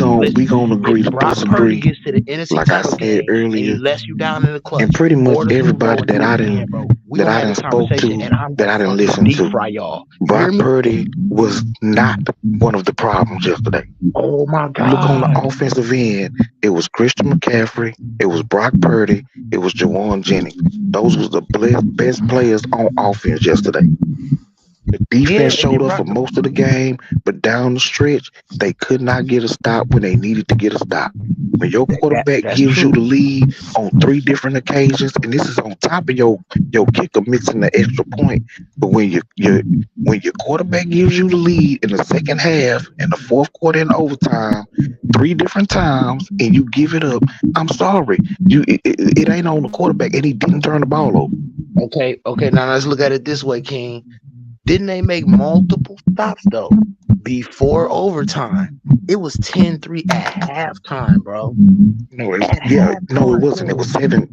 gonna agree to disagree. Gets to the NFC like I said earlier, and he lets you down in the clutch. And pretty much everybody that I didn't spoke to, that I didn't listen to, Brock Purdy was not one of the problems yesterday. Oh my God! Look on the offensive end. It was Christian McCaffrey. It was Brock Purdy. It was Jawan Jennings. Those was the best players on offense yesterday. The defense showed up for most of the game, but down the stretch, they could not get a stop when they needed to get a stop. When your quarterback gives you the lead on 3 different occasions, and this is on top of your kicker missing the extra point, but when your quarterback gives you the lead in the second half, in the fourth quarter, and overtime, 3 different times, and you give it up, I'm sorry, it ain't on the quarterback, and he didn't turn the ball over. Okay. Now let's look at it this way, King. Didn't they make multiple stops, though, before overtime? It was 10-3 at halftime, bro. No, it wasn't. It was 7.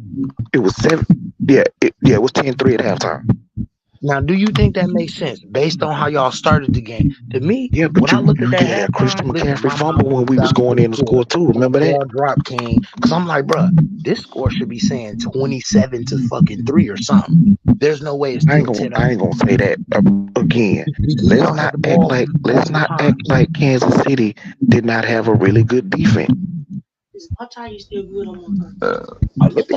It was 7. Yeah, it was 10-3 at halftime. Now, do you think that makes sense based on how y'all started the game? To me, yeah, but I looked at that Christian McCaffrey fumble when we was going in to score too. Remember that? Drop, King. Because I'm like, bro, this score should be saying 27-3 or something. There's no way it's still 10. I ain't gonna say that again. Let's not act like Kansas City did not have a really good defense. At the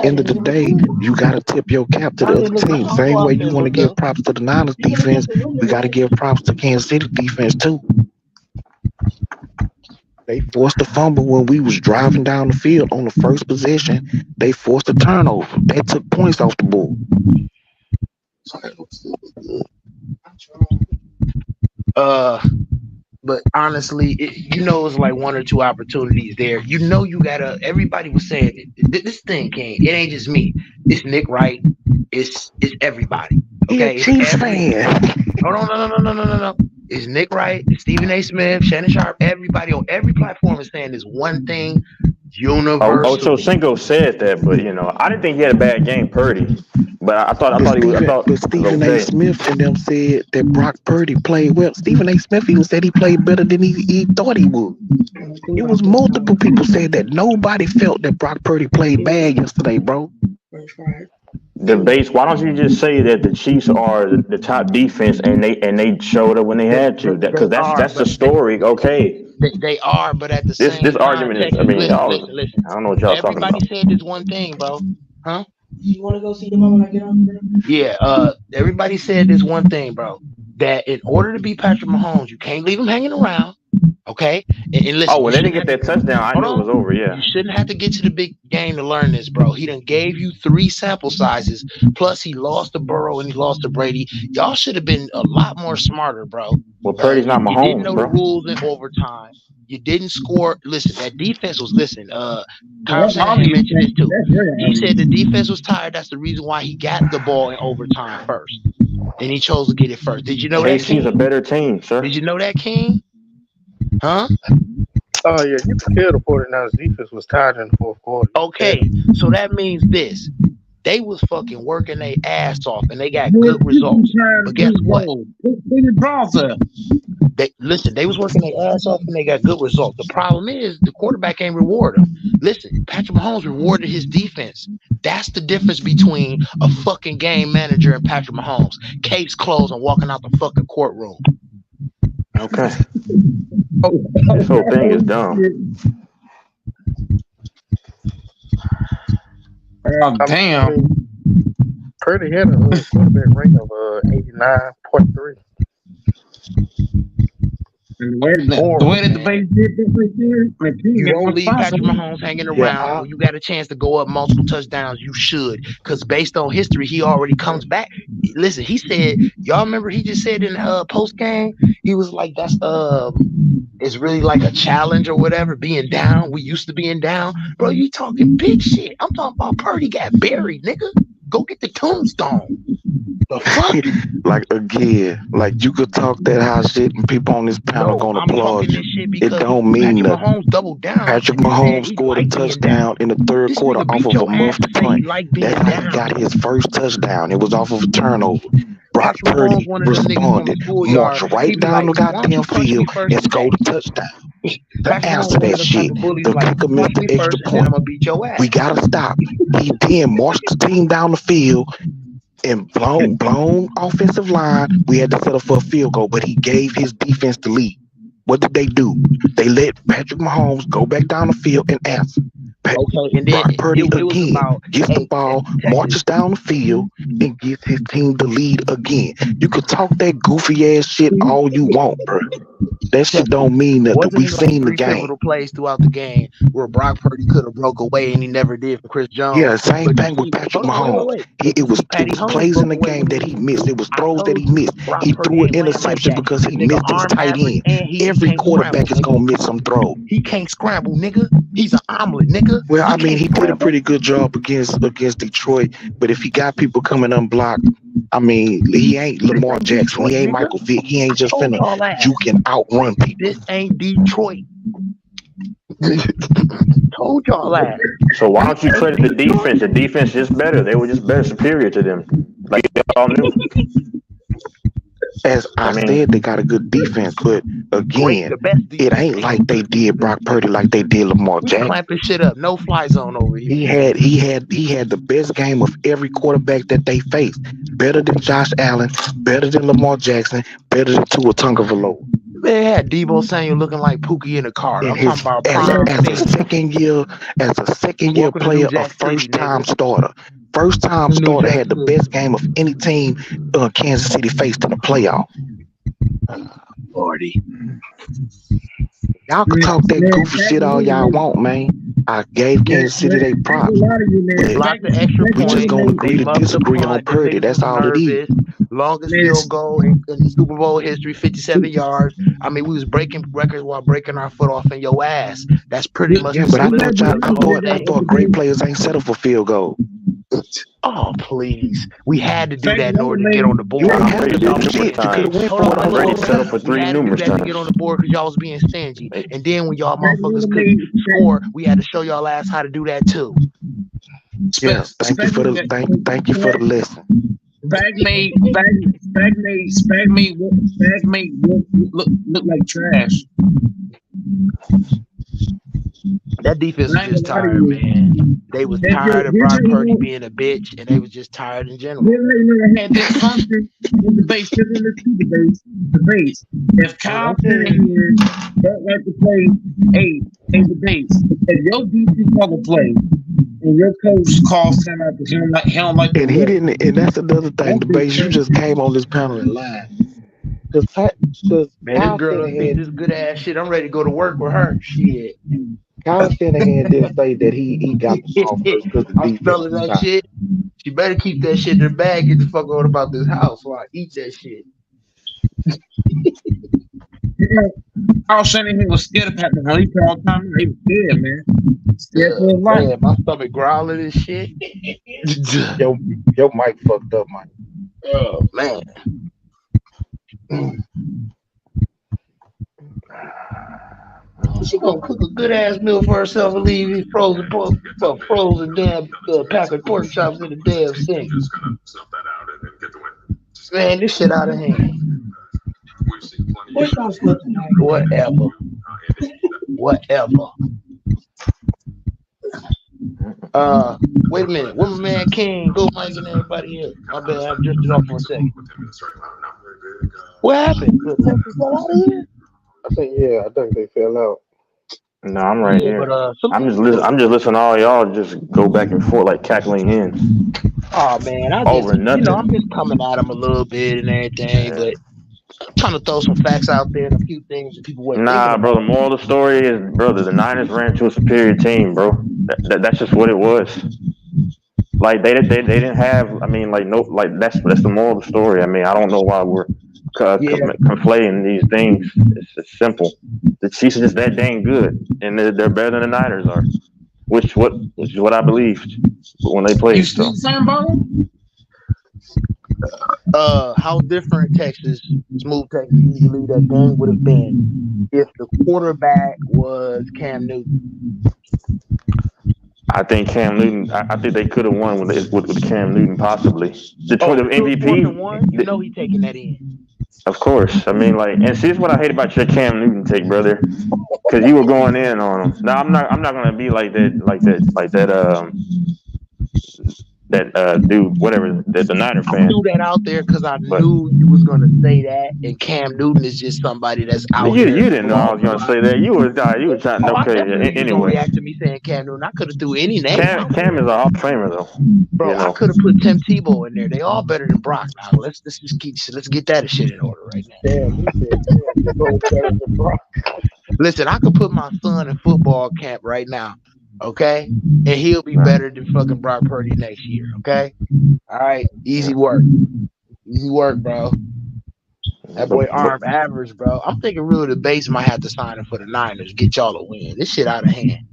end of the day, you got to tip your cap to the other team. Same way you want to give props to the Niners defense, we got to give props to Kansas City defense too. They forced a fumble when we was driving down the field on the first possession. They forced a turnover. They took points off the board. But honestly, you know, it's like one or two opportunities there. You know, you gotta. Everybody was saying it. This thing can't. It ain't just me. It's Nick Wright. It's everybody. Okay, He a Chiefs fan. Hold on, no. It's Nick Wright, Stephen A. Smith, Shannon Sharp. Everybody on every platform is saying this one thing. Universal. Ocho Cinco said that, but you know, I didn't think he had a bad game, Purdy. But I thought Stephen A. Smith and them said that Brock Purdy played well. Stephen A. Smith even said he played better than he thought he would. It was multiple people saying that. Nobody felt that Brock Purdy played bad yesterday, bro. Debates. Why don't you just say that the Chiefs are the top defense and they showed up when they had to? Because that's the story. Okay. They are, but at the same this time, argument is. I mean, listen. I don't know what y'all talking about. Everybody said this one thing, bro. Huh? You want to go see your mom when I get on? Yeah. Everybody said this one thing, bro. That in order to beat Patrick Mahomes, you can't leave him hanging around. Okay. And listen. When they didn't get that touchdown, I knew it was over. Yeah. You shouldn't have to get to the big game to learn this, bro. He done gave you 3 sample sizes. Plus, he lost to Burrow and he lost to Brady. Y'all should have been a lot more smarter, bro. Well, Purdy's not Mahomes, you didn't know bro. the rules in overtime. You didn't score. Listen, that defense was Kyle Shanahan mentioned this too. He said the defense was tired. That's the reason why he got the ball in overtime first. And he chose to get it first. Did you know that? KC's a better team, sir. Did you know that, King? Huh? Oh, yeah. You can tell the 49ers defense was tired in the fourth quarter. Okay. So that means this. They was fucking working their ass off and they got good results. But guess what? They was working their ass off and they got good results. The problem is the quarterback ain't reward them. Listen, Patrick Mahomes rewarded his defense. That's the difference between a fucking game manager and Patrick Mahomes. Case closed and walking out the fucking courtroom. Okay. This whole thing is dumb. Damn. Purdy had a quarterback rating of 89.3. You won't leave Patrick Mahomes hanging around. When you got a chance to go up multiple touchdowns, you should. Because based on history, he already comes back. Listen, he said, y'all remember he just said in post game, he was like, that's it's really like a challenge or whatever, being down. We used to being down. Bro, you talking big shit. I'm talking about Purdy got buried, nigga. Go get the tombstone. The fuck? Like you could talk that high shit and people on this panel gonna applaud you. It don't mean nothing. Mahomes doubled down. Patrick Mahomes scored a touchdown in the third quarter off of a muffed punt. That's how he got his first touchdown. It was off of a turnover. Brock Purdy responded, marched right down the goddamn field and scored a touchdown. The answer that shit, the kicker missed the extra point. We gotta stop. He then marched the team down the field and blown offensive line. We had to settle for a field goal, but he gave his defense the lead. What did they do? They let Patrick Mahomes go back down the field and answer. And then Brock Purdy again gets the ball, marches down the field, and gives his team the lead again. You could talk that goofy ass shit all you want, bro. That shit don't mean nothing. We seen the game. Pivotal plays throughout the game where Brock Purdy could have broke away and he never did for Chris Jones. Yeah, same thing with Patrick Mahomes. It was plays in the game that he missed. It was throws that he missed. He threw an interception because he missed his tight end. Every quarterback is gonna miss some throw. He can't scramble, nigga. He's an omelet, nigga. Well, I mean, he did a pretty good job against Detroit, but if he got people coming unblocked, I mean, he ain't Lamar Jackson. He ain't Michael Vick. He ain't just finna juke and outrun people. This ain't Detroit. Told y'all that. So why don't you credit the defense? The defense is better. They were just better, superior to them. Like y'all knew. As I said, they got a good defense, but again, it ain't like they did Brock Purdy like they did Lamar Jackson. Clamping shit up, no fly zone over here. He had the best game of every quarterback that they faced. Better than Josh Allen, better than Lamar Jackson, better than Tua Tagovailoa. They had Debo Samuel looking like Pookie in a car. I'm talking about as a second year player, a first time starter. First time starter had the best game of any team Kansas City faced in the playoff. Lordy. Y'all can talk that goofy shit all y'all want, man. I gave Kansas City their props. We just gonna agree to disagree on Purdy. That's all it is. Longest field goal in Super Bowl history, 57 yards. I mean, we was breaking records while breaking our foot off in your ass. That's pretty much Yeah, the but I solidification thought of the whole I thing. thought great players ain't settle for field goal. Oh, please. We had to do that in order to get on the board. You had to do shit. You could have went for it. Brady settled for three We had to do numerous that to times. get on the board because y'all was being stingy. And then when y'all motherfuckers couldn't score, we had to show y'all ass how to do that too. Yeah, thank you for the lesson. Spag made look like trash. That defense was just tired, man. They was tired of Brock Purdy being a bitch, and they was just tired in general. Had this function in debate, debates. If Kyle Shanahan don't like to play a debates, if your defense never play and your coach calls time out because he don't like and he didn't, and that's another thing. Debates, you just came on this panel and lied. Because man, this girl done beat this good ass shit. I'm ready to go to work with her. Shit. Kyle Shanahan didn't say that he got the ball first because the defense. I'm smelling that shit. She better keep that shit in her bag. Get the fuck on about this house while I eat that shit. Kyle Shanahan was scared of Patrick Mahomes all the time. He was scared, man. Scared for his life. Man, my stomach growling and shit. Your mic fucked up, Mike. Oh man. She gonna cook a good ass meal for herself and leave these frozen damn pack of pork chops in the damn sink. Man, this shit out of hand. Whatever. Wait a minute. Where my man King? Go Mike and everybody else. My bad, I drifted off for a second. What happened? Did Texas fell out of here? I think they fell out. No, I'm right here. But, I'm just listening to all y'all just go back and forth like cackling hens. Oh man, I'm just coming at them a little bit and everything, but I'm trying to throw some facts out there and a few things that people wouldn't think about. Bro, the moral of the story is, brother, the Niners ran to a superior team, bro. That's just what it was. Like they didn't have. I mean, that's the moral of the story. I mean, I don't know why we're conflating these things. It's simple. The Chiefs are just that dang good, and they're better than the Niners are, which is what I believed when they played. You still saying about how different smooth Texas usually that game would have been if the quarterback was Cam Newton. I think Cam Newton. I think they could have won with Cam Newton possibly. The MVP. You know he's taking that in. Of course. I mean, and see, this is what I hate about your Cam Newton take, brother, because you were going in on him. Now I'm not gonna be like that. That dude, whatever, the Niner fan. I threw that out there because I knew you was gonna say that, and Cam Newton is just somebody that's out there. You didn't know I was gonna say that. You were trying to. Okay, anyway. React to me saying Cam Newton. I could have threw any name. Cam is a Hall of Famer though. Bro, I could have put Tim Tebow in there. They all better than Brock. Now let's get that shit in order right now. Damn, Tebow better than Brock. Listen, I could put my son in football camp right now. Okay, and he'll be better than fucking Brock Purdy next year. Okay, all right, easy work, bro. That boy arm average, bro. I'm thinking really the base might have to sign him for the Niners, get y'all a win. This shit out of hand.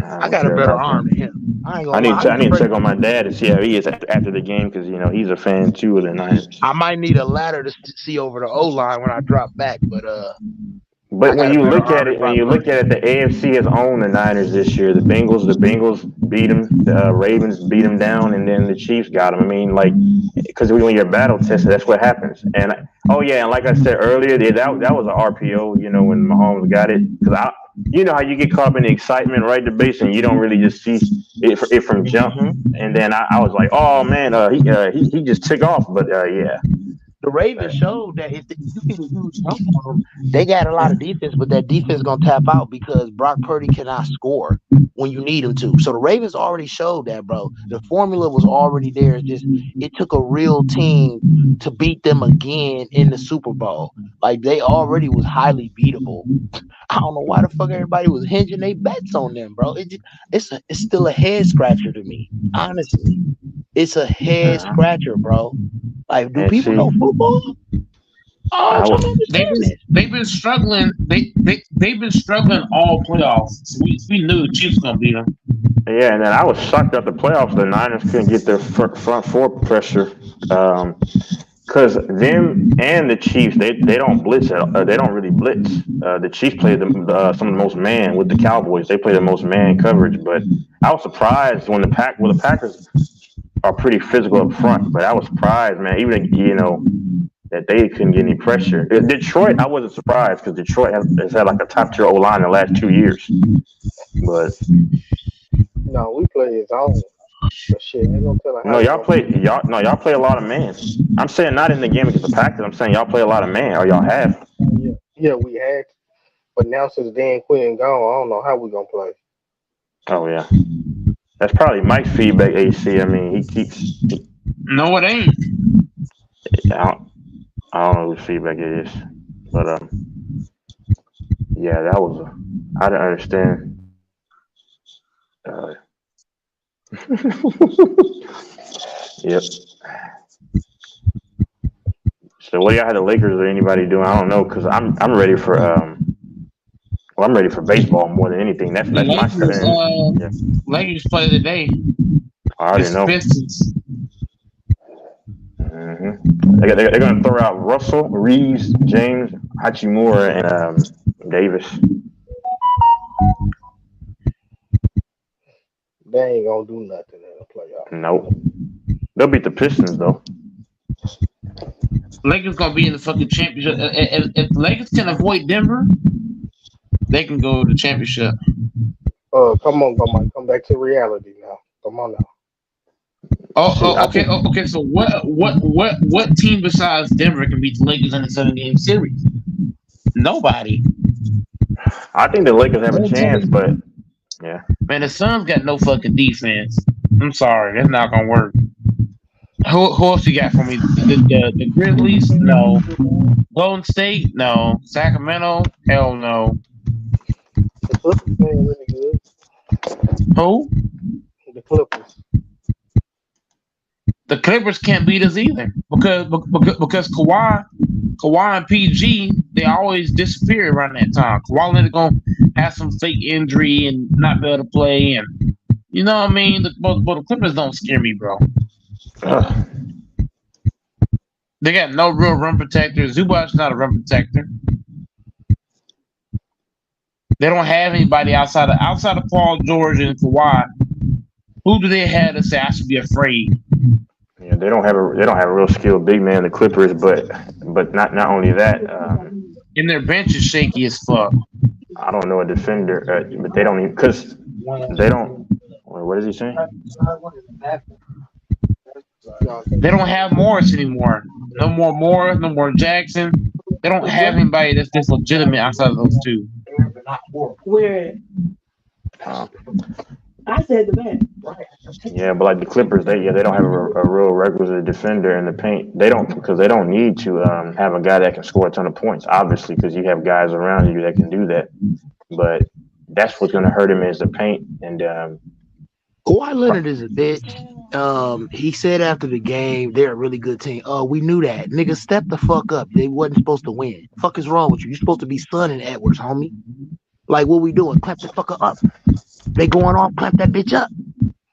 I got a better arm than him. I need to check on my dad to see how he is after the game because he's a fan too of the Niners. I might need a ladder to see over the O line when I drop back, but But when you look at it, the AFC has owned the Niners this year. The Bengals beat them. The Ravens beat them down, and then the Chiefs got them. I mean, because when you're battle tested, that's what happens. And and like I said earlier, that was an RPO. When Mahomes got it, because you know how you get caught up in the excitement, right? The base, and you don't really just see it from jump. And then I was like, oh man, he just took off. But yeah. The Ravens showed that if you get a huge jump on them, they got a lot of defense, but that defense is going to tap out because Brock Purdy cannot score when you need him to. So the Ravens already showed that, bro. The formula was already there. It took a real team to beat them again in the Super Bowl. Like, they already was highly beatable. I don't know why the fuck everybody was hinging their bets on them, bro. It's still a head scratcher to me, honestly. It's a head scratcher, bro. Like, do And people see, know football? Oh, I'm I trying to was understand this. They've been struggling. They've been struggling all playoffs. So we knew the Chiefs gonna beat them. yeah, and then I was shocked at the playoffs. The Niners couldn't get their front four pressure. Because them and the Chiefs, they don't blitz they don't really blitz. The Chiefs play some of the most man with the Cowboys. They play the most man coverage. But I was surprised when the Packers are pretty physical up front. But I was surprised, man. Even that they couldn't get any pressure. Detroit, I wasn't surprised because Detroit has had like a top tier O line in the last 2 years. But No, we play his own. But shit, ain't no telling how no, they gonna play. y'all play a lot of man. I'm saying not in the game against the Packers. I'm saying y'all play a lot of man, or y'all have. Yeah, we had. But now since Dan Quinn gone, I don't know how we gonna play. Oh yeah, that's probably Mike's feedback. AC. I mean, he keeps. No, it ain't. I don't know whose feedback it is, but yeah, that was. I didn't understand. Yep. So what do y'all have the Lakers or anybody doing? I don't know because I'm ready for well, I'm ready for baseball more than anything. That's The my Lakers, yeah. Lakers play today. I already It's know. Pistons. They're going to throw out Russell, Reeves, James, Hachimura, and Davis. They ain't gonna do nothing in the playoff. Nope. They'll beat the Pistons though. Lakers gonna be in the fucking championship. If the Lakers can avoid Denver, they can go to the championship. Come on, come back to reality now. Come on now. Okay. So what team besides Denver can beat the Lakers in a 7-game series? Nobody. I think the Lakers have a chance, but yeah. Man, the Suns got no fucking defense. I'm sorry, that's not gonna work. Who else you got for me? The Grizzlies? No. Golden State? No. Sacramento? Hell no. The Clippers playing really good. Who? The Clippers. The Clippers can't beat us either because Kawhi and PG, they always disappear around that time. Kawhi Leonard gonna have some fake injury and not be able to play, and you know what I mean. But the Clippers don't scare me, bro. They got no real rim protector. Zubac's not a rim protector. They don't have anybody outside of Paul George and Kawhi. Who do they have to say I should be afraid? Yeah, they don't have a real skilled big man, the Clippers, but not only that. And their bench is shaky as fuck. I don't know a defender, but they don't even because they don't. What is he saying? They don't have Morris anymore. No more Morris, no more Jackson. They don't have anybody that's legitimate outside of those two. Where? I said the man. Yeah, but like the Clippers, they don't have a real requisite defender in the paint. They don't need to have a guy that can score a ton of points. Obviously, because you have guys around you that can do that. But that's what's going to hurt him is the paint. And Kawhi Leonard is a bitch. He said after the game, they're a really good team. Oh, we knew that. Nigga, step the fuck up. They wasn't supposed to win. Fuck is wrong with you? You're supposed to be Son and Edwards, homie. Like, what we doing? Clap the fucker up. They going off, clap that bitch up.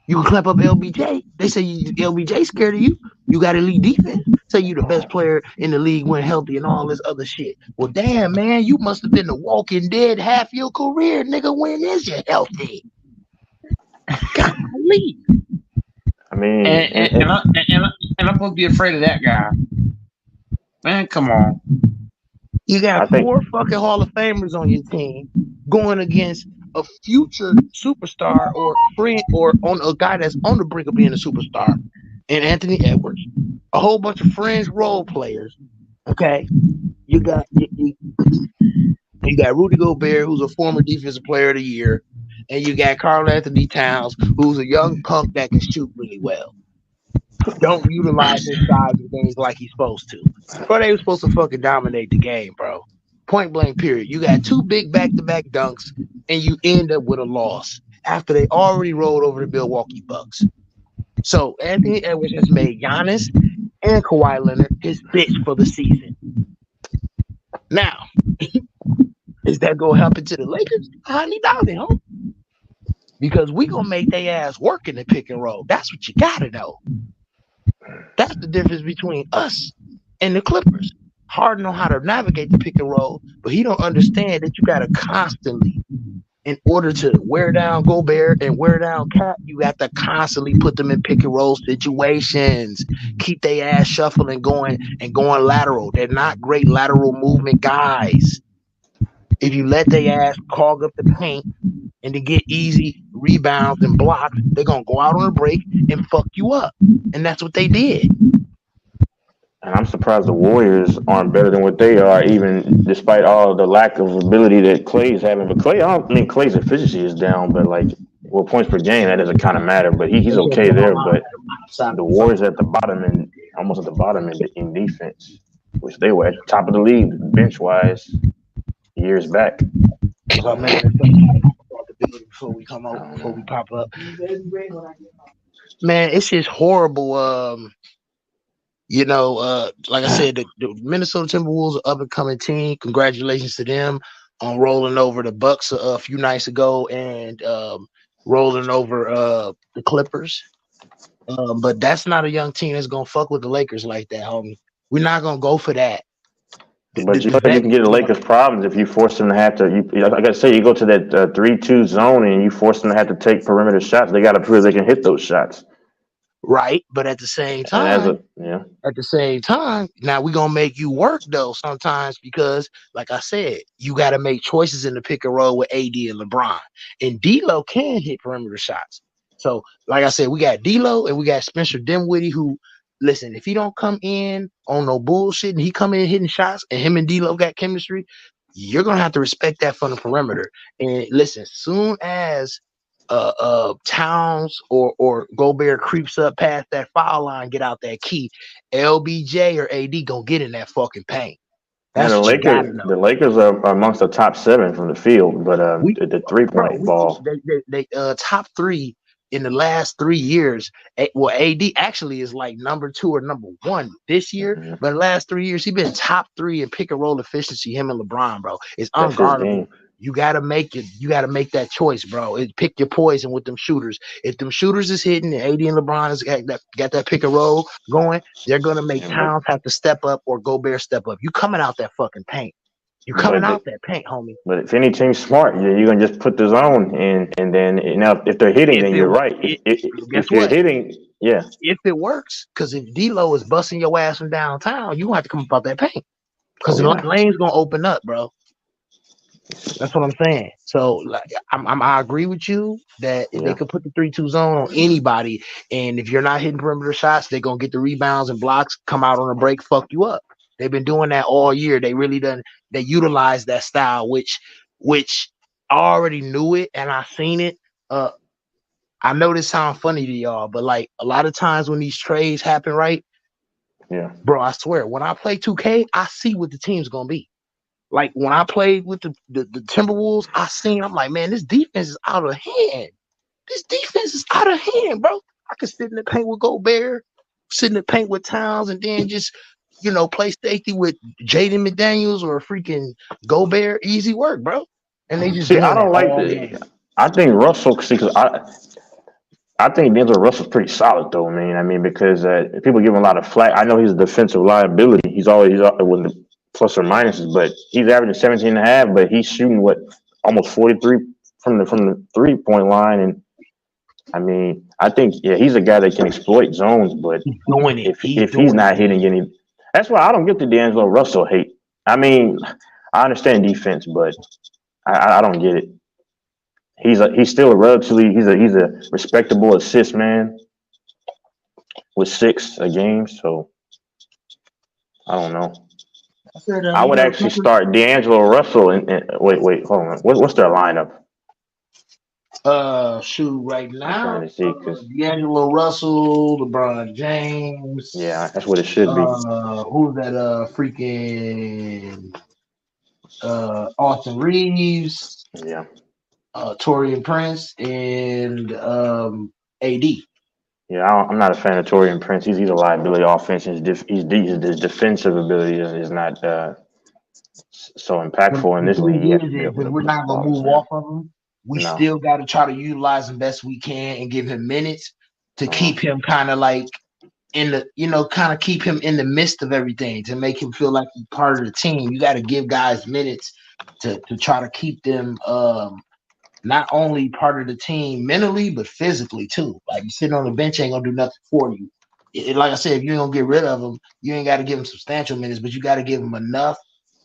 You can clap up LBJ. They say LBJ scared of you. You got elite defense. Say you the best player in the league when healthy and all this other shit. Well, damn, man, you must have been the walking dead half your career, nigga. When is you healthy? Golly. I mean, and I'm supposed to be afraid of that guy. Man, come on. You got four fucking Hall of Famers on your team going against a future superstar or friend or on a guy that's on the brink of being a superstar, and Anthony Edwards, a whole bunch of fringe role players. Okay, you got Rudy Gobert, who's a former defensive player of the year, and you got Karl Anthony Towns, who's a young punk that can shoot really well. Don't utilize his size and things like he's supposed to. Bro, they were supposed to fucking dominate the game, bro. Point blank, period. You got two big back-to-back dunks, and you end up with a loss after they already rolled over the Milwaukee Bucks. So Anthony Edwards has made Giannis and Kawhi Leonard his bitch for the season. Now, is that gonna happen to the Lakers? I highly doubt it, huh? Because we gonna make their ass work in the pick and roll. That's what you gotta know. That's the difference between us and the Clippers. Harden know how to navigate the pick and roll, but he don't understand that you gotta constantly, in order to wear down Gobert and wear down Cat, you have to constantly put them in pick and roll situations. Keep their ass shuffling and going lateral. They're not great lateral movement guys. If you let their ass clog up the paint and to get easy rebounds and blocks, they're gonna go out on a break and fuck you up. And that's what they did. And I'm surprised the Warriors aren't better than what they are, even despite all the lack of ability that Clay's having. But Clay, I don't mean Clay's efficiency is down, but like, well, points per game, that doesn't kind of matter. But he's okay there. But the Warriors at the bottom and almost at the bottom in defense, which they were at the top of the league bench wise years back. Before we come out, before we pop up, man, it's just horrible. Like I said, the Minnesota Timberwolves are up and coming team. Congratulations to them on rolling over the Bucks a few nights ago and rolling over the Clippers. But that's not a young team that's gonna fuck with the Lakers like that, homie. We're not gonna go for that. But you can get the Lakers problems if you force them to have to. Like I say, you go to that 3-2 zone and you force them to have to take perimeter shots. They got to prove they can hit those shots. Right, but at the same time, now we're gonna make you work though sometimes because, like I said, you got to make choices in the pick and roll with AD and LeBron, and D'Lo can hit perimeter shots. So, like I said, we got D'Lo and we got Spencer Dinwiddie. Who, listen, if he don't come in on no bullshit and he come in hitting shots, and him and D'Lo got chemistry, you're gonna have to respect that from the perimeter. And listen, soon as Towns or Gobert creeps up past that foul line, get out that key, LBJ or AD gonna get in that fucking paint. That's the what you gotta know. The Lakers are amongst the top 7 from the field, but the 3-point ball. They top 3 in the last 3 years. Well, AD actually is like number 2 or number 1 this year, but the last 3 years he been top 3 in pick and roll efficiency. Him and LeBron, bro, it's unguardable. You gotta make it. You gotta make that choice, bro. Pick your poison with them shooters. If them shooters is hitting and AD and LeBron has got that pick and roll going, they're gonna make Towns have to step up or Gobert step up. You coming out that fucking paint. You coming out that paint, homie. But if any team's smart, you're gonna just put the zone in, and then now if they're hitting, then you're right. If you're hitting, yeah. If it works, because if D'Lo is busting your ass from downtown, you gonna have to come up out that paint because the lane's gonna open up, bro. That's what I'm saying. So like, I agree with you that they could put the 3-2 zone on anybody, and if you're not hitting perimeter shots, they're gonna get the rebounds and blocks, come out on a break, fuck you up. They've been doing that all year. They really done. They utilize that style, which I already knew it and I seen it. I know this sounds funny to y'all, but like a lot of times when these trades happen, right? Yeah, bro, I swear, when I play 2K, I see what the team's gonna be. Like when I played with the Timberwolves, I'm like, man, this defense is out of hand. This defense is out of hand, bro. I could sit in the paint with Gobert, sit in the paint with Towns, and then just, play safety with Jaden McDaniels or freaking Gobert. Easy work, bro. And they just I don't like the. I think Russell, because I think D'Angelo Russell's pretty solid though, man. I mean, because people give him a lot of flack. I know he's a defensive liability. He's always with the plus or minuses, but he's averaging 17 and a half, but he's shooting almost 43 from the 3-point line. And I mean, I think he's a guy that can exploit zones, but if he's not hitting any, that's why I don't get the D'Angelo Russell hate. I mean, I understand defense, but I don't get it. He's still a relatively he's a respectable assist man with 6 a game, so I don't know. I would actually start D'Angelo Russell and wait, hold on. What's their lineup? Shoot, right now, D'Angelo Russell, LeBron James. Yeah, that's what it should be. Who's that? Freaking Austin Reeves. Yeah. Torian Prince and AD. Yeah, I'm not a fan of Taurean Prince. He's a liability offense. His defensive ability is not so impactful in The this league. thing You have to is, be able if to we're not gonna ball move him. off of him, we No. still got to try to utilize him best we can and give him minutes to keep him kind of like in the, kind of keep him in the midst of everything, to make him feel like he's part of the team. You got to give guys minutes to try to keep them not only part of the team mentally but physically too. Like, you sitting on the bench ain't gonna do nothing for you. Like I said, if you ain't gonna get rid of him, you ain't got to give him substantial minutes, but you got to give him enough.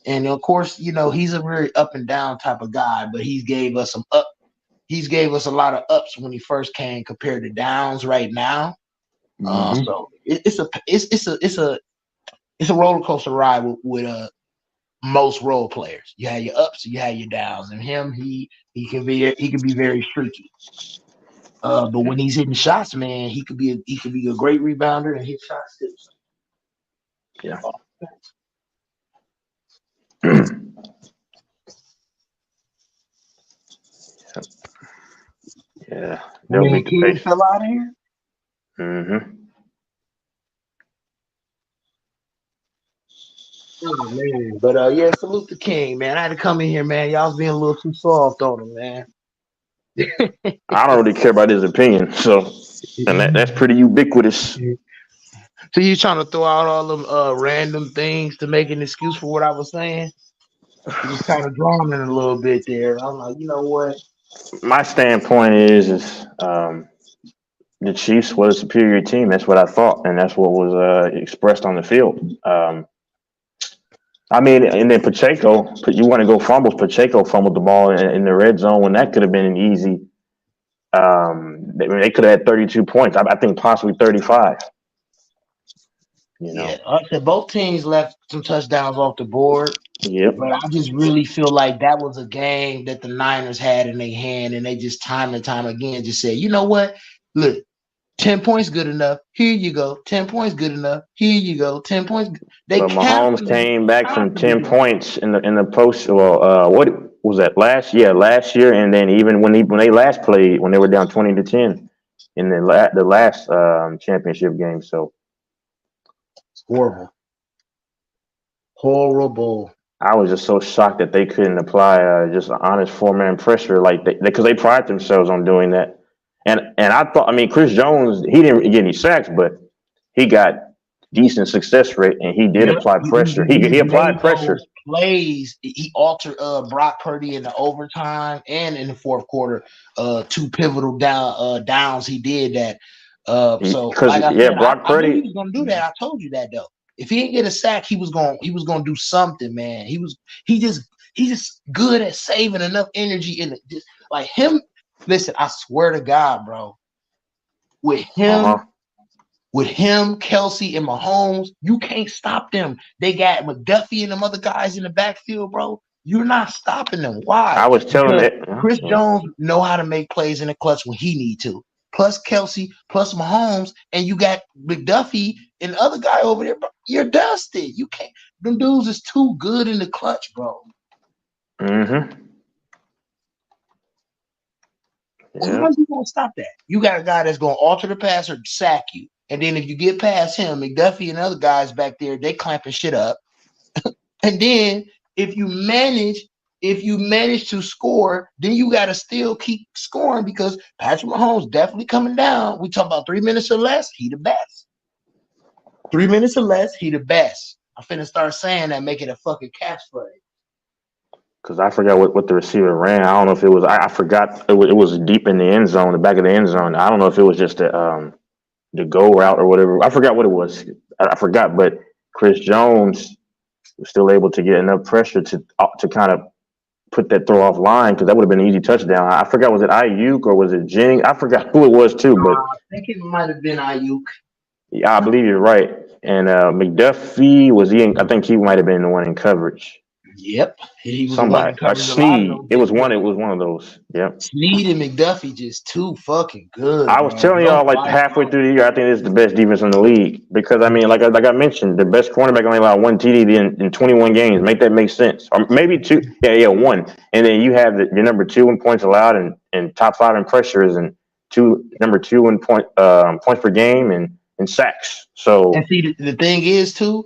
And of course, he's a very up and down type of guy, but he's gave us some up. He's gave us a lot of ups when he first came compared to downs right now. So it's a roller coaster ride with most role players. You have your ups, you have your downs, and him he can be very streaky. But when he's hitting shots, man, he could be a great rebounder and hit shots too. Yeah. Yeah. They'll make the pace. Fell out of here. Oh, man. But yeah, salute the king, man. I had to come in here, man. Y'all's being a little too soft on him, man. I don't really care about his opinion, so and that's pretty ubiquitous. So you trying to throw out all them random things to make an excuse for what I was saying? You was kind of drawn in a little bit there. I'm like, you know what? My standpoint is the Chiefs were a superior team. That's what I thought, and that's what was expressed on the field. I mean, and then Pacheco, you want to go fumbles. Pacheco fumbled the ball in the red zone when that could have been an easy. They could have had 32 points. I think possibly 35. Yeah, both teams left some touchdowns off the board. Yep. But I just really feel like that was a game that the Niners had in their hand, and they just time and time again just said, you know what? Look, 10 points good enough. Here you go. 10 points good enough. Here you go. 10 points. But Mahomes came back from 10 points in the post. Well, what was that last year, and then even when they last played, when they were down 20-10 in the last championship game. So it's horrible. I was just so shocked that they couldn't apply just honest 4-man pressure because they pride themselves on doing that. And I thought, I mean, Chris Jones, he didn't get any sacks, but he got decent success rate, and he did apply pressure. He applied pressure. Plays. He altered Brock Purdy in the overtime and in the fourth quarter. 2 pivotal downs. He did that. So like I said, Brock Purdy, I knew he was gonna do that. I told you that though. If he didn't get a sack, he was gonna do something, man. He just good at saving enough energy in it. Just like him. Listen, I swear to God, bro. With him, Kelsey, and Mahomes, you can't stop them. They got McDuffie and them other guys in the backfield, bro. You're not stopping them. Why? I was telling it. Chris Jones know how to make plays in the clutch when he need to. Plus Kelsey, plus Mahomes, and you got McDuffie and the other guy over there, bro. You're dusted. You can't. Them dudes is too good in the clutch, bro. Yeah. How you gonna stop that? You got a guy that's gonna alter the pass or sack you, and then if you get past him, McDuffie and other guys back there, they clamping shit up. And then if you manage to score, then you got to still keep scoring because Patrick Mahomes definitely coming down. We talk about 3 minutes or less, he the best. 3 minutes or less, he the best. I'm finna start saying that, make it a fucking catchphrase. Because I forgot what the receiver ran. I don't know if it was. I forgot it was deep in the end zone, the back of the end zone. I don't know if it was just the go route or whatever. I forgot what it was. I forgot. But Chris Jones was still able to get enough pressure to kind of put that throw off line because that would have been an easy touchdown. I forgot, was it Ayuk or was it Jennings? I forgot who it was too. But I think it might have been Ayuk. Yeah, I believe you're right. And McDuffie was he? I think he might have been the one in coverage. Yep, he was Somebody like Snead. It was one of those. Yep. Snead and McDuffie just too fucking good. I was telling y'all like halfway through the year, I think this is the best defense in the league because I mean, like I mentioned, the best cornerback only allowed 1 TD in 21 games. Make that make sense, or maybe 2. Yeah, 1. And then you have your number 2 in points allowed and top 5 in pressures, and number two in points per game and sacks. So and see the thing is too,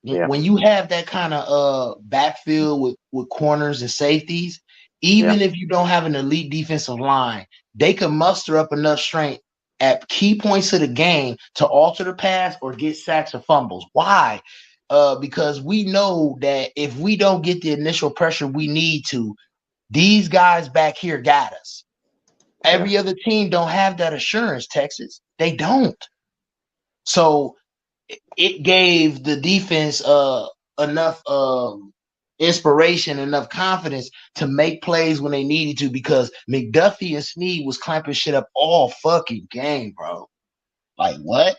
yeah, when you have that kind of backfield with corners and safeties, even if you don't have an elite defensive line, they can muster up enough strength at key points of the game to alter the pass or get sacks or fumbles. Why? Because we know that if we don't get the initial pressure we need to, these guys back here got us. Every other team don't have that assurance, Texas. They don't. So it gave the defense enough inspiration, enough confidence to make plays when they needed to, because McDuffie and Snead was clamping shit up all fucking game, bro. Like what?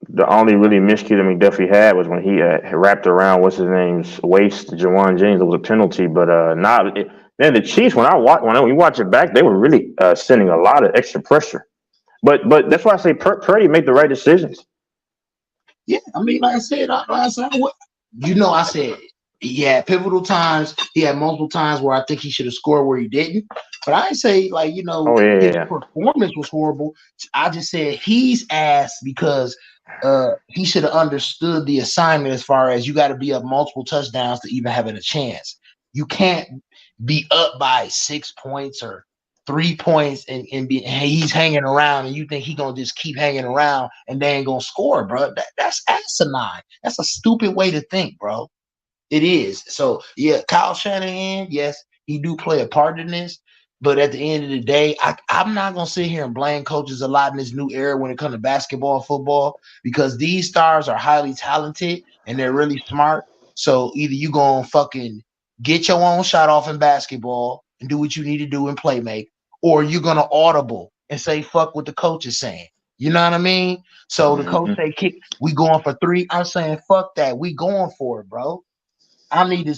The only really miscue that McDuffie had was when he wrapped around what's his name's waist, Jawan James. It was a penalty, but then the Chiefs, when we watch it back, they were really sending a lot of extra pressure. But that's why I say Purdy made the right decisions. Yeah, I mean, like I said, I said he had pivotal times. He had multiple times where I think he should have scored where he didn't. But I didn't say his performance was horrible. I just said he's ass because he should have understood the assignment as far as you got to be up multiple touchdowns to even having a chance. You can't be up by 6 points or 3 points and he's hanging around and you think he gonna just keep hanging around and they ain't gonna score, bro. That's asinine. That's a stupid way to think, bro. It is. So yeah, Kyle Shanahan, yes, he do play a part in this, but at the end of the day, I'm not gonna sit here and blame coaches a lot in this new era when it comes to basketball and football, because these stars are highly talented and they're really smart. So either you gonna fucking get your own shot off in basketball and do what you need to do and play make, or you're gonna audible and say fuck what the coach is saying. You know what I mean? So the coach say kick, we going for 3. I'm saying fuck that. We going for it, bro. I need to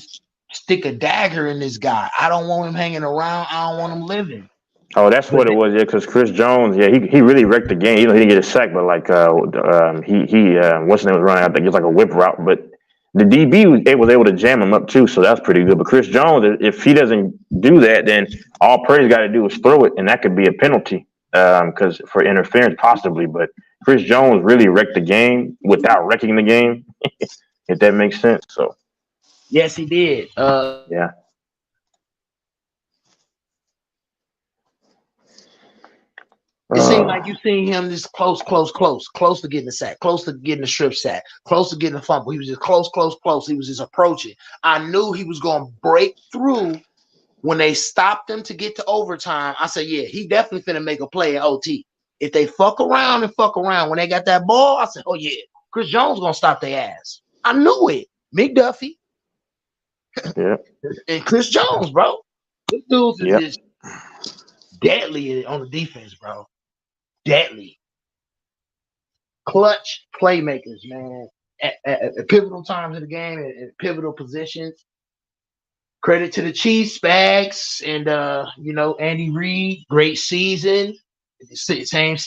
stick a dagger in this guy. I don't want him hanging around. I don't want him living. Oh, that's what it was, yeah. Because Chris Jones, yeah, he really wrecked the game. He didn't get a sack, but like what's his name was running out there, just like a whip route. But the DB was able to jam him up too, so that's pretty good. But Chris Jones, if he doesn't do that, then all Purdy's got to do is throw it, and that could be a penalty because for interference possibly. But Chris Jones really wrecked the game without wrecking the game, if that makes sense. So yes, he did. Yeah. It seemed like you seen him this close to getting a sack, close to getting a strip sack, close to getting a fumble. He was just close. He was just approaching. I knew he was going to break through when they stopped him to get to overtime. I said, yeah, he definitely finna make a play in OT. If they fuck around when they got that ball, I said, oh yeah, Chris Jones going to stop their ass. I knew it. McDuffie. Yeah. And Chris Jones, bro. This dude is just deadly on the defense, bro. Deadly. Clutch playmakers, man. At pivotal times of the game, at pivotal positions. Credit to the Chiefs, Spags, and Andy Reid. Great season. Same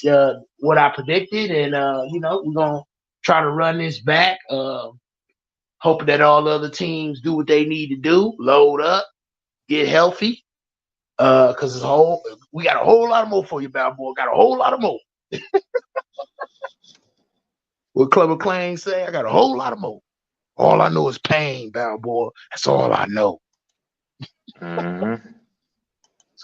what I predicted, and we're gonna try to run this back. Hoping that all the other teams do what they need to do, load up, get healthy. Because we got a whole lot more for you, bad boy. Got a whole lot of more. What Clever Clang say? I got a whole lot of more. All I know is pain, bad boy. That's all I know. It's a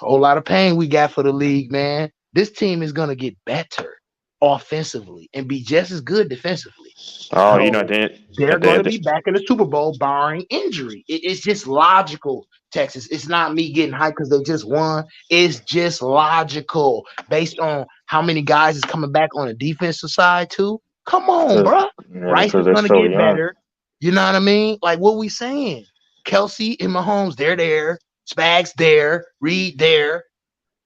whole lot of pain we got for the league, man. This team is gonna get better offensively and be just as good defensively. Oh, they're going to be back in the Super Bowl barring injury. It's just logical, Texas. It's not me getting hyped because they just won. It's just logical based on how many guys is coming back on the defensive side too. Come on, bro. Rice is going to get better. You know what I mean? Like what we saying? Kelsey and Mahomes, they're there. Spags there. Reed there.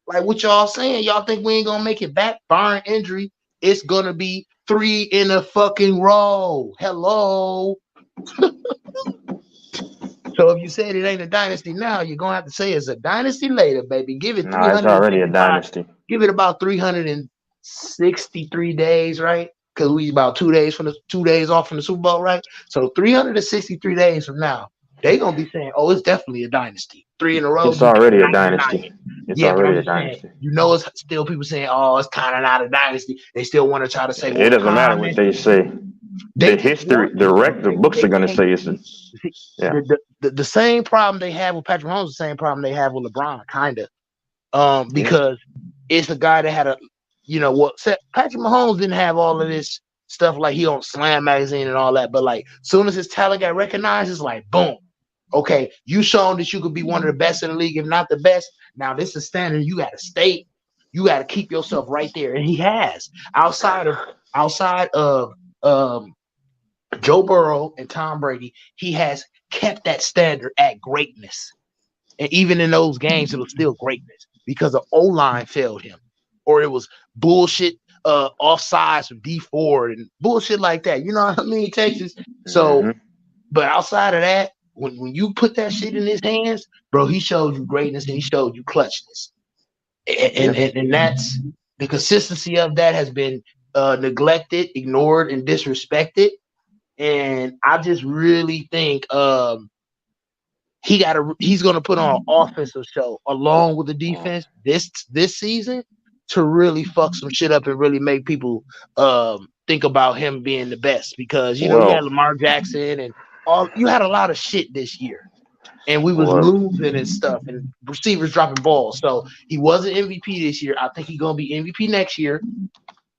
Like what y'all saying? Y'all think we ain't going to make it back barring injury? It's going to be 3 in a fucking row. Hello. So if you said it ain't a dynasty now, you're going to have to say it's a dynasty later, baby. Give it 300. It's already a dynasty. Give it about 363 days, right? Because we about 2 days off from the Super Bowl, right? So 363 days from now, They're gonna be saying, "Oh, it's definitely a dynasty. 3 in a row. It's You already a cannot deny dynasty. it." It's Yeah, but I'm already a just saying, dynasty. it's still people saying, "Oh, it's kind of not a dynasty." They still want to try to say, It "Well, doesn't matter Tom what and they say. they The just history, want to, bro. the books are going to They say it's a, see, yeah. the same problem they have with Patrick Mahomes, the same problem they have with LeBron, kind of, because it's a guy that had Patrick Mahomes didn't have all of this stuff like he on Slam magazine and all that, but like soon as his talent got recognized, it's like boom. Okay, you shown that you could be one of the best in the league, if not the best. Now this is standard. You got to stay. You got to keep yourself right there, and he has. Outside of Joe Burrow and Tom Brady, he has kept that standard at greatness. And even in those games, it was still greatness because the O-line failed him, or it was bullshit offsides from D Ford and bullshit like that. You know what I mean, Texas? So, but outside of that, when you put that shit in his hands, bro, he showed you greatness and he showed you clutchness. And that's the consistency of that has been neglected, ignored, and disrespected. And I just really think he's gonna put on an offensive show along with the defense this season to really fuck some shit up and really make people think about him being the best, because you had Lamar Jackson and you had a lot of shit this year. And we was losing and stuff, and receivers dropping balls. So he wasn't MVP this year. I think he's gonna be MVP next year.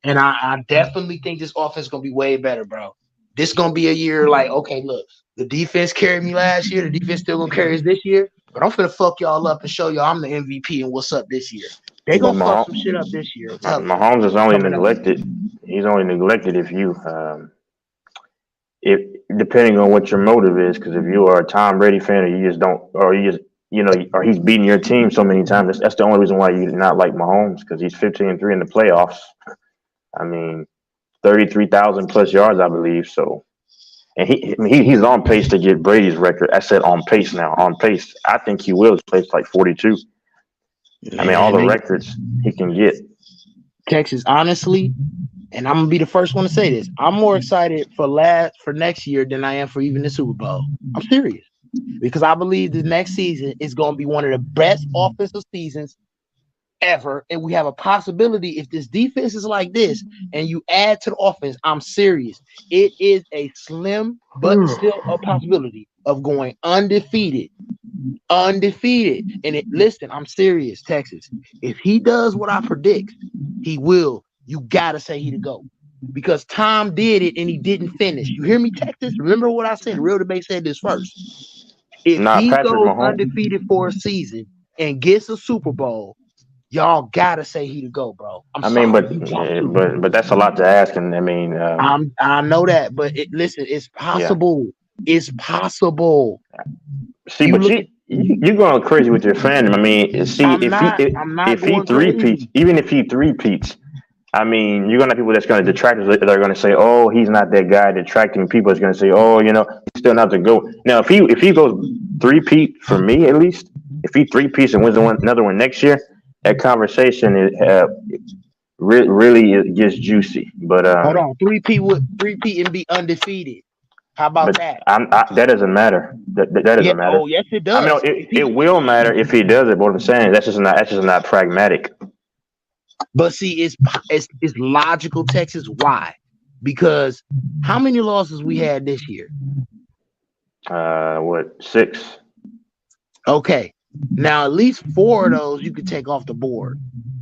And I definitely think this offense is gonna be way better, bro. This is gonna be a year like, okay, look, the defense carried me last year. The defense still gonna carry us this year. But I'm finna fuck y'all up and show y'all I'm the MVP and what's up this year. They gonna fuck some shit up this year. Mahomes is only neglected. He's only neglected if depending on what your motive is, because if you are a Tom Brady fan, or you just don't, or you just or he's beating your team so many times, that's the only reason why you not like Mahomes, because he's 15-3 in the playoffs. I mean, 33,000 plus yards, I believe. So, and he's on pace to get Brady's record. I said on pace now, on pace. I think he will place like 42. I mean, all the records he can get. Texas, honestly, and I'm gonna be the first one to say this, I'm more excited for next year than I am for even the Super Bowl. I'm serious, because I believe the next season is gonna be one of the best offensive seasons ever, and we have a possibility, if this defense is like this and you add to the offense, I'm serious, it is a slim but still a possibility of going undefeated. And listen, I'm serious, Texas. If he does what I predict he will, you gotta say he to go, because Tom did it and he didn't finish. You hear me, Texas? Remember what I said. Real Debate said this first. If he goes undefeated for a season and gets a Super Bowl, y'all gotta say he to go, bro. But that's a lot to ask, and I mean, I know that, but listen, it's possible. Yeah. It's possible. See, you're going crazy with your fandom. I mean, see, if he three-peats, even if he three-peats, I mean, you're gonna have people that's going to detract. That are going to say, "Oh, he's not that guy." Detracting people is going to say, "Oh, he's still not to go." Now, if he goes three-peat, for me at least, if he three-peats and wins another one next year, that conversation really gets juicy. But hold on, three-peat and be undefeated. How about that? That doesn't matter. That doesn't matter. Oh, yes, it does. I mean, it will matter if he does it. But what I'm saying, that's just not pragmatic. But see, it's logical, Texas. Why? Because how many losses we had this year? 6? Okay, now at least 4 of those you could take off the board.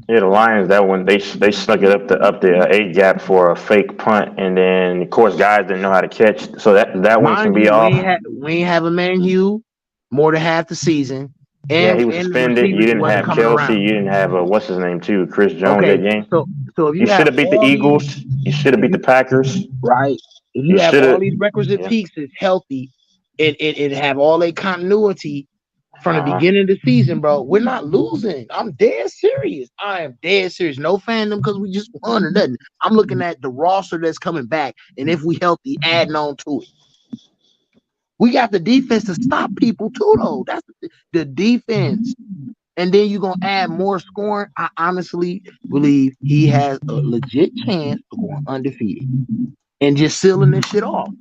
Yeah, the Lions, that one they snuck it up the 8 gap for a fake punt, and then of course guys didn't know how to catch, so that one can be off. We ain't have a man Hugh more than half the season. And he was suspended. You didn't have Kelsey. You didn't have what's his name too, Chris Jones that game. So if you should have beat the Eagles. You should have beat the Packers. Right. If you have all these requisite pieces healthy and have all a continuity from the beginning of the season, bro, we're not losing. I'm dead serious. I am dead serious. No fandom because we just won or nothing. I'm looking at the roster that's coming back, and if we healthy, adding on to it. We got the defense to stop people too, though. That's the defense. And then you're going to add more scoring. I honestly believe he has a legit chance of going undefeated and just sealing this shit off.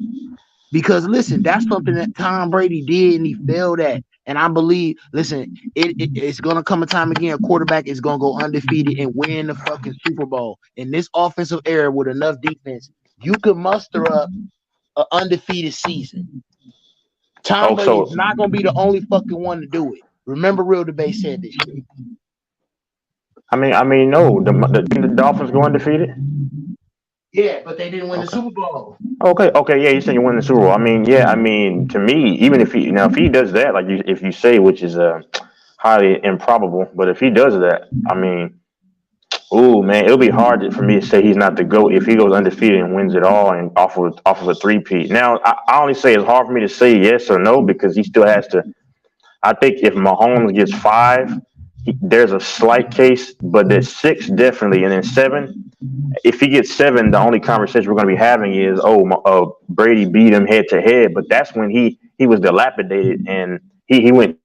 Because listen, that's something that Tom Brady did and he failed at. And I believe, listen, it's gonna come a time again. A quarterback is gonna go undefeated and win the fucking Super Bowl. In this offensive era with enough defense, you could muster up an undefeated season. Tom Brady is not gonna be the only fucking one to do it. Remember, Real Debate said this shit. I mean, no. The Dolphins go undefeated. Yeah, but they didn't win the Super Bowl. Okay, yeah. You said you win the Super Bowl. I mean, yeah. I mean, to me, even if he does that, like if you say, which is highly improbable, but if he does that, I mean, ooh, man, it'll be hard for me to say he's not the GOAT if he goes undefeated and wins it all and off of a three-peat. Now, I only say it's hard for me to say yes or no because he still has to. I think if Mahomes gets 5, there's a slight case, but there's 6 definitely, and then 7. If he gets 7, the only conversation we're going to be having is, Brady beat him head to head, but that's when he was dilapidated and he went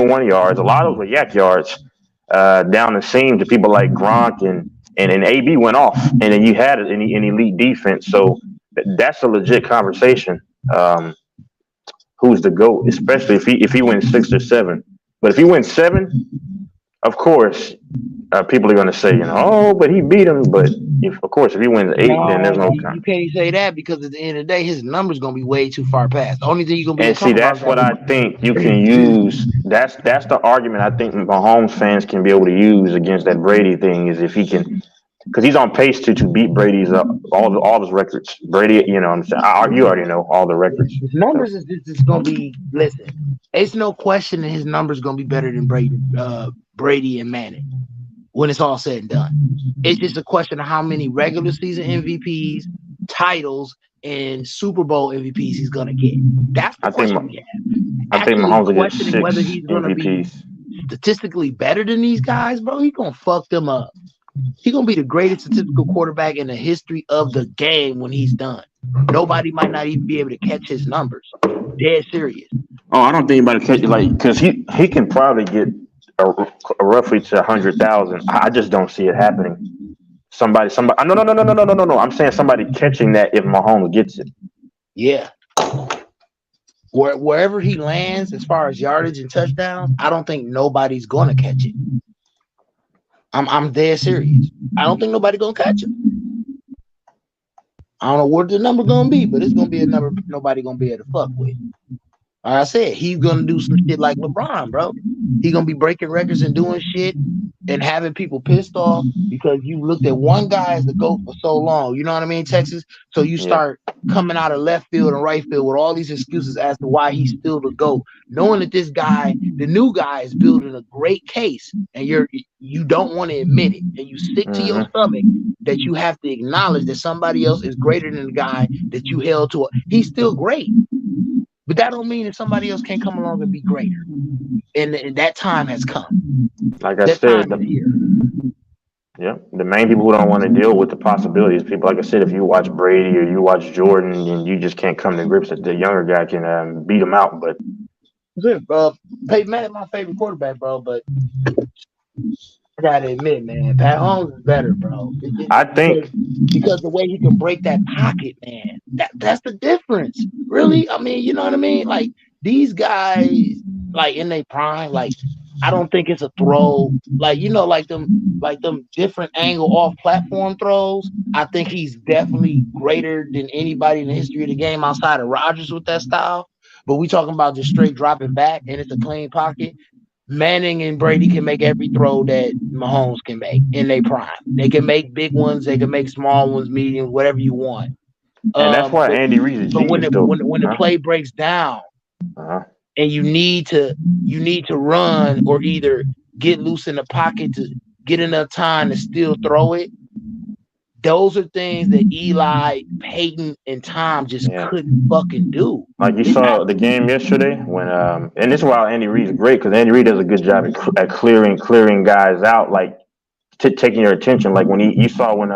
1 yards. A lot of those were yak yards down the seam to people like Gronk and AB went off, and then you had an elite defense. So that's a legit conversation. Who's the GOAT, especially if he wins 6 or 7. But if he wins 7, of course, people are going to say, but he beat him. But if he wins 8, then there's no. You can't say that because at the end of the day, his number's going to be way too far past. The only thing you're going to be and see, that's what I think you can use. That's the argument I think Mahomes fans can be able to use against that Brady thing is if he can. Because he's on pace to beat Brady's all his records. Brady, you already know all the records. His numbers is just gonna be. Listen, it's no question that his numbers gonna be better than Brady and Manning when it's all said and done. It's just a question of how many regular season MVPs, titles, and Super Bowl MVPs he's gonna get. That's the question we have. I think Mahomes will get 6 whether he's gonna MVPs. Be statistically better than these guys, bro. He's gonna fuck them up. He's going to be the greatest statistical quarterback in the history of the game when he's done. Nobody might not even be able to catch his numbers. Dead serious. Oh, I don't think anybody catch it because he can probably get roughly to 100,000. I just don't see it happening. Somebody. No. I'm saying somebody catching that if Mahomes gets it. Yeah. Wherever he lands, as far as yardage and touchdowns, I don't think nobody's going to catch it. I'm dead serious. I don't think nobody gonna catch him. I don't know what the number gonna be, but it's gonna be a number nobody gonna be able to fuck with. Like I said, he's gonna do some shit like LeBron, bro. He's gonna be breaking records and doing shit and having people pissed off because you looked at one guy as the GOAT for so long. You know what I mean, Texas? So you start coming out of left field and right field with all these excuses as to why he's still the GOAT, knowing that this guy, the new guy, is building a great case, and you don't want to admit it, and you stick to your stomach that you have to acknowledge that somebody else is greater than the guy that you held to. He's still great. But that don't mean that somebody else can't come along and be greater. And that time has come. Like I said, the main people who don't want to deal with the possibilities, people, like I said, if you watch Brady or you watch Jordan and you just can't come to grips that the younger guy can beat him out. But Peyton Manning, my favorite quarterback, bro, but I gotta admit, man, Pat Mahomes is better, bro. I think because the way he can break that pocket, man, that's the difference. Really, I mean, you know what I mean? Like these guys, like in their prime, like I don't think it's a throw, like like them different angle off platform throws. I think he's definitely greater than anybody in the history of the game outside of Rodgers with that style. But we talking about just straight dropping back and it's a clean pocket. Manning and Brady can make every throw that Mahomes can make in their prime. They can make big ones, they can make small ones, mediums, whatever you want. And that's why Andy Reid is genius. But when the play breaks down, and you need to run or either get loose in the pocket to get enough time to still throw it. Those are things that Eli, Peyton, and Tom just couldn't fucking do. Like you saw the game yesterday when, and this is why Andy Reid is great because Andy Reid does a good job at clearing guys out, like taking your attention. Like when you saw when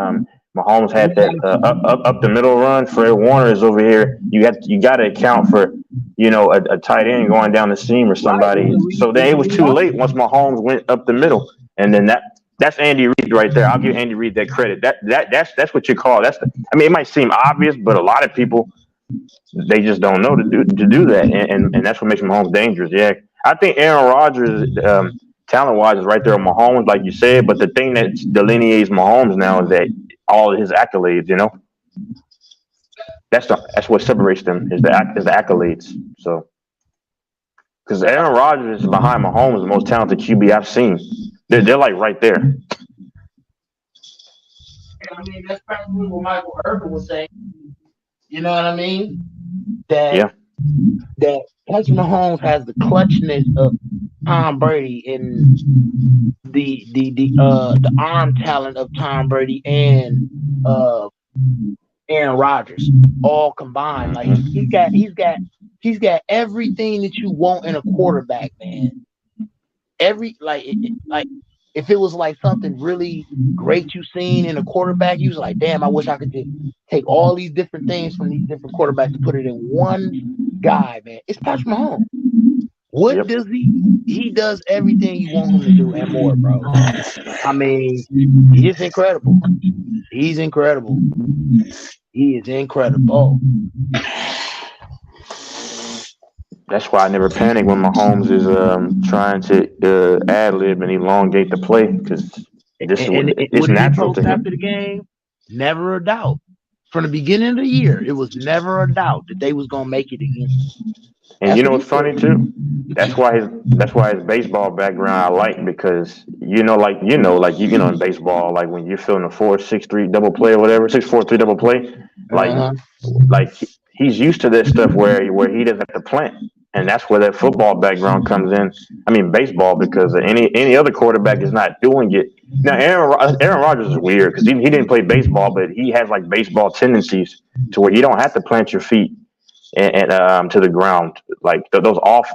Mahomes had that up the middle run. Fred Warner is over here. You got to account for a tight end going down the seam or somebody. So then it was too late once Mahomes went up the middle, and then that's Andy Reid right there. I'll give Andy Reid that credit. That's what you call. It might seem obvious, but a lot of people They just don't know to do that, and that's what makes Mahomes dangerous. Yeah, I think Aaron Rodgers, talent wise, is right there with Mahomes, like you said. But the thing that delineates Mahomes now is that all of his accolades. That's what separates them is the accolades. So, because Aaron Rodgers is behind Mahomes, the most talented QB I've seen. They're like right there. I mean, that's probably what Michael Irvin was saying. You know what I mean? That Patrick Mahomes has the clutchness of Tom Brady and the arm talent of Tom Brady and Aaron Rodgers all combined. Like he's got everything that you want in a quarterback, man. Like if it was like something really great you seen in a quarterback, you was like, damn, I wish I could just take all these different things from these different quarterbacks and put it in one guy, man. It's Patrick Mahomes. What does he? He does everything you want him to do and more, bro. I mean, he is incredible. He's incredible. He is incredible. That's why I never panic when Mahomes is trying to ad lib and elongate the play because it's natural to him. After the game, never a doubt. From the beginning of the year, it was never a doubt that they was gonna make it again. And you know what's funny too? That's why his baseball background I like because in baseball, like when you're feeling a 4-6-3 double play or whatever, 6-4-3 double play, like he's used to this stuff where he doesn't have to plant. And that's where that football background comes in. I mean, baseball, because any other quarterback is not doing it. Now, Aaron Rodgers is weird because he didn't play baseball, but he has like baseball tendencies to where you don't have to plant your feet and to the ground, like those off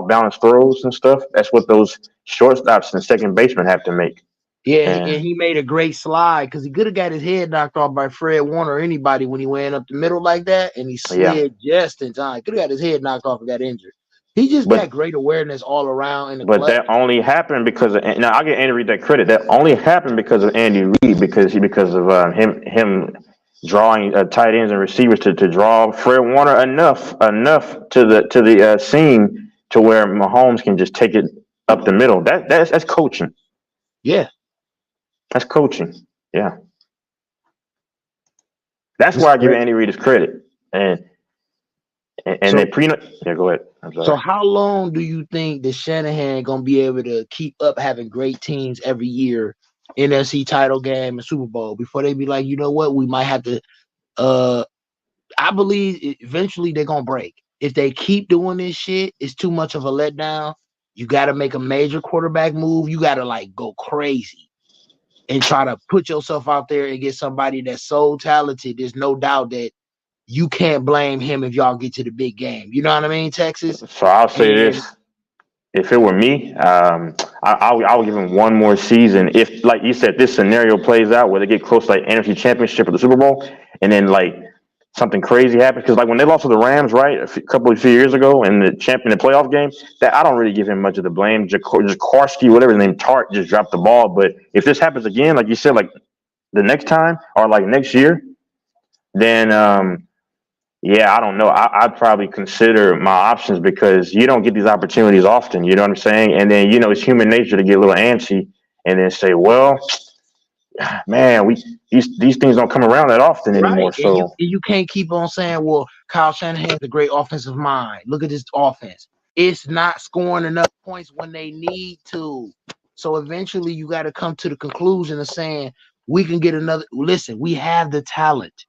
balance throws and stuff. That's what those shortstops and second basemen have to make. Yeah, and he made a great slide because he could have got his head knocked off by Fred Warner or anybody when he went up the middle like that, and he slid just in time. Could have got his head knocked off and got injured. He just got great awareness all around. But that only happened because of now. I get Andy Reid that credit. That only happened because of Andy Reid because of him drawing tight ends and receivers to draw Fred Warner enough to the seam to where Mahomes can just take it up the middle. That's coaching. Yeah. That's coaching. Yeah. That's why I give Andy Reid his credit. And go ahead. I'm sorry. So how long do you think that Shanahan gonna be able to keep up having great teams every year, NFC title game and Super Bowl before they be like, you know what, we might have to I believe eventually they're gonna break. If they keep doing this shit, it's too much of a letdown. You gotta make a major quarterback move. You gotta like go crazy and try to put yourself out there and get somebody that's so talented. There's no doubt that you can't blame him if y'all get to the big game. You know what I mean, Texas? So I'll say this. If it were me, I would give him one more season. If, like you said, this scenario plays out where they get close to like NFC Championship or the Super Bowl, and then like something crazy happens, because like when they lost to the Rams, right, a few years ago in the playoff game, that I don't really give him much of the blame. Jaworski, whatever his name, Tart, just dropped the ball. But if this happens again, like you said, like the next time or like next year, then yeah, I don't know. I'd probably consider my options because you don't get these opportunities often. You know what I'm saying? And then it's human nature to get a little antsy and then say, well, man, these things don't come around that often anymore. So and you can't keep on saying, well, Kyle Shanahan's a great offensive mind. Look at this offense. It's not scoring enough points when they need to. So eventually you got to come to the conclusion of saying we can get another. Listen, we have the talent.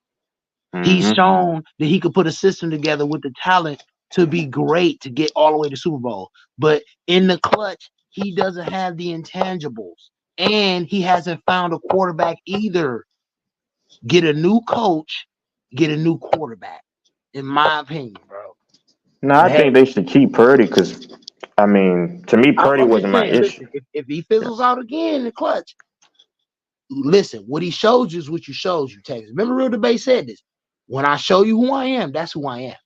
Mm-hmm. He's shown that he could put a system together with the talent to be great to get all the way to Super Bowl. But in the clutch, he doesn't have the intangibles. And he hasn't found a quarterback either. Get a new coach, get a new quarterback, in my opinion, bro. No, I think they should keep Purdy because, I mean, to me, Purdy wasn't my issue. If he fizzles out again in the clutch, listen, what he showed you is what you showed you, Texas. Remember, Real Debate said this. When I show you who I am, that's who I am.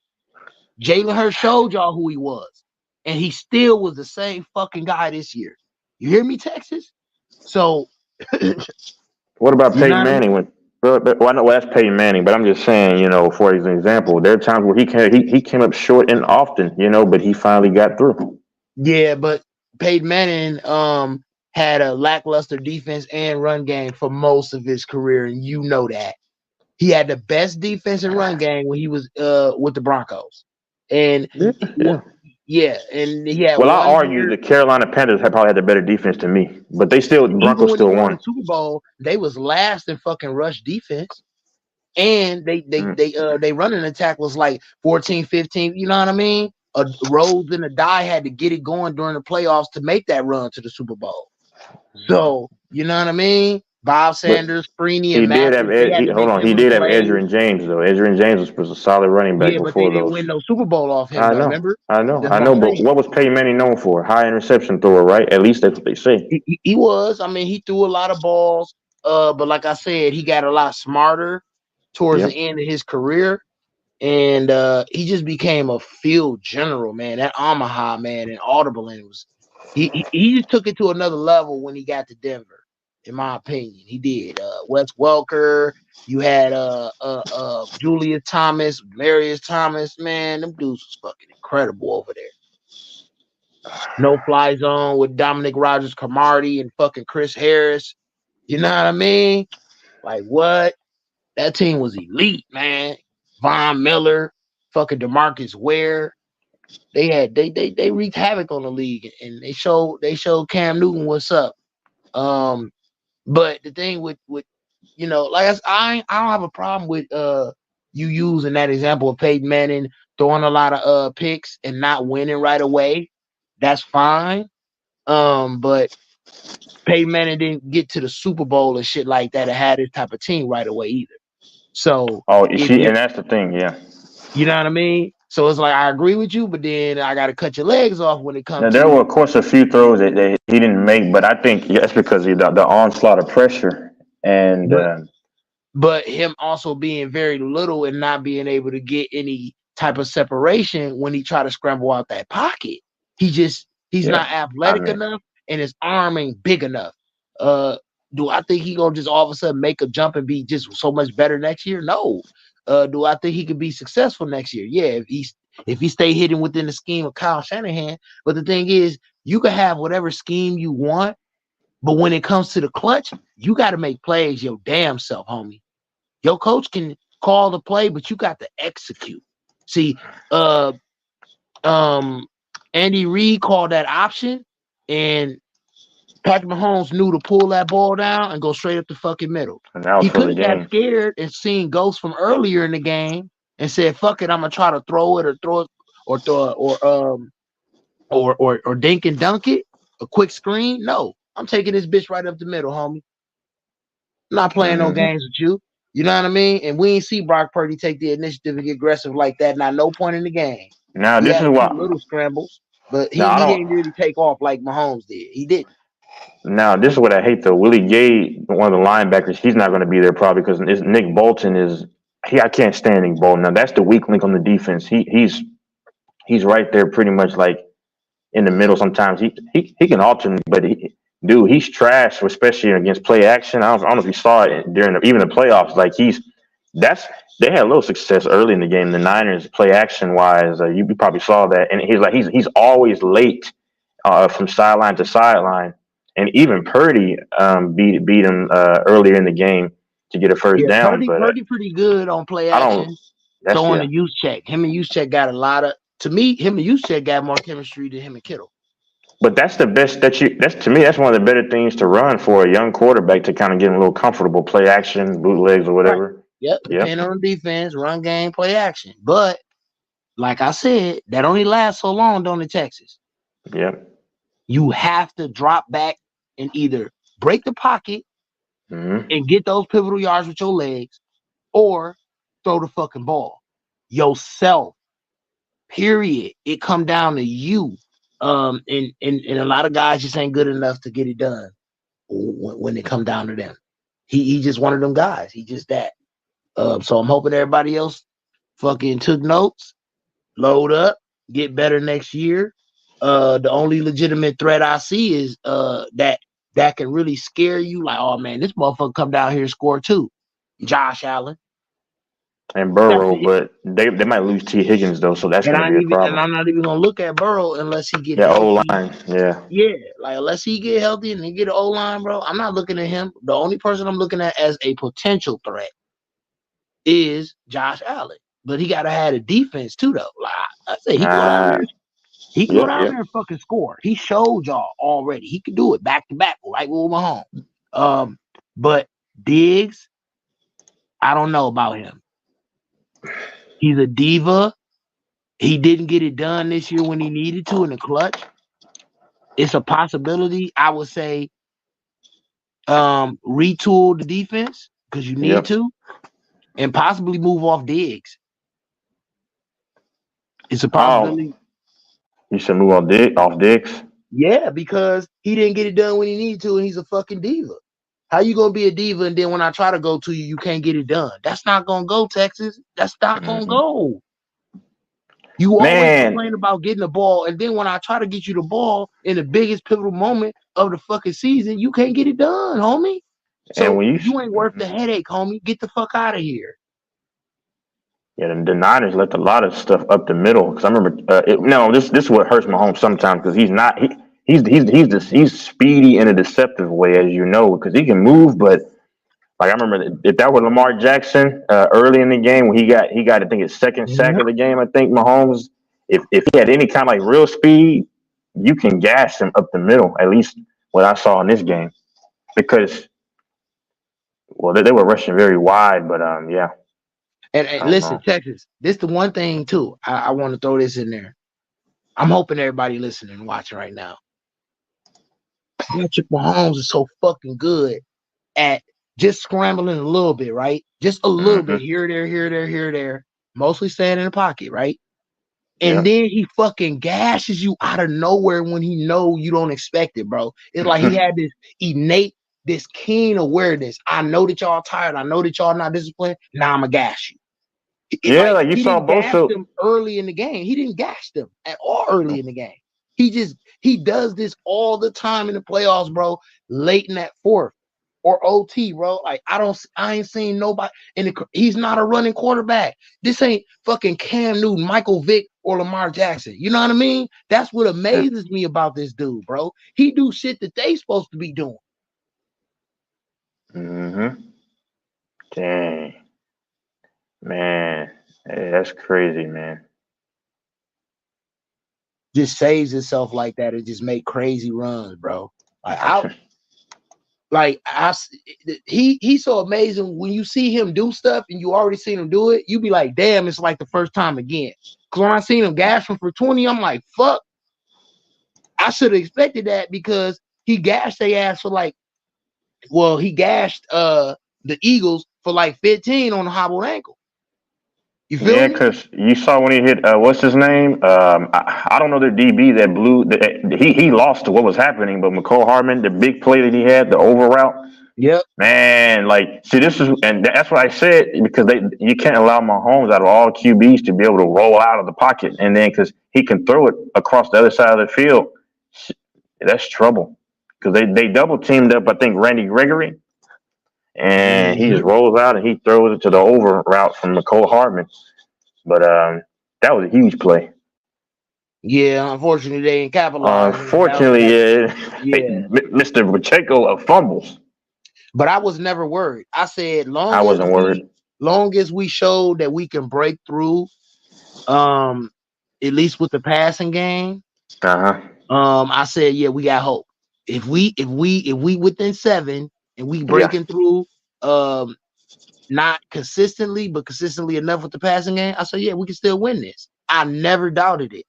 Jalen Hurts showed y'all who he was. And he still was the same fucking guy this year. You hear me, Texas? So what about Peyton Manning? Well, I know that's Peyton Manning, but I'm just saying, for example, there are times where he came up short and often, but he finally got through. Yeah, but Peyton Manning had a lackluster defense and run game for most of his career, and you know that. He had the best defense and run game when he was with the Broncos. And yeah, and he had Well, I one argue year. the Carolina Panthers had probably had the better defense to me, but Even Broncos when he still won won. the Super Bowl, they was last in fucking rush defense. And they running attack was like 14, 15, you know what I mean? Rhodes and a die had to get it going during the playoffs to make that run to the Super Bowl. So, you know what I mean? Bob Sanders, Freeney, and Mathis, they had to make He pivotal did have plays. Edgerrin James though. Edgerrin James was a solid running back Yeah, but they before didn't those. win no Super Bowl off him, I though. know, Remember? I know. That's what I'm But saying. what was Peyton Manning known for? High interception thrower, right? At least that's what they say. He was. I mean, he threw a lot of balls. But like I said, he got a lot smarter towards the end of his career. And he just became a field general, man. That Omaha, man, and Audible, and he just took it to another level when he got to Denver, in my opinion. He did. Wes Welker, you had Julius Thomas, Marius Thomas, man, them dudes was fucking incredible over there. No fly zone with Dominic Rogers Cromartie and fucking Chris Harris. You know what I mean? Like what? That team was elite, man. Von Miller, fucking DeMarcus Ware. They wreaked havoc on the league, and they showed Cam Newton what's up. But the thing with like I don't have a problem with you using that example of Peyton Manning throwing a lot of picks and not winning right away. That's fine. But Peyton Manning didn't get to the Super Bowl and shit like that and had this type of team right away either. So and that's the thing, yeah. You know what I mean? So it's like I agree with you, but then I got to cut your legs off when it comes Now, to. there were, of course, a few throws that he didn't make, but I think that's because of the onslaught of pressure and. But him also being very little and not being able to get any type of separation when he tried to scramble out that pocket. He's not athletic enough, and his arm ain't big enough. Do I think he gonna just all of a sudden make a jump and be just so much better next year? No. Do I think he could be successful next year? Yeah, if he stay hidden within the scheme of Kyle Shanahan. But the thing is, you can have whatever scheme you want, but when it comes to the clutch, you got to make plays your damn self, homie. Your coach can call the play, but you got to execute. See, Andy Reid called that option, and Patrick Mahomes knew to pull that ball down and go straight up the fucking middle. He could have got scared and seen ghosts from earlier in the game and said, "Fuck it, I'm gonna try to throw it or dink and dunk it, a quick screen." No, I'm taking this bitch right up the middle, homie. I'm not playing no games with you. You know what I mean? And we ain't see Brock Purdy take the initiative and get aggressive like that. Not no point in the game. Now he this had is why little scrambles, but he didn't really take off like Mahomes did. He didn't. Now this is what I hate though. Willie Gay, one of the linebackers, he's not going to be there probably because Nick Bolton is. I can't stand Nick Bolton. Now that's the weak link on the defense. He's right there pretty much like in the middle. Sometimes he can alternate, but he's trash, especially against play action. I don't know if you saw it during even the playoffs. Like they had a little success early in the game. The Niners play action wise, you probably saw that, and he's always late from sideline to sideline, and even Purdy beat him earlier in the game to get a first down. Purdy pretty good on play action. Throwing the use check. Him and use check got a lot of. To me, him and use check got more chemistry than him and Kittle. But that's the best that's to me, that's one of the better things to run for a young quarterback to kind of get a little comfortable, play action, bootlegs or whatever. Right. Yep. Depending on defense, run game, play action. But like I said, that only lasts so long, don't it, Texas? Yep. You have to drop back and either break the pocket and get those pivotal yards with your legs, or throw the fucking ball yourself. Period. It come down to you. And a lot of guys just ain't good enough to get it done when it come down to them. He just one of them guys. He just that. So I'm hoping everybody else fucking took notes, load up, get better next year. The only legitimate threat I see is that can really scare you. Like, oh man, this motherfucker come down here and score too. Josh Allen, and Burrow, but they might lose T. Higgins though, so that's going to be a problem. And I'm not even gonna look at Burrow unless he get healthy. O-line, yeah, like unless he get healthy and they get an O-line, bro. I'm not looking at him. The only person I'm looking at as a potential threat is Josh Allen, but he gotta have a defense too, though. Like I say, he go down there. He can go down there and fucking score. He showed y'all already. He can do it back to back, right with Mahomes. But Diggs, I don't know about him. He's a diva. He didn't get it done this year when he needed to in the clutch. It's a possibility. I would say retool the defense because you need to, and possibly move off Diggs. It's a possibility. You should move off Diggs? Yeah, because he didn't get it done when he needed to, and he's a fucking diva. How you gonna be a diva and then when I try to go to you, you can't get it done? That's not gonna go, Texas. That's not gonna go. You always complain about getting the ball, and then when I try to get you the ball in the biggest pivotal moment of the fucking season, you can't get it done, homie. So you ain't worth the headache, homie. Get the fuck out of here. Yeah, the Niners left a lot of stuff up the middle. Because I remember, this is what hurts Mahomes sometimes because he's speedy in a deceptive way, as you know, because he can move. But like I remember, if that was Lamar Jackson early in the game when he got I think his second sack of the game. I think Mahomes, if he had any kind of like real speed, you can gash him up the middle. At least what I saw in this game, because they were rushing very wide. But yeah. And listen, Texas, this the one thing too. I want to throw this in there. I'm hoping everybody listening and watching right now. Patrick Mahomes is so fucking good at just scrambling a little bit, right? Just a little bit here, there. Mostly staying in the pocket, right? And then he fucking gashes you out of nowhere when he know you don't expect it, bro. It's like he had this innate, this keen awareness. I know that y'all tired. I know that y'all not disciplined. Now I'm gonna gash you. Like you saw both of them early in the game. He didn't gash them at all early in the game. He does this all the time in the playoffs, bro. Late in that fourth or OT, bro. Like I ain't seen nobody. And he's not a running quarterback. This ain't fucking Cam Newton, Michael Vick, or Lamar Jackson. You know what I mean? That's what amazes me about this dude, bro. He do shit that they supposed to be doing. Dang. Man, hey, that's crazy, man. Just saves himself like that and just make crazy runs, bro. He's so amazing. When you see him do stuff and you already seen him do it, you be like, damn, it's like the first time again. Because when I seen him gash him for 20, I'm like, fuck. I should have expected that because he gashed their ass for he gashed the Eagles for like 15 on a hobbled ankle. You feel me? Because you saw when he hit what's his name? I don't know the DB that blew. He lost to what was happening, but McCole Hardman, the big play that he had, the over route. Yep. Man, this is, and that's what I said because you can't allow Mahomes out of all QBs to be able to roll out of the pocket, and then because he can throw it across the other side of the field, that's trouble. Because they double teamed up, I think Randy Gregory. And he just rolls out and he throws it to the over route from McCole Hardman. But that was a huge play. Yeah, unfortunately, they ain't capitalized. Unfortunately, Mr. Pacheco of fumbles. But I was never worried. I said, I wasn't worried. Long as we showed that we can break through, at least with the passing game. I said, yeah, we got hope. If we within 7 and we breaking through, not consistently, but consistently enough with the passing game, I said, yeah, we can still win this. I never doubted it.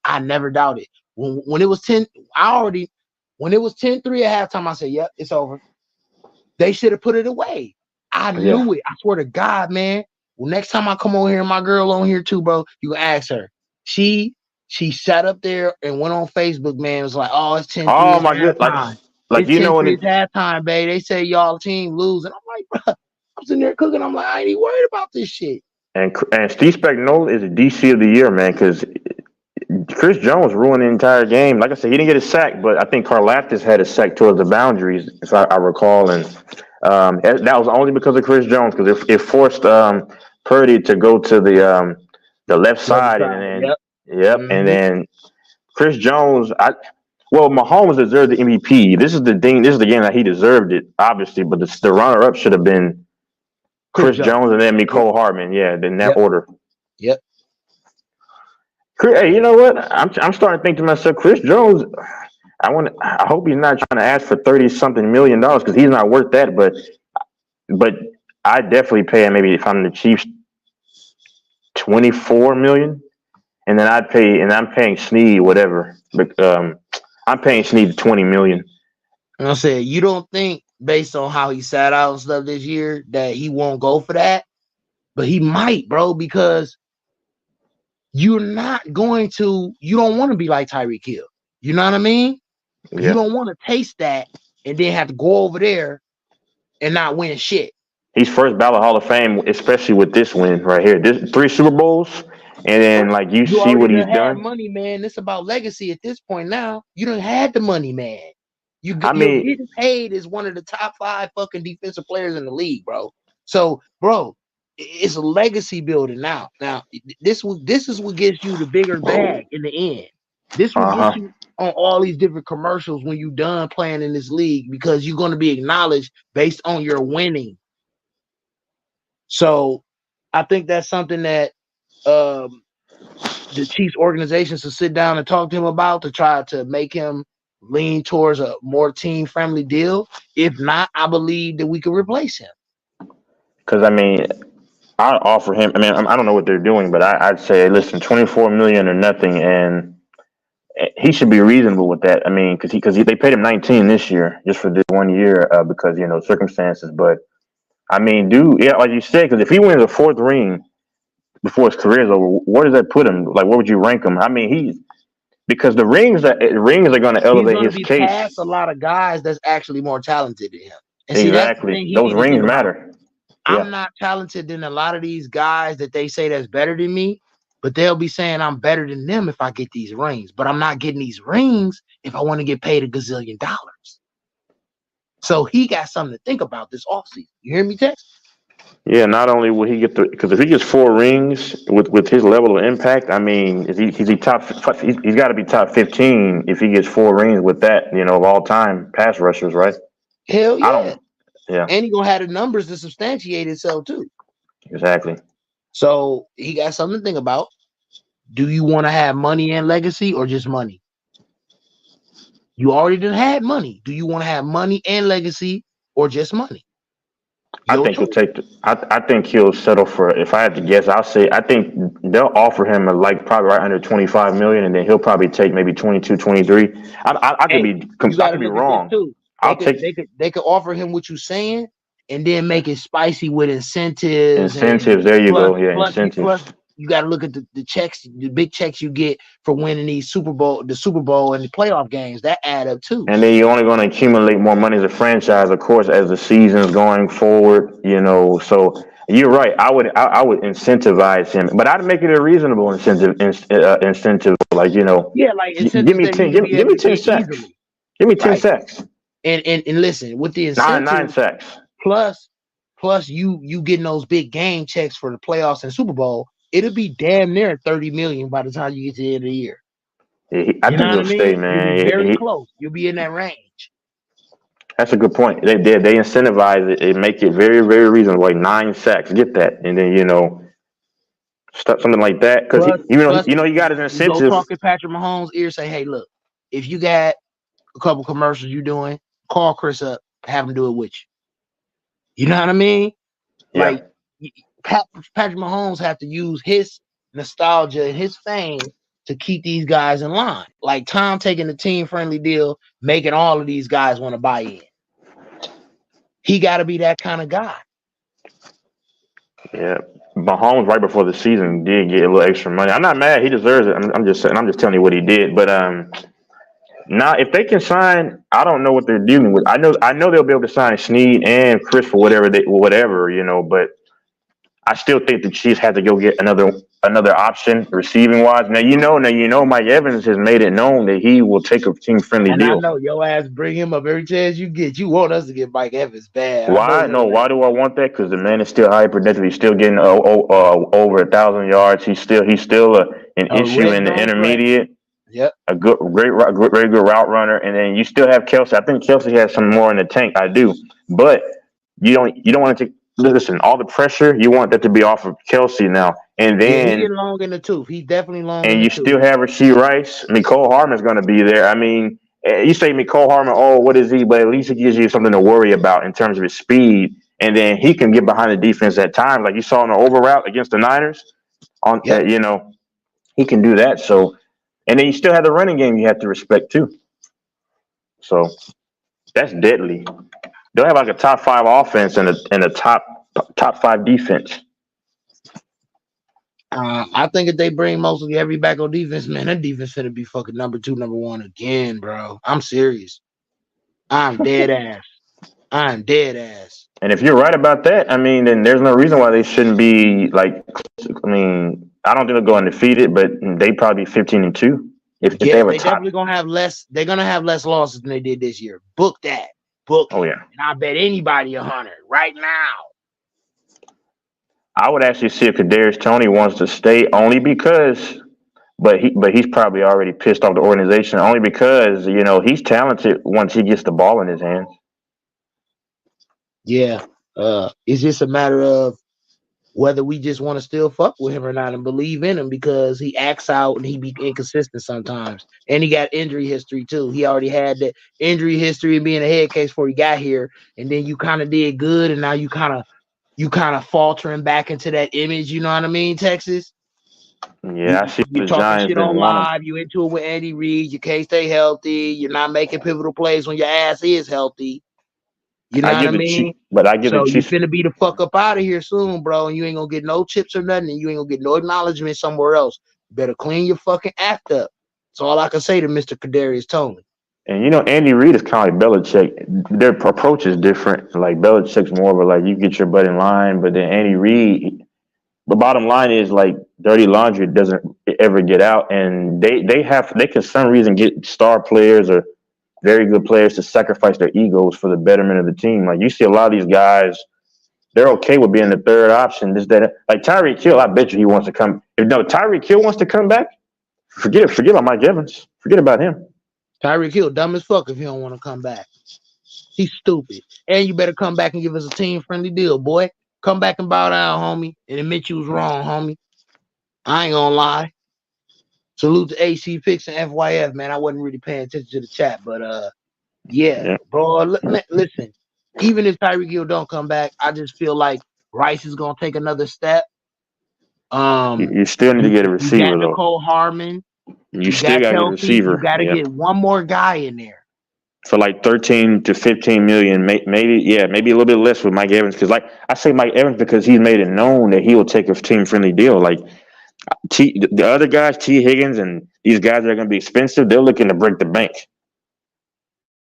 When it was 10, when it was 10-3 at halftime, I said, yep, it's over. They should have put it away. I knew it. I swear to God, man. Well, next time I come over here, my girl on here too, bro, you can ask her. She sat up there and went on Facebook, man. It was like, oh, it's 10-3. Oh, my goodness. Like you know when it's halftime, babe. They say y'all team lose. And I'm like, bro, I'm sitting there cooking. I'm like, I ain't even worried about this shit. And Steve Spagnuolo is a DC of the year, man, because Chris Jones ruined the entire game. Like I said, he didn't get a sack, but I think Karlaftis had a sack towards the boundaries, if I recall. And That was only because of Chris Jones, because it forced Purdy to go to the left side, and then and then Chris Jones. Mahomes deserved the MVP. This is the thing. This is the game that he deserved it, obviously. But the runner-up should have been Chris Jones and then Mecole Hardman. Yeah, in that order. Yep. Hey, you know what? I'm starting to think to myself, Chris Jones. I hope he's not trying to ask for $30-something million because he's not worth that. But I definitely pay him, maybe if I'm the Chiefs, $24 million, and then I'm paying Snead whatever. But I'm paying Snead $20 million. And I said, you don't think based on how he sat out and stuff this year that he won't go for that? But he might, bro, because you don't want to be like Tyreek Hill. You know what I mean? Yeah. You don't want to taste that and then have to go over there and not win shit. He's first ballot Hall of Fame, especially with this win right here. This 3 Super Bowls, and then you see what he's done. Money, man. It's about legacy at this point now. You done had the money, man. You're getting paid as one of the top 5 fucking defensive players in the league, bro. So, bro, it's a legacy building now. Now, this is what gets you the bigger bag in the end. This will get you on all these different commercials when you're done playing in this league because you're going to be acknowledged based on your winning. So, I think that's something that the Chiefs organization should sit down and talk to him about to try to make him lean towards a more team-friendly deal. If not, I believe that we could replace him. Because, I'd offer him. I don't know what they're doing, but I'd say, listen, $24 million or nothing, and he should be reasonable with that. Because they paid him $19 this year just for this 1 year because circumstances. But dude, yeah, like you said, because if he wins a 4th ring before his career is over, where does that put him? Like, where would you rank him? Because the rings are going to elevate his case. Past a lot of guys that's actually more talented than him. And exactly, those rings matter. I'm not talented than a lot of these guys that they say that's better than me, but they'll be saying I'm better than them if I get these rings. But I'm not getting these rings if I want to get paid $1 gazillion. So he got something to think about this offseason. You hear me, Tex? Yeah, not only will he get because if he gets 4 rings with his level of impact, he's got to be top 15 if he gets 4 rings with that, of all time pass rushers, right? Hell yeah. Yeah. And he gonna have the numbers to substantiate itself too. Exactly. So he got something to think about. Do you want to have money and legacy or just money? You already done had money. Do you want to have money and legacy or just money? I think he'll settle for. If I had to guess, I think they'll offer him probably right under $25 million, and then he'll probably take maybe 22, 23. I could be wrong. They could offer him what you're saying, and then make it spicy with incentives. There you go. Yeah, incentives. Plus, you got to look at the checks, the big checks you get for winning the Super Bowl and the playoff games. That add up too. And then you're only going to accumulate more money as a franchise, of course, as the season's going forward. So you're right. I would incentivize him, but I'd make it a reasonable incentive. Yeah, like give me 10. Give me 10 sacks. Easily. Give me 10 sacks. And listen, with the incentive, 9 sacks plus you getting those big game checks for the playoffs and Super Bowl, it'll be damn near $30 million by the time you get to the end of the year. I think he'll stay, man. You'll be very close. You'll be in that range. That's a good point. They incentivize it and make it very, very reasonable, like 9 sacks. Get that, and then something like that because he got his incentive. Go talk to Patrick Mahomes' ear. Say, hey, look, if you got a couple commercials you're doing, call Chris up, have him do it with you. You know what I mean? Yeah. Like Patrick Mahomes have to use his nostalgia and his fame to keep these guys in line. Like Tom taking the team-friendly deal, making all of these guys want to buy in. He got to be that kind of guy. Yeah. Mahomes right before the season did get a little extra money. I'm not mad. He deserves it. I'm just saying. I'm just telling you what he did. But now, if they can sign, I don't know what they're dealing with. I know they'll be able to sign Snead and Chris for whatever. But I still think the Chiefs had to go get another option receiving wise. Now you know Mike Evans has made it known that he will take a team friendly And I deal. know your ass bring him up every chance you get. You want us to get Mike Evans bad. Why? No, why do I want that? Because the man is still highly productive. He's still getting over 1,000 yards. He's still an issue in the intermediate. Yep. A very good route runner, and then you still have Kelsey. I think Kelsey has some more in the tank. I do, but you don't want to take. Listen, all the pressure you want that to be off of Kelsey now, and then he's long in the tooth. He's definitely long. And you still have Rasheed Rice. Mecole Hardman's going to be there. I mean, you say Mecole Hardman, oh, what is he? But at least it gives you something to worry about in terms of his speed, and then he can get behind the defense at times, like you saw in the over route against the Niners. He can do that. So, and then you still have the running game you have to respect too. So that's deadly. They'll have like a top 5 offense and a top 5 defense. I think if they bring mostly every back on defense, man, that defense finna be fucking number 2, number 1 again, bro. I'm serious. I'm dead ass. And if you're right about that, I mean, then there's no reason why they shouldn't be like. I mean, I don't think they'll go undefeated, but they probably 15-2. If they have a top, definitely gonna have less. They're gonna have less losses than they did this year. Book that. Oh yeah. And I bet anybody 100 right now. I would actually see if Kadarius Toney wants to stay only because, but he's probably already pissed off the organization only because he's talented once he gets the ball in his hands. Yeah, it's just a matter of whether we just want to still fuck with him or not and believe in him because he acts out and he be inconsistent sometimes, and he got injury history too. He already had that injury history of being a head case before he got here, and then you kind of did good, and now you kind of faltering back into that image. You know what I mean, Texas? Yeah, I see you're the talking Giants shit on live. You into it with Andy Reid. You can't stay healthy. You're not making pivotal plays when your ass is healthy. You know what I mean? But I give so the Chiefs. You finna be the fuck up out of here soon, bro, and you ain't gonna get no chips or nothing, and you ain't gonna get no acknowledgement somewhere else. You better clean your fucking act up. That's all I can say to Mr. Kadarius Toney. And Andy Reid is kind of like Belichick. Their approach is different. Like Belichick's more of a like you get your butt in line, but then Andy Reid. The bottom line is like dirty laundry doesn't ever get out, and they can for some reason get star players or very good players to sacrifice their egos for the betterment of the team. Like you see a lot of these guys, they're okay with being the third option. Like Tyreek Hill, I bet you he wants to come. If Tyreek Hill wants to come back, forget about Mike Evans. Forget about him. Tyreek Hill, dumb as fuck if he don't want to come back. He's stupid. And you better come back and give us a team-friendly deal, boy. Come back and bow down, homie, and admit you was wrong, homie. I ain't gonna lie. Salute to AC Picks and FYF, man. I wasn't really paying attention to the chat, but yeah. Bro. Listen, even if Tyreek Hill don't come back, I just feel like Rice is gonna take another step. You still need to get a receiver, you got though. Mecole Hardman. You still got to get a receiver. You got to get one more guy in there. For like 13 to 15 million, maybe a little bit less with Mike Evans. Because like I say Mike Evans because he's made it known that he will take a team-friendly deal. Like the other guys, T. Higgins and these guys that are going to be expensive, they're looking to break the bank.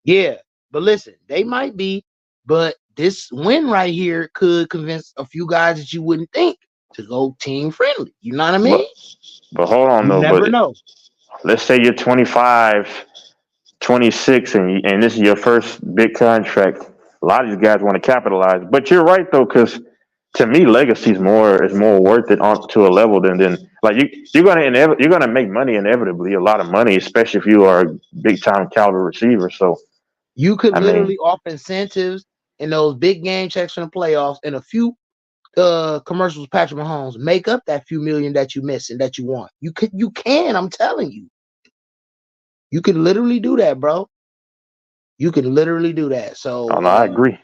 Yeah, but listen, they might be, but this win right here could convince a few guys that you wouldn't think to go team-friendly. You know what I mean? But hold on, though. You never know. Let's say you're 25, 26, and this is your first big contract. A lot of these guys want to capitalize. But you're right, though, because to me, legacy is more worth it to a level than like you're gonna make money inevitably, a lot of money, especially if you are a big time caliber receiver. So you could literally off incentives in those big game checks in the playoffs and a few commercials, Patrick Mahomes make up that few million that you miss and that you want. You can. I'm telling you, you can literally do that, bro. You can literally do that. So I agree.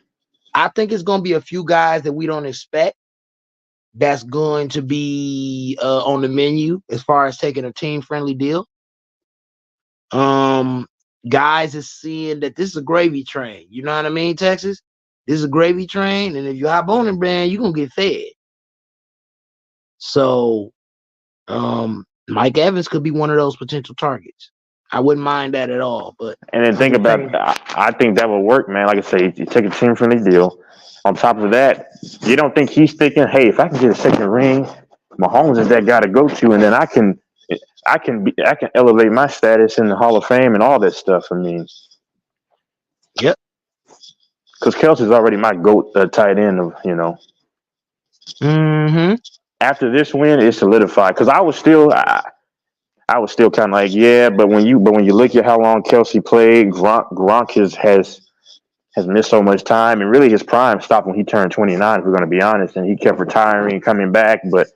I think it's going to be a few guys that we don't expect that's going to be on the menu as far as taking a team-friendly deal. Guys is seeing that this is a gravy train. You know what I mean, Texas? This is a gravy train, and if you hop on it, man, you're going to get fed. So Mike Evans could be one of those potential targets. I wouldn't mind that at all. But and then think about, I think that would work, man. Like I say, you take a team-friendly deal. On top of that, you don't think he's thinking, hey, if I can get a second ring, Mahomes is that guy to go to, and then I can elevate my status in the Hall of Fame and all that stuff. I mean, yep. Because Kelsey's already my GOAT tight end of, Mm-hmm. After this win, it's solidified. Because I was still kind of like, yeah, but when you look at how long Kelsey played, Gronk has missed so much time, and really his prime stopped when he turned 29. If we're going to be honest, and he kept retiring, coming back, but.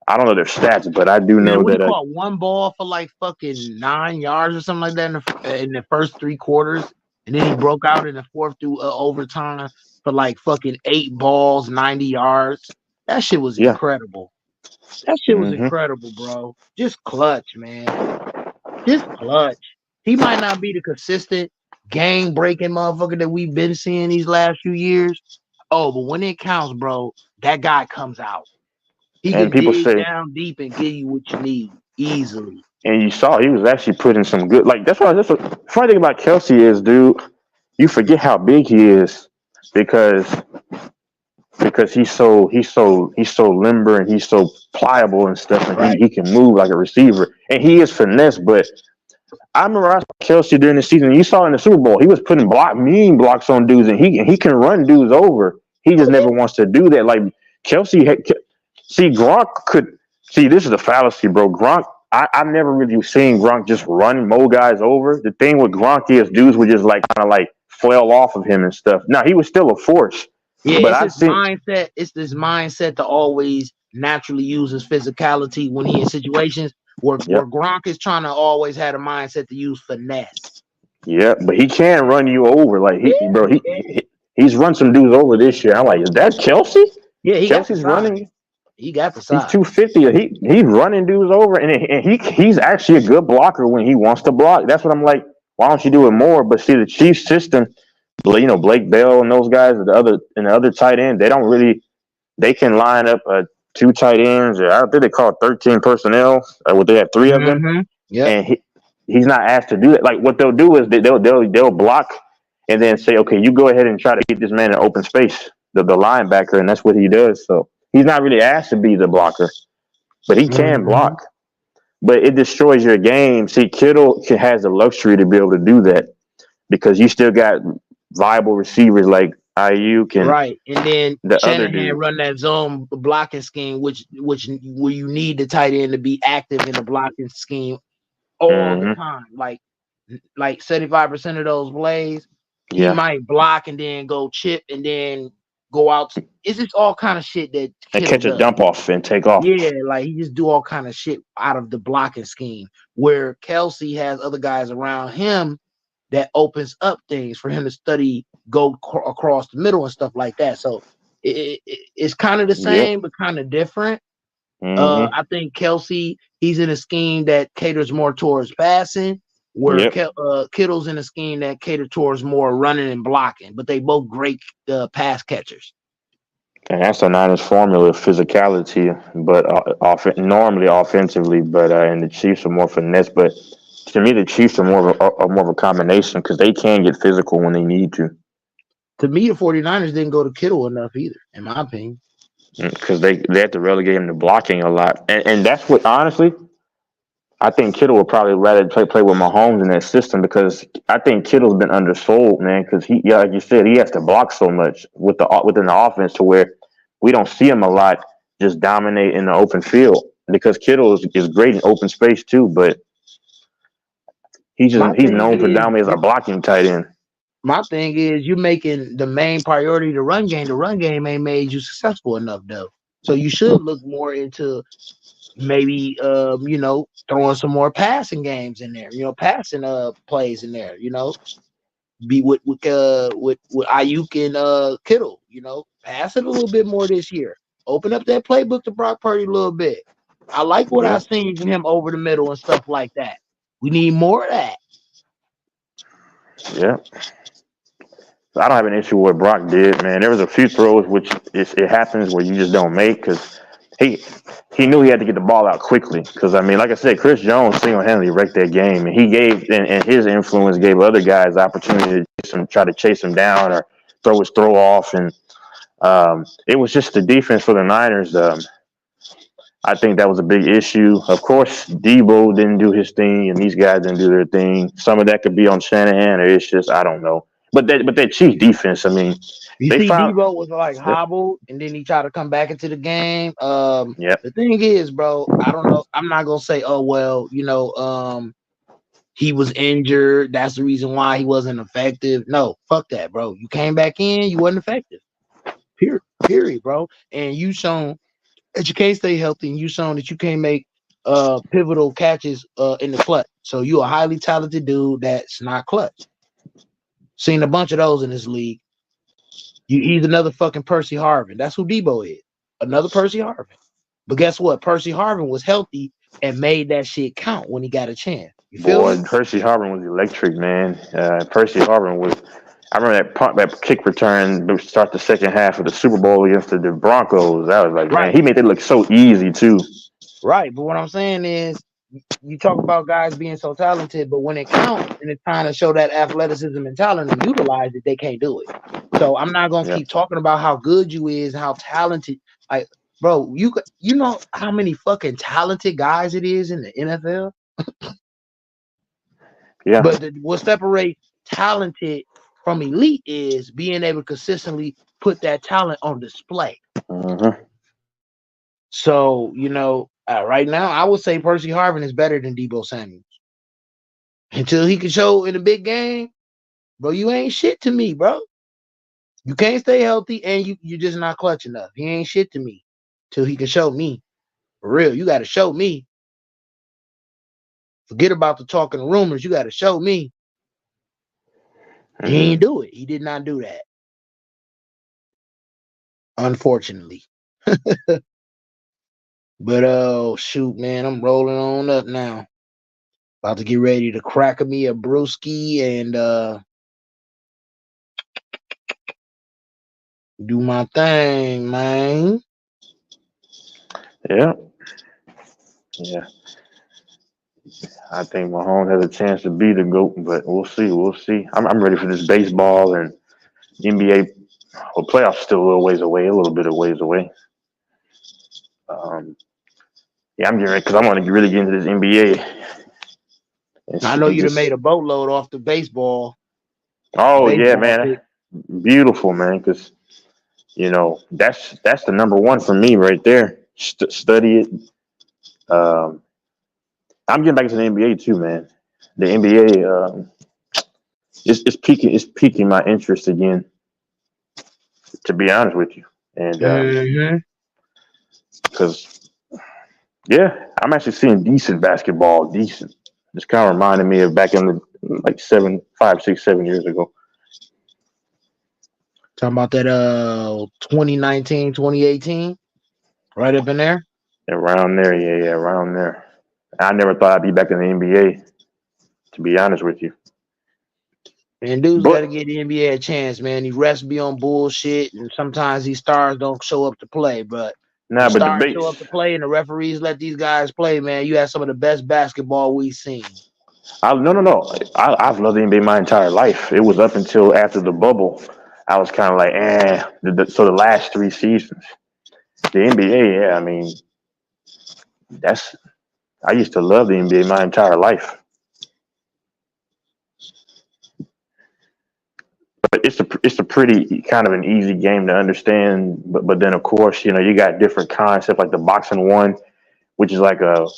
I don't know their stats, but I do know that. He caught one ball for like fucking 9 yards or something like that in the first 3 quarters, and then he broke out in the fourth through overtime for like fucking 8 balls, 90 yards. That shit was incredible. That shit was incredible, bro. Just clutch, man. Just clutch. He might not be the consistent game-breaking motherfucker that we've been seeing these last few years. Oh, but when it counts, bro, that guy comes out. He can dig down deep and give you what you need easily. And you saw he was actually putting some good. Like that's what funny thing about Kelsey is, dude. You forget how big he is because he's so limber and he's so pliable and stuff, and he can move like a receiver. And he is finesse, but I remember I saw Kelsey during the season. You saw in the Super Bowl, he was putting mean blocks on dudes, and he can run dudes over. He just never wants to do that. Like Kelsey. Gronk could see. This is a fallacy, bro. Gronk, I've never really seen Gronk just run guys over. The thing with Gronk is dudes would just kind of flail off of him and stuff. Now he was still a force. Yeah, but mindset. It's this mindset to always naturally use his physicality when he in situations where Gronk is trying to always have a mindset to use finesse. Yeah, but he can run you over. Like he's run some dudes over this year. I'm like, is that Kelsey? Yeah, Kelsey's running. He got the size. He's 250. He's running dudes over, and he's actually a good blocker when he wants to block. That's what I'm like. Why don't you do it more? But see, the Chiefs system, Blake Bell and those guys, the other tight end, they can line up 2 tight ends. Or I think they call it 13 personnel. They have 3 of them. Yeah, and he's not asked to do that. Like what they'll do is they'll block and then say, okay, you go ahead and try to get this man in open space, the linebacker, and that's what he does. So. He's not really asked to be the blocker, but he can block. But it destroys your game. See, Kittle has the luxury to be able to do that because you still got viable receivers like Ayuk and then Shanahan run that zone blocking scheme, which where you need the tight end to be active in the blocking scheme all the time. Like 75% of those plays, he might block and then go chip and then go out. It's just all kind of shit that and catch a dump off and take off. Yeah, like he just do all kind of shit out of the blocking scheme. Where Kelsey has other guys around him that opens up things for him to study, go across the middle and stuff like that. So it's kind of the same, but kind of different. I think Kelsey, he's in a scheme that caters more towards passing. Where Kittle's in a scheme that caters towards more running and blocking, but they both great pass catchers. And that's the Niners formula of physicality, but normally offensively. But and the Chiefs are more finesse. But to me, the Chiefs are more of a combination because they can get physical when they need to. To me, the 49ers didn't go to Kittle enough either, in my opinion. Because they have to relegate him to blocking a lot, and that's what honestly. I think Kittle would probably rather play with Mahomes in that system because I think Kittle's been undersold, man. Because like you said, he has to block so much within the offense to where we don't see him a lot just dominate in the open field. Because Kittle is great in open space too, but he's known for dominating as a blocking tight end. My thing is, you making the main priority the run game. The run game ain't made you successful enough though, so you should look more into. Maybe throwing some more passing games in there, passing plays in there, be with Ayuk and Kittle, pass it a little bit more this year. Open up that playbook to Brock Purdy a little bit. I like what I've seen from him over the middle and stuff like that. We need more of that. Yeah. I don't have an issue with what Brock did, man. There was a few throws which it happens where you just don't make because he knew he had to get the ball out quickly because, I mean, like I said, Chris Jones single-handedly wrecked that game, and he gave and his influence gave other guys the opportunity to try to chase him down or throw his throw off. And It was just the defense for the Niners. I think that was a big issue. Of course, Debo didn't do his thing, and these guys didn't do their thing. Some of that could be on Shanahan, or it's just I don't know. But that Chiefs defense, I mean, You they see, found. Debo was like Yep. hobbled, and then he tried to come back into the game. Yep. The thing is, bro, I don't know. I'm not gonna say, oh well, he was injured. That's the reason why he wasn't effective. No, fuck that, bro. You came back in, you wasn't effective. Period, bro. And you shown that you can't stay healthy, and you shown that you can't make pivotal catches in the clutch. So you a highly talented dude that's not clutch. Seen a bunch of those in this league. He's another fucking Percy Harvin. That's who Debo is. Another Percy Harvin. But guess what? Percy Harvin was healthy and made that shit count when he got a chance. You feel me? Percy Harvin was electric, man. Percy Harvin was. I remember that kick return to start the second half of the Super Bowl against the Broncos. That was like, man, he made it look so easy too. Right, but what I'm saying is, you talk about guys being so talented, but when it counts and it's time to show that athleticism and talent and utilize it, they can't do it. So I'm not gonna keep talking about how good you is, how talented. Like, bro, you know how many fucking talented guys it is in the NFL. Yeah. But what separates talented from elite is being able to consistently put that talent on display. Mm-hmm. So, right now, I would say Percy Harvin is better than Debo Samuels. Until he can show in a big game, bro, you ain't shit to me, bro. You can't stay healthy, and you're just not clutch enough. He ain't shit to me till he can show me. For real, you got to show me. Forget about the talking rumors. You got to show me. Mm-hmm. He ain't do it. He did not do that. Unfortunately. But shoot, man, I'm rolling on up now. About to get ready to crack me a brewski and do my thing, man. Yeah. I think Mahomes has a chance to be the GOAT, but we'll see. We'll see. I'm ready for this baseball and NBA. Well, playoffs still a little ways away, a little bit of ways away. I'm getting ready because I want to really get into this NBA. I know you'd have made a boatload off the baseball. Oh yeah, man, beautiful, man. Because that's the number one for me right there. Study it. I'm getting back to the NBA too, man. The NBA, it's piquing my interest again. To be honest with you, and because I'm actually seeing decent basketball, decent. It's kind of reminding me of back in the 5, 6, 7 years ago. Talking about that 2019, 2018, right up in there. Around there, yeah, around there. I never thought I'd be back in the NBA. To be honest with you. And dudes got to give the NBA a chance, man. These refs be on bullshit, and sometimes these stars don't show up to play. But stars show up to play, and the referees let these guys play, man. You have some of the best basketball we've seen. No. I've loved the NBA my entire life. It was up until after the bubble. I was kind of like, So the last 3 seasons, the NBA, yeah, I mean, I used to love the NBA my entire life. But it's a pretty kind of an easy game to understand. But then of course, you got different concepts like the boxing one, which is like a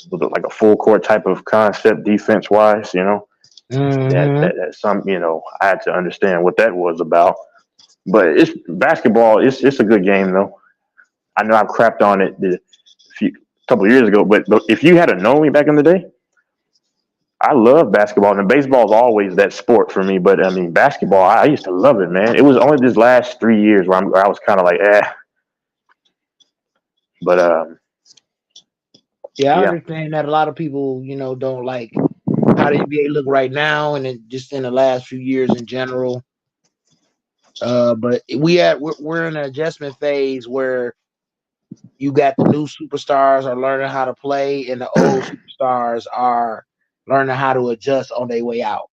full court type of concept defense wise, That some I had to understand what that was about. But it's basketball. It's a good game though. I know I've crapped on it a couple of years ago, but if you had known me back in the day, I love basketball, and baseball is always that sport for me. But I mean, basketball, I used to love it, man. It was only this last 3 years where I was kind of like, But I understand that a lot of people, don't like how the NBA look right now, and just in the last few years in general. But we're in an adjustment phase where you got the new superstars are learning how to play, and the old superstars are learning how to adjust on their way out.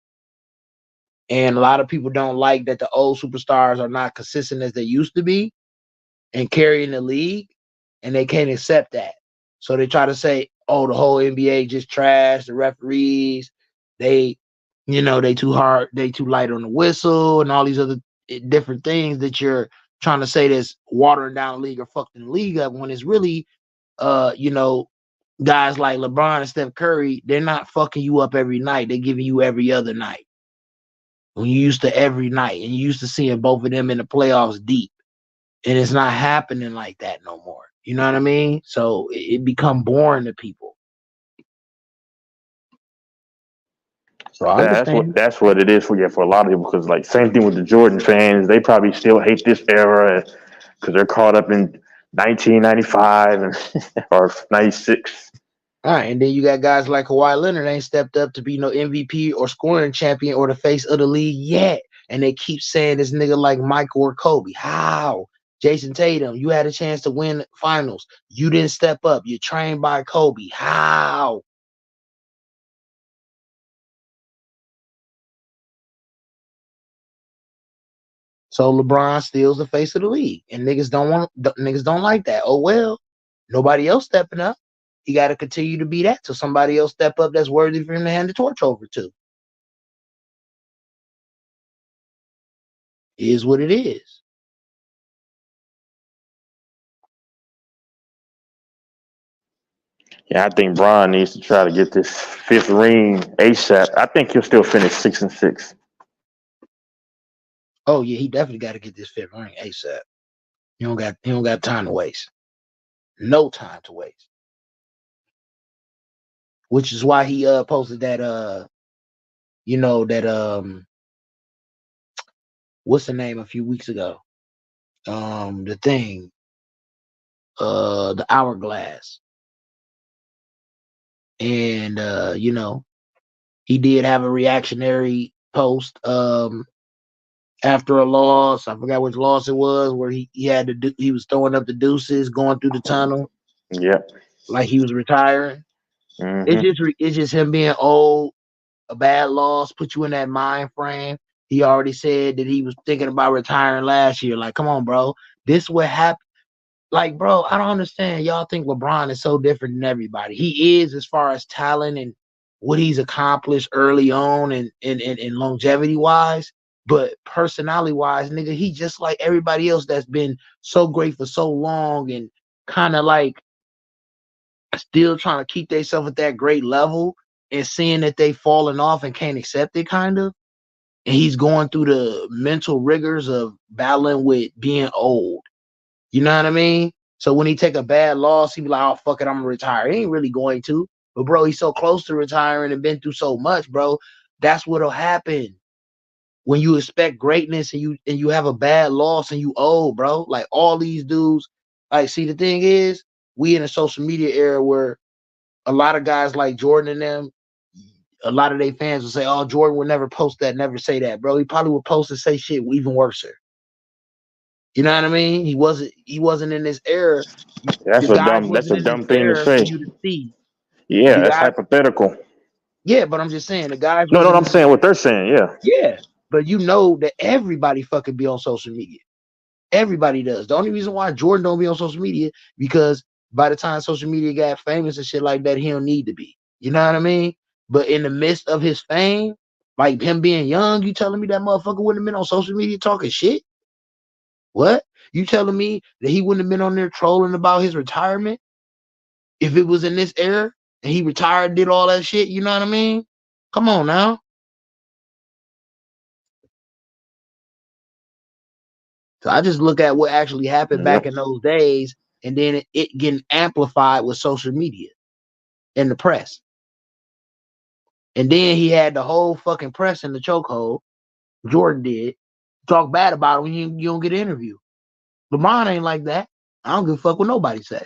And a lot of people don't like that the old superstars are not consistent as they used to be. and carrying the league, and they can't accept that. So they try to say, "Oh, the whole NBA just trash. The referees, they, they too hard, they too light on the whistle, and all these other different things that you're trying to say that's watering down the league or fucking the league up." When it's really, guys like LeBron and Steph Curry, they're not fucking you up every night. They're giving you every other night. When you used to every night, and you used to seeing both of them in the playoffs deep. And it's not happening like that no more. You know what I mean? So it become boring to people. So I understand. That's what it is for a lot of people. Because like same thing with the Jordan fans, they probably still hate this era because they're caught up in 1995 and or 96. All right, and then you got guys like Kawhi Leonard ain't stepped up to be no MVP or scoring champion or the face of the league yet, and they keep saying this nigga like Michael or Kobe. How? Jason Tatum, you had a chance to win finals. You didn't step up. You're trained by Kobe. How? So LeBron steals the face of the league, and niggas don't like that. Oh well, nobody else stepping up. He got to continue to be that till somebody else step up that's worthy for him to hand the torch over to. It is what it is. Yeah, I think Bron needs to try to get this 5th ring ASAP. I think he'll still finish 6-6. Oh yeah, he definitely got to get this 5th ring ASAP. He don't got time to waste. No time to waste. Which is why he posted that what's the name a few weeks ago? The thing, the hourglass. And he did have a reactionary post after a loss. I forgot which loss it was, where he had to do, he was throwing up the deuces, going through the tunnel. Yeah. Like he was retiring. Mm-hmm. It's just him being old. A bad loss put you in that mind frame. He already said that he was thinking about retiring last year. Like, come on, bro. This what happened. Like, bro, I don't understand. Y'all think LeBron is so different than everybody. He is, as far as talent and what he's accomplished early on and longevity wise. But personality wise, nigga, he just like everybody else that's been so great for so long and kind of like still trying to keep themselves at that great level and seeing that they falling off and can't accept it, kind of. And he's going through the mental rigors of battling with being old. You know what I mean? So when he take a bad loss, he be like, "Oh fuck it, I'm gonna retire." He ain't really going to, but bro, he's so close to retiring and been through so much, bro. That's what'll happen when you expect greatness and you have a bad loss and you old, bro. Like all these dudes, like, see, the thing is, we in a social media era where a lot of guys like Jordan and them, a lot of their fans will say, "Oh, Jordan would never post that, never say that, bro." He probably would post and say shit even worse. You know what I mean? He wasn't in this era. That's a dumb thing to say. For you to see. Yeah, that's hypothetical. Yeah, but I'm just saying the guys. No, I'm saying what they're saying. Yeah. Yeah, but you know that everybody fucking be on social media. Everybody does. The only reason why Jordan don't be on social media because by the time social media got famous and shit like that, he don't need to be. You know what I mean? But in the midst of his fame, like him being young, you telling me that motherfucker wouldn't have been on social media talking shit? What? You telling me that he wouldn't have been on there trolling about his retirement if it was in this era and he retired, did all that shit? You know what I mean? Come on now. So I just look at what actually happened back in those days, and then it getting amplified with social media and the press. And then he had the whole fucking press in the chokehold. Jordan did. Talk bad about him, you don't get an interview. LeBron ain't like that. I don't give a fuck what nobody say.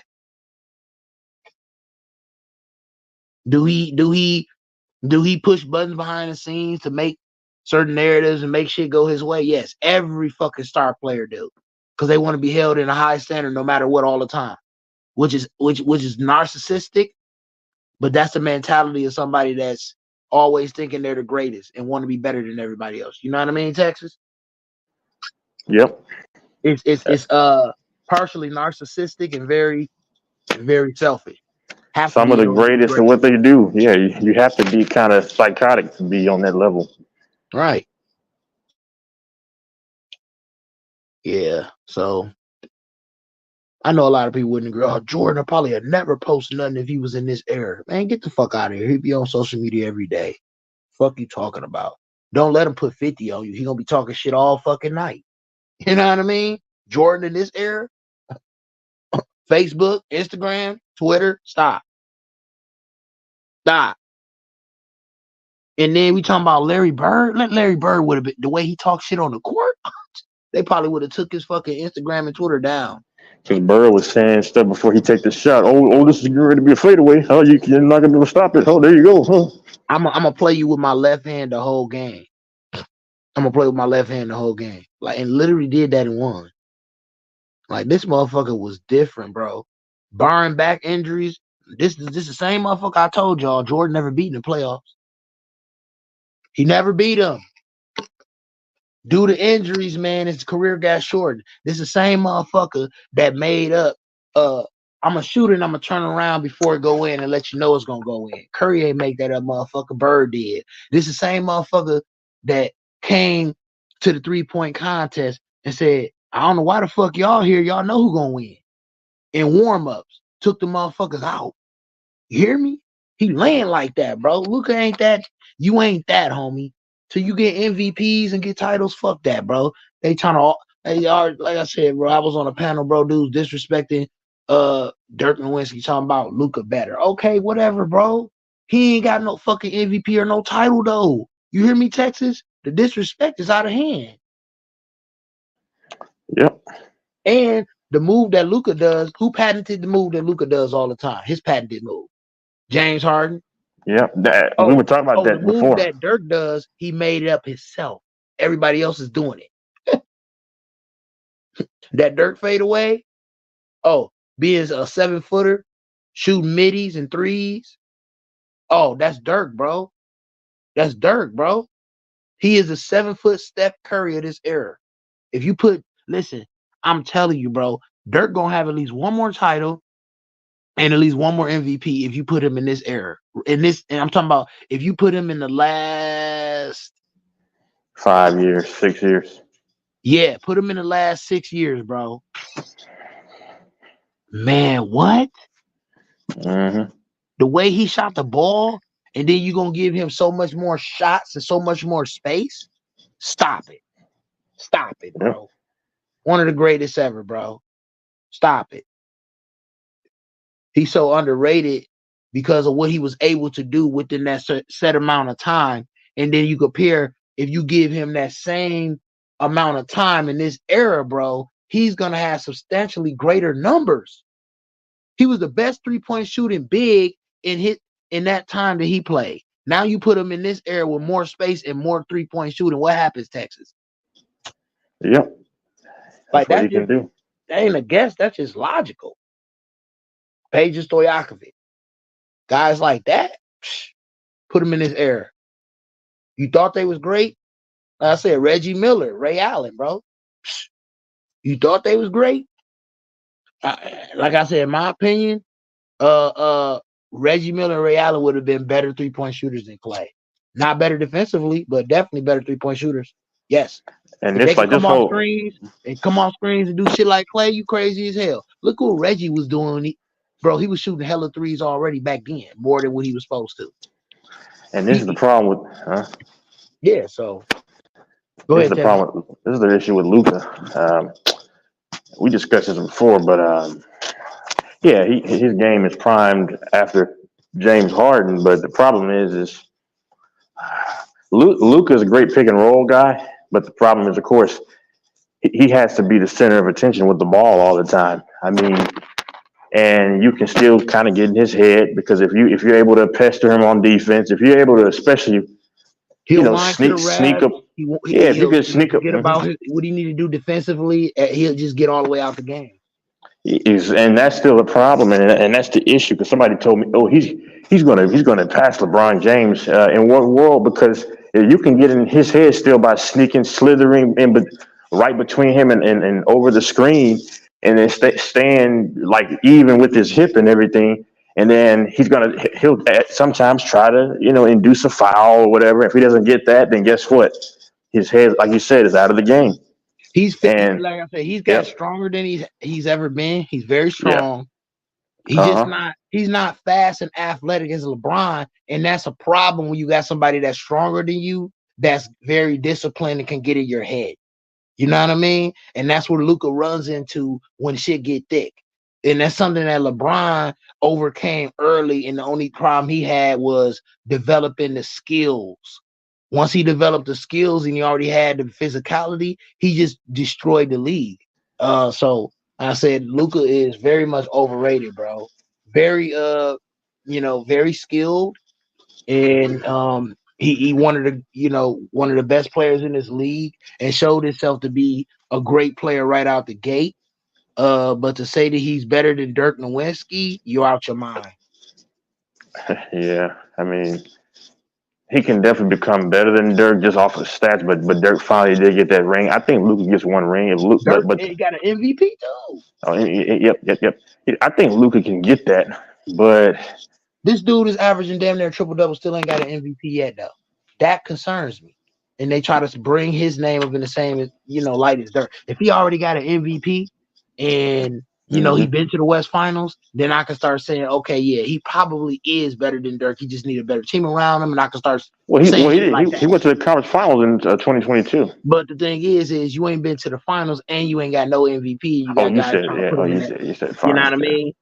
Do he push buttons behind the scenes to make certain narratives and make shit go his way? Yes, every fucking star player do, because they want to be held in a high standard no matter what all the time, which is narcissistic. But that's the mentality of somebody that's always thinking they're the greatest and want to be better than everybody else. You know what I mean, Texas? Yep. It's partially narcissistic and very, very selfish. Some of the greatest at what they do. Yeah, you have to be kind of psychotic to be on that level. Right. Yeah. So I know a lot of people wouldn't agree. Oh, Jordan probably had never post nothing if he was in this era. Man, get the fuck out of here. He'd be on social media every day. Fuck you talking about? Don't let him put 50 on you. He gonna be talking shit all fucking night. You know what I mean? Jordan in this era, Facebook, Instagram, Twitter, stop. And then we talking about Larry Bird. Let Larry Bird would have been the way he talked shit on the court. They probably would have took his fucking Instagram and Twitter down. Because Bird was saying stuff before he take the shot. Oh, this is going to be a fadeaway. Oh, you're not going to be able to stop it. Oh, there you go. Huh? I'm gonna play you with my left hand the whole game. I'm gonna play with my left hand the whole game. Like, and literally did that and won. Like, this motherfucker was different, bro. Barring back injuries, this is the same motherfucker I told y'all Jordan never beat in the playoffs. He never beat him. Due to injuries, man, his career got shortened. This is the same motherfucker that made up, I'm a shooter and I'm going to turn around before it go in and let you know it's going to go in. Curry ain't make that up, motherfucker. Bird did. This is the same motherfucker that came to the 3-point contest and said, I don't know why the fuck y'all here. Y'all know who going to win. In warm-ups, took the motherfuckers out. You hear me? He laying like that, bro. Luka ain't that. You ain't that, homie. Till you get MVPs and get titles, fuck that, bro. They are, like I said, bro. I was on a panel, bro. Dudes disrespecting Dirk Nowitzki, talking about Luka better. Okay, whatever, bro. He ain't got no fucking MVP or no title though. You hear me, Texas? The disrespect is out of hand. Yep. And the move that Luka does, who patented the move that Luka does all the time? His patented move. James Harden. Yeah, we were talking about that the before. Move that Dirk does, he made it up himself. Everybody else is doing it. That Dirk fade away. Oh, being a 7-footer, shooting middies and threes. Oh, that's Dirk, bro. That's Dirk, bro. He is a 7-foot Steph Curry of this era. If you listen, I'm telling you, bro, Dirk gonna have at least one more title and at least one more MVP if you put him in this era. And I'm talking about if you put him in the last 5 years, 6 years. Yeah, put him in the last 6 years, bro. Man, what? Mm-hmm. The way he shot the ball, and then you're gonna give him so much more shots and so much more space. Stop it. Stop it, bro. Yep. One of the greatest ever, bro. Stop it. He's so underrated because of what he was able to do within that set amount of time. And then you compare, if you give him that same amount of time in this era, bro, he's going to have substantially greater numbers. He was the best 3-point shooting big in that time that he played. Now you put him in this era with more space and more 3-point shooting. What happens, Texas? Yep. Like what he can do. That ain't a guess. That's just logical. Peja Stojakovic. Guys like that, put them in this era. You thought they was great? Like I said, Reggie Miller, Ray Allen, bro. You thought they was great? Like I said, in my opinion, Reggie Miller and Ray Allen would have been better 3-point shooters than Clay. Not better defensively, but definitely better 3-point shooters. Yes. And if this they can like come this off whole screens and come off screens and do shit like Clay, you crazy as hell. Look what Reggie was doing. Bro, he was shooting hella threes already back then, more than what he was supposed to. And this is the problem with yeah, so go ahead. This is the issue with Luka. We discussed this before, but yeah, his game is primed after James Harden, but the problem is Luka is a great pick and roll guy, but the problem is, of course, he has to be the center of attention with the ball all the time. I mean, and you can still kind of get in his head because if you're able to pester him on defense, if you're able to especially sneak up, if you can sneak up, forget about what he need to do defensively, he'll just get all the way out the game. And that's still a problem, and that's the issue. Because somebody told me, oh, he's gonna pass LeBron James in one world because you can get in his head still by slithering in, but right between him and over the screen. and then staying like even with his hip and everything. And then he'll sometimes try to induce a foul or whatever. If he doesn't get that, then guess what? His head, like you said, is out of the game. He's and like I said, he's got stronger than he's ever been. He's very strong. Yeah. He's not fast and athletic as LeBron, and that's a problem when you got somebody that's stronger than you, that's very disciplined and can get in your head. You know what I mean? And that's where Luka runs into when shit get thick. And that's something that LeBron overcame early, and the only problem he had was developing the skills. Once he developed the skills and he already had the physicality, he just destroyed the league. So I said Luka is very much overrated, bro. Very very skilled, and he one of the best players in this league, and showed himself to be a great player right out the gate. But to say that he's better than Dirk Nowitzki, you're out your mind. Yeah, I mean, he can definitely become better than Dirk just off of stats, but Dirk finally did get that ring. I think Luka gets one ring. But he got an MVP too. Oh, yep. I think Luka can get that, but this dude is averaging damn near triple double, still ain't got an MVP yet though. That concerns me. And they try to bring his name up in the same light as Dirk. If he already got an MVP and he been to the West Finals, then I can start saying, okay, yeah, he probably is better than Dirk. He just need a better team around him, and I can start. He went to the conference finals in 2022. But the thing is you ain't been to the finals and you ain't got no MVP. You got you said it. You said finals. You know what I mean?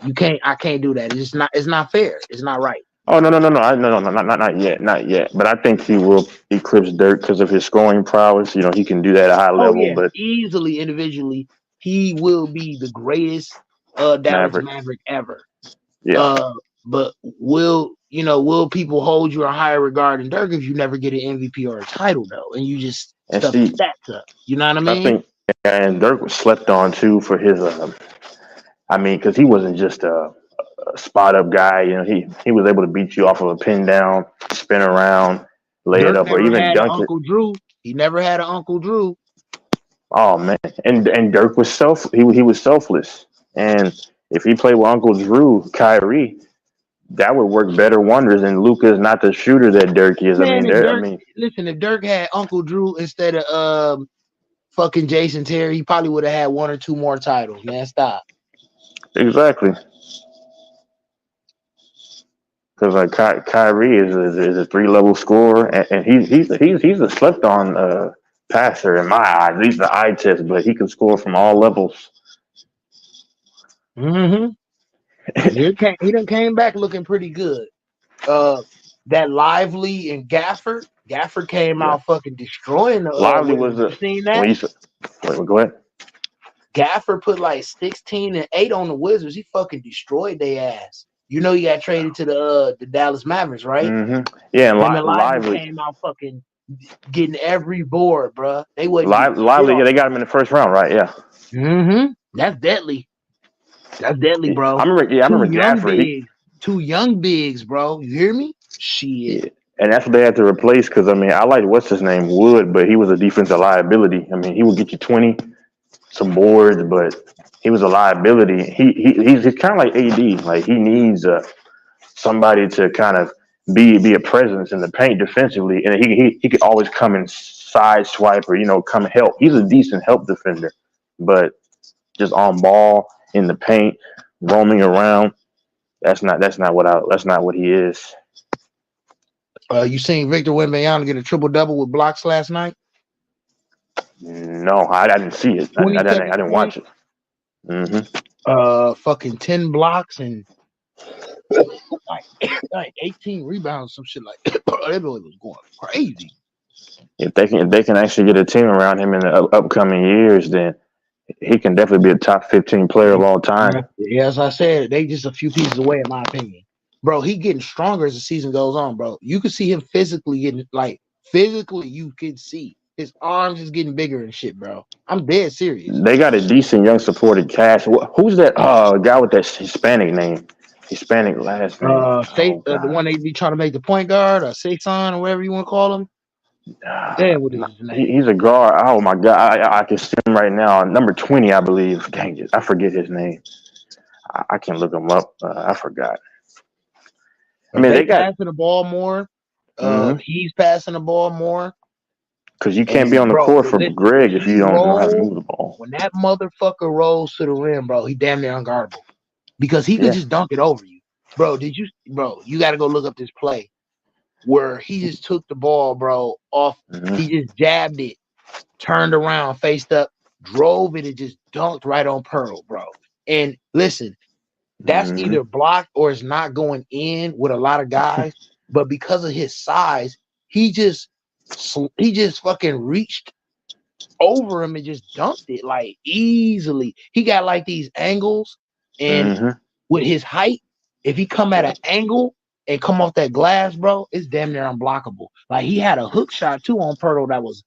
You can't. I can't do that. It's not fair. It's not right. Oh no, not yet. But I think he will eclipse Dirk because of his scoring prowess. He can do that at a high level. Yeah. But easily, individually, he will be the greatest Dallas Maverick ever. Yeah. But will people hold you in higher regard than Dirk if you never get an MVP or a title though, and you just stuff the stats up? You know what I mean? I think, and Dirk was slept on too for his. Because he wasn't just a spot up guy. He was able to beat you off of a pin down, spin around, lay it up, or even dunk it. Uncle Drew. He never had an Uncle Drew. Oh man, and Dirk was he was selfless, and if he played with Uncle Drew, Kyrie, that would work better wonders. And Luka is not the shooter that Dirk is. Man, listen, if Dirk had Uncle Drew instead of fucking Jason Terry, he probably would have had one or two more titles. Man, stop. Exactly. Because like Kyrie is a 3-level scorer, and he's a slept on passer in my eyes. He's the eye test, but he can score from all levels. He done came back looking pretty good. That Lively and Gafford came out fucking destroying the. Lively was seen that? Wait, go ahead. Gafford put like 16 and 8 on the Wizards. He fucking destroyed their ass. He got traded to the Dallas Mavericks, right? Yeah, and Lively came out fucking getting every board, bro. They wouldn't. Lively, yeah, they got him in the first round, right? Yeah. That's deadly. That's deadly, bro. I remember Gafford. Two young bigs, bro. You hear me? Shit. Yeah. And that's what they had to replace because, I like what's his name, Wood, but he was a defensive liability. He would get you 20, some boards, but he was a liability. He's kind of like AD. Like, he needs somebody to kind of be a presence in the paint defensively, and he could always come and side swipe or, come help. He's a decent help defender, but just on ball in the paint, roaming around, that's not what he is. You seen Victor Wembanyama get a triple double with blocks last night? No, I didn't see it. I didn't watch it. Fucking 10 blocks and like 18 rebounds, some shit like that. That boy was going crazy. If they can actually get a team around him in the upcoming years, then he can definitely be a top 15 player of all time. Yeah, as I said, they just a few pieces away, in my opinion. Bro, he getting stronger as the season goes on, bro. You can see him physically you can see his arms is getting bigger and shit, bro. I'm dead serious. They got a decent young supported cast. Who's that guy with that Hispanic name? Hispanic last name. The one they be trying to make the point guard or Saison or whatever you want to call him. Damn, what is his name? He's a guard. Oh my god, I can see him right now. Number 20, I believe. Dang it, I forget his name. I can look him up. I forgot. I mean, they got passing the ball more. He's passing the ball more. Because you can't be on the court for Greg if you don't know how to move the ball. When that motherfucker rolls to the rim, bro, he damn near unguardable. Because he could just dunk it over you. Bro, you got to go look up this play where he just took the ball, bro, off. He just jabbed it, turned around, faced up, drove it, and just dunked right on Pearl, bro. And listen, that's either blocked or it's not going in with a lot of guys. But because of his size, he just fucking reached over him and just dunked it like easily. He got like these angles, and with his height, if he come at an angle and come off that glass, bro, it's damn near unblockable. Like he had a hook shot too on Pirtle that was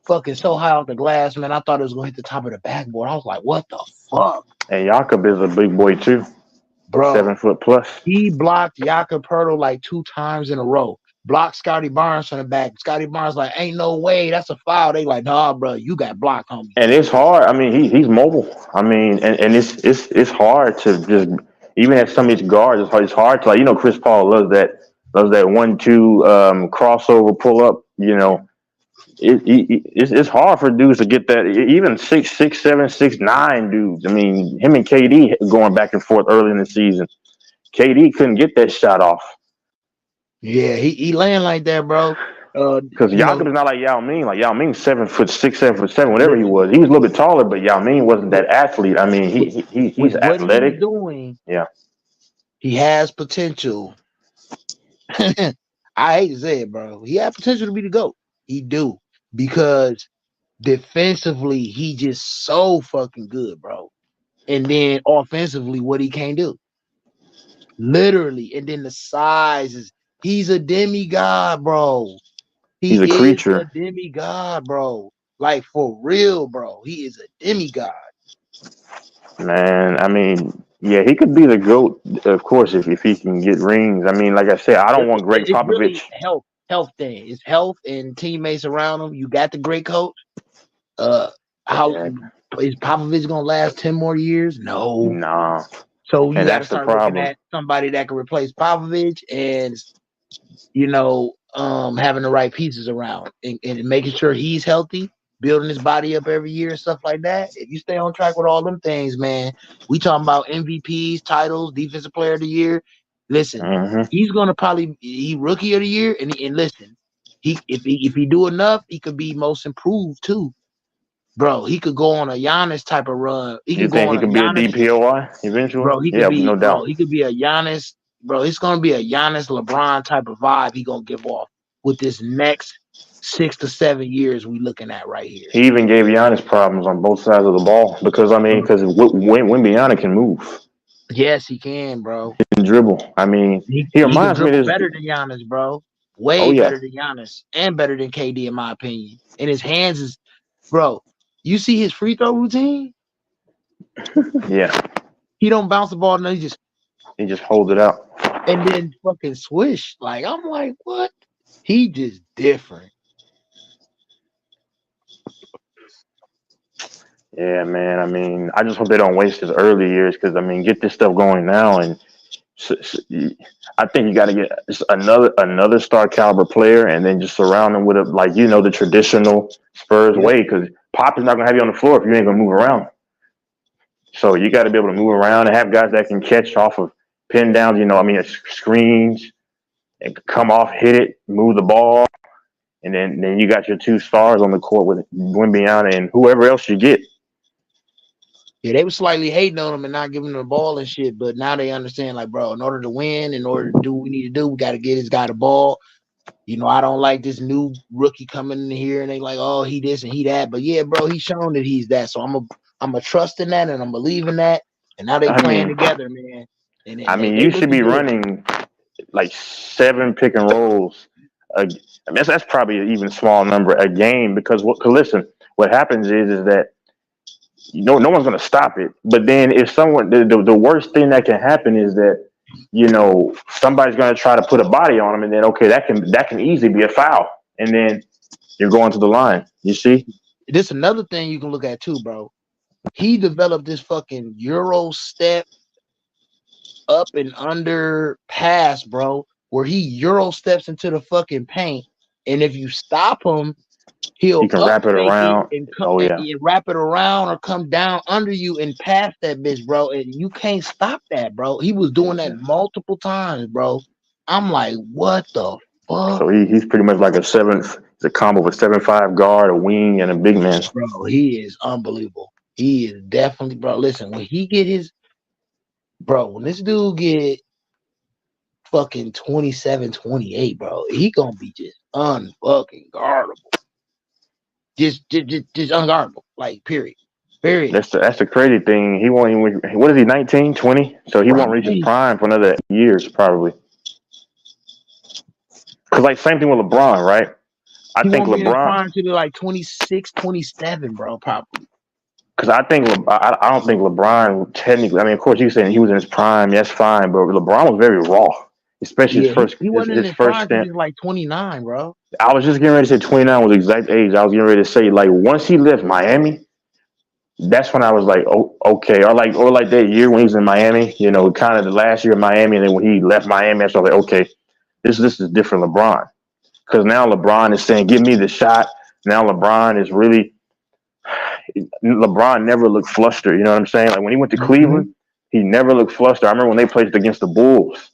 fucking so high off the glass, man. I thought it was gonna hit the top of the backboard. I was like, what the fuck? And Jakob is a big boy too. Bro, 7 foot plus. He blocked Jakob Pirtle like 2 times in a row. Blocked Scotty Barnes from the back. Scotty Barnes like, ain't no way, that's a foul. They like, nah, bro, you got blocked, homie. And it's hard. I mean, he's mobile. I mean, and it's hard to just, even at some of these guards, it's hard to, like, Chris Paul loves that 1-2 crossover pull up. It's hard for dudes to get that. Even 6'7", 6'9" dudes. I mean, him and KD going back and forth early in the season. KD couldn't get that shot off. Yeah, he laying like that, bro. Because Jakob is not like Yao Ming. Like Yao Ming, 7'6", 7'7", whatever he was. He was a little bit taller, but Yao Ming wasn't that athlete. I mean, he's athletic. What he's doing, yeah, he has potential. I hate to say it, bro. He has potential to be the GOAT. He do, because defensively he just so fucking good, bro. And then offensively, what he can't do, literally. And then the size is. He's a demigod, bro. He's a creature. A demigod, bro. Like, for real, bro. He is a demigod. Man, I mean, yeah, he could be the GOAT, of course, if he can get rings. I mean, like I said, I don't want Greg Popovich. Really health thing. It's health and teammates around him. You got the great coach. How is Popovich gonna last 10 more years? No. Nah. So you gotta start looking at somebody that can replace Popovich and having the right pieces around and making sure he's healthy, building his body up every year and stuff like that. If you stay on track with all them things, man, we talking about MVPs, titles, defensive player of the year. Listen, he's gonna probably he rookie of the year, and listen, if he do enough, he could be most improved too. Bro, he could go on a Giannis type of run. You think he could be a DPOY eventually? Bro, he could be, no doubt. Bro, he could be a Giannis. Bro, it's gonna be a Giannis LeBron type of vibe he gonna give off with this next 6 to 7 years we looking at right here. He even gave Giannis problems on both sides of the ball because Wembanyama can move. Yes, he can, bro. He can dribble. I mean, he reminds me of better than Giannis, bro. Way better than Giannis and better than KD in my opinion. And his hands is, bro. You see his free throw routine? Yeah. He don't bounce the ball, no, he just holds it out. And then fucking swish. Like, I'm like, what? He just different. Yeah, man. I mean, I just hope they don't waste his early years because, I mean, get this stuff going now. And I think you got to get another star caliber player and then just surround him with the traditional Spurs way, because Pop is not going to have you on the floor if you ain't going to move around. So you got to be able to move around and have guys that can catch off of pin downs, screens, and come off, hit it, move the ball. And then you got your 2 stars on the court with Wembanyama and whoever else you get. Yeah, they were slightly hating on him and not giving him the ball and shit, but now they understand, like, bro, in order to win, in order to do what we need to do, we got to get this guy the ball. I don't like this new rookie coming in here and they like, oh, he this and he that. But yeah, bro, he's shown that he's that. So I'm a trust in that and I'm believing that. And now they playing together, man. And you should be running like 7 pick and rolls. That's probably an even small number a game because listen, what happens is that no one's going to stop it. But then if someone, the worst thing that can happen is that, somebody's going to try to put a body on him, and then, okay, that can easily be a foul. And then You're going to the line. You see? This another thing you can look at too, bro. He developed this fucking Euro step up and under pass, bro, where he Euro steps into the fucking paint, and if you stop him, he'll You can up wrap it fake it around. and come Oh yeah. and wrap it around or come down under you and pass that bitch, bro. And you can't stop that, bro. He was doing that multiple times, bro. I'm like, what the fuck? So he's pretty much like it's a combo of a 7'5" guard, a wing, and a big man. Bro, he is unbelievable. He is definitely, bro. Listen, when he get his, bro, when this dude get fucking 27, 28, bro, he gonna be just unfucking guardable. Just unguardable, like period. That's the crazy thing. He won't even. What is he? 19, 20? So he won't reach his prime for another years probably. Cause like same thing with LeBron, right? I think won't be in his LeBron prime till like 26, 27, bro, probably. Because I don't think LeBron technically. I mean, of course, you saying he was in his prime. That's fine, but LeBron was very raw, especially his first. He wasn't in his first prime stint. till he was like 29, bro. I was just getting ready to say 29 was the exact age. I was getting ready to say like once he left Miami, that's when I was like, oh, okay, or like that year when he was in Miami. You know, kind of the last year in Miami, and then when he left Miami, that's when I was like, okay, this is different LeBron. Because now LeBron is saying, give me the shot. Now LeBron is really. LeBron never looked flustered. You know what I'm saying? Like when he went to Cleveland, he never looked flustered. I remember when they played against the Bulls.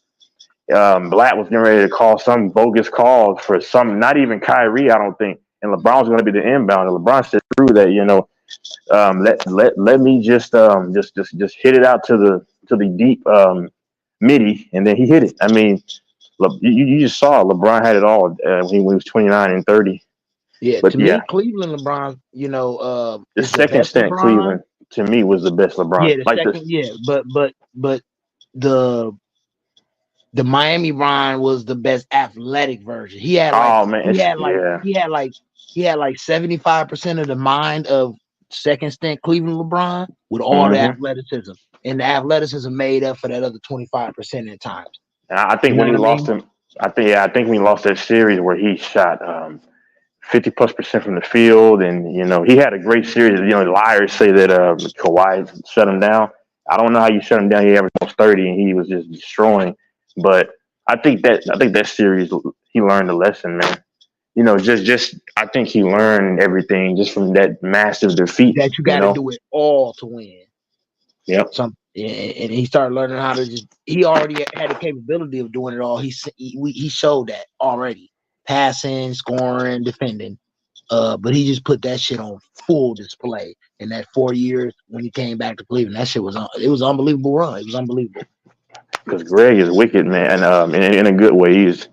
Blatt was getting ready to call some bogus calls for some, not even Kyrie, I don't think. And LeBron was going to be the inbound. And LeBron said through that, you know, let me just hit it out to the deep midi, and then he hit it. I mean, you just saw LeBron had it all when he was 29 and 30. Yeah, but to me, Cleveland LeBron, you know, the second stint LeBron. Cleveland to me was the best LeBron. Yeah, but the Miami Ron was the best athletic version. He had like he had like 75% of the mind of second stint Cleveland LeBron with all the athleticism, and the athleticism made up for that other 25% at times. I think when he lost him, I think when he lost that series where he shot 50+% from the field, and you know he had a great series. You know, liars say that Kawhi shut him down. I don't know how you shut him down. He averaged almost 30, and he was just destroying. But I think that series he learned a lesson, man. You know, just I think he learned everything just from that massive defeat. That you got to do it all to win. Yep. And he started learning how to just. He already had the capability of doing it all. He showed that already. Passing, scoring, defending, but he just put that shit on full display in that 4 years when he came back to Cleveland. That shit was unbelievable run. It was unbelievable. Because Greg is wicked, man, in a good way. He's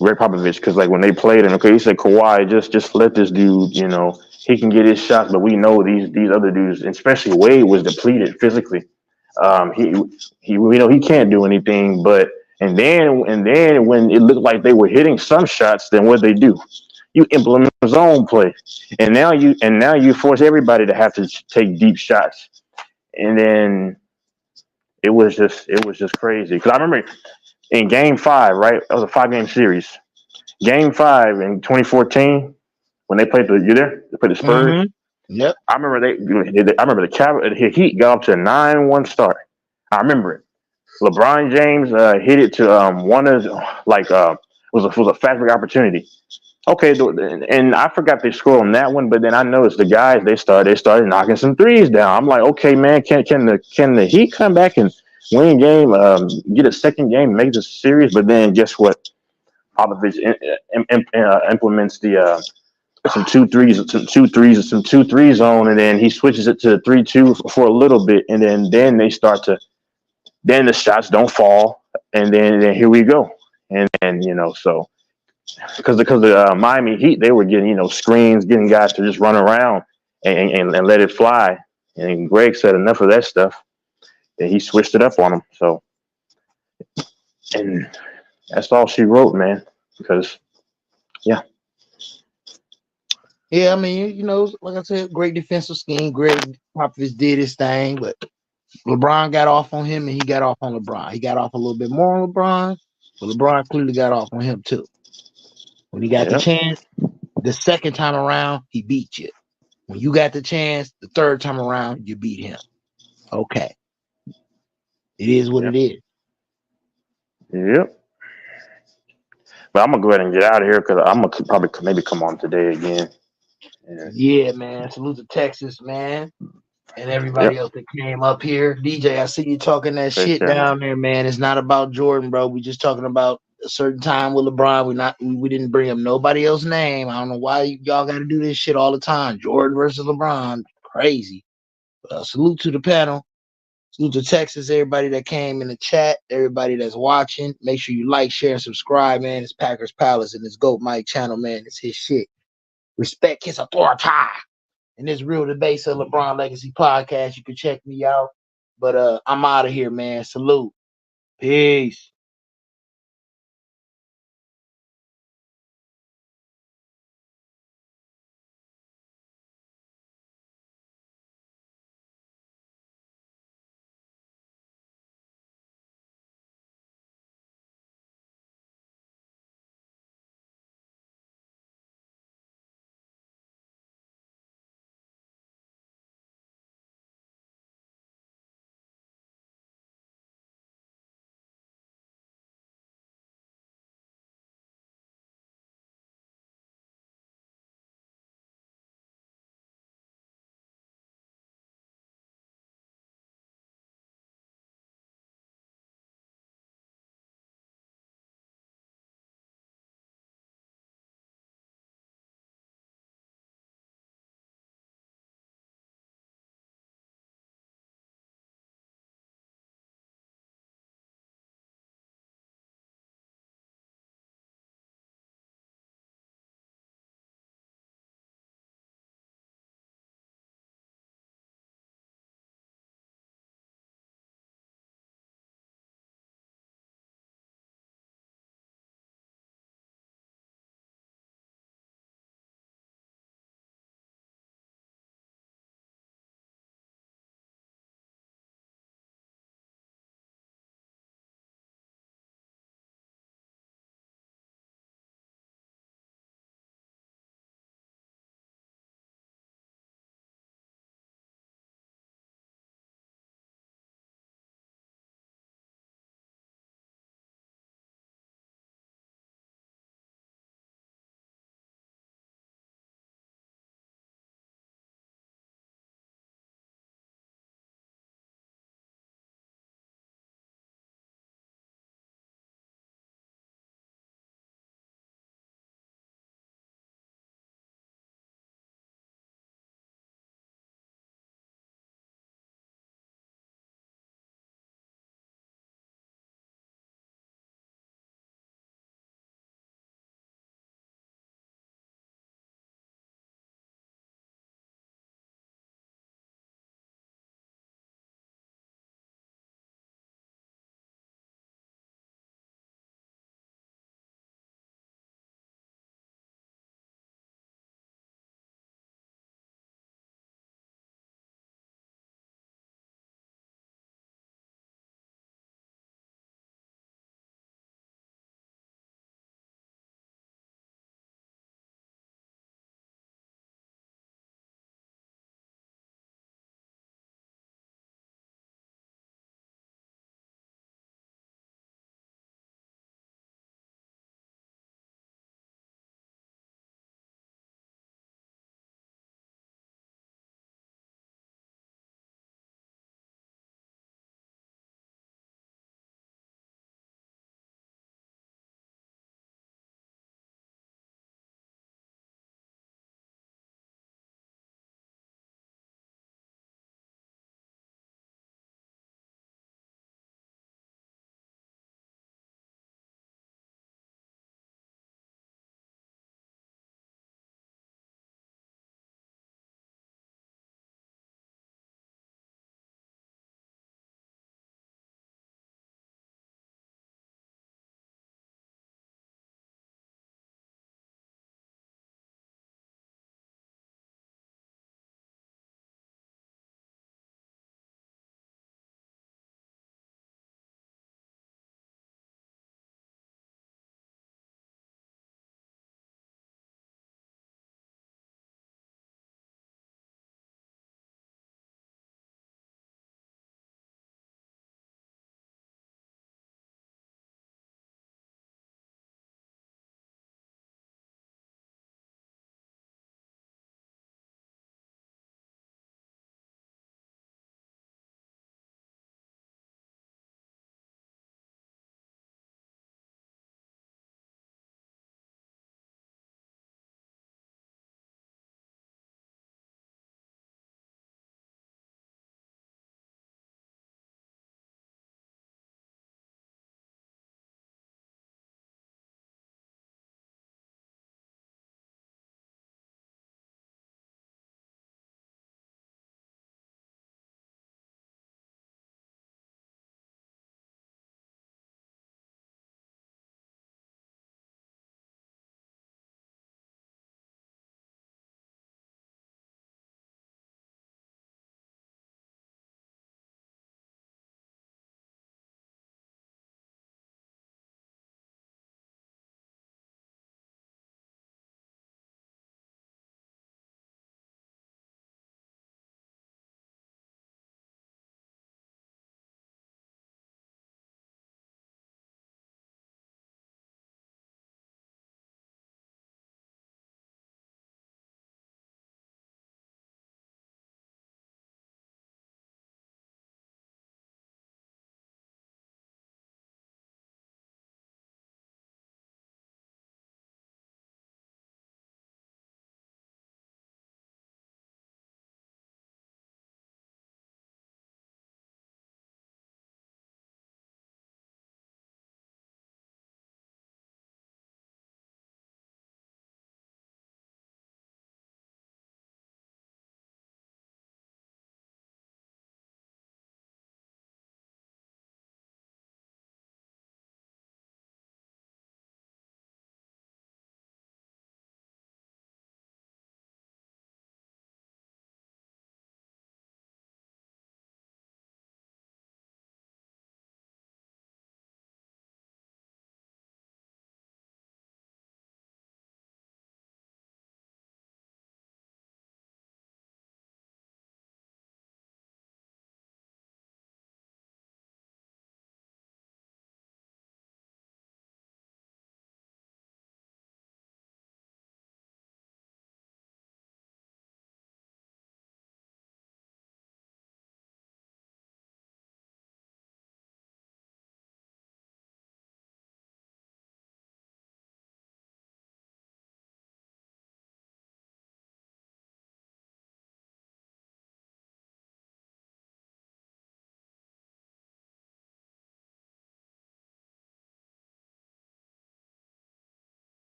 Greg Popovich. Because like when they played him, okay, he said Kawhi, just let this dude, you know, he can get his shots, but we know these other dudes, especially Wade, was depleted physically. He we know he can't do anything, but. And then when it looked like they were hitting some shots, then what they do? You implement zone play, and now you force everybody to have to take deep shots, and then it was just crazy. Because I remember in Game 5, right? That was a 5-game series. Game 5 in 2014 when they played They played the Spurs. Yep. I remember the Heat got up to a 9-1 start. I remember it. LeBron James hit it to was a fast break opportunity. Okay, and I forgot they scored on that one, but then I noticed the guys they started knocking some threes down. I'm like, okay, man, can the Heat come back and win a game, get a second game, make this series? But then guess what? Popovich implements the some 2-3 zone, and then he switches it to 3-2 for a little bit, and then they start to. Then the shots don't fall, and then here we go, and you know, so because the Miami Heat, they were getting screens, getting guys to just run around and let it fly, and Greg said enough of that stuff, and he switched it up on them. So, and that's all she wrote, man. Because yeah, I mean, like I said, great defensive scheme. Greg Popovich did his thing, but. LeBron got off on him, and he got off on LeBron. He got off a little bit more on LeBron, but LeBron clearly got off on him too. When he got the chance, The second time around, he beat you. When you got the chance, the third time around, you beat him. Okay. It is what it is. Yep. But I'm gonna go ahead and get out of here because I'm gonna probably maybe come on today again. Yeah, man. Salute to Texas, man. And everybody else that came up here. DJ, I see you talking that shit down there, man. It's not about Jordan, bro. We just talking about a certain time with LeBron. We didn't bring up nobody else's name. I don't know why y'all got to do this shit all the time. Jordan versus LeBron, crazy. Salute to the panel. Salute to Texas, everybody that came in the chat, everybody that's watching. Make sure you like, share, and subscribe, man. It's Packers Palace and it's Goat Mike channel, man. It's his shit. Respect his authority. And this Real Debates of LeBron Legacy podcast. You can check me out. But I'm out of here, man. Salute. Peace.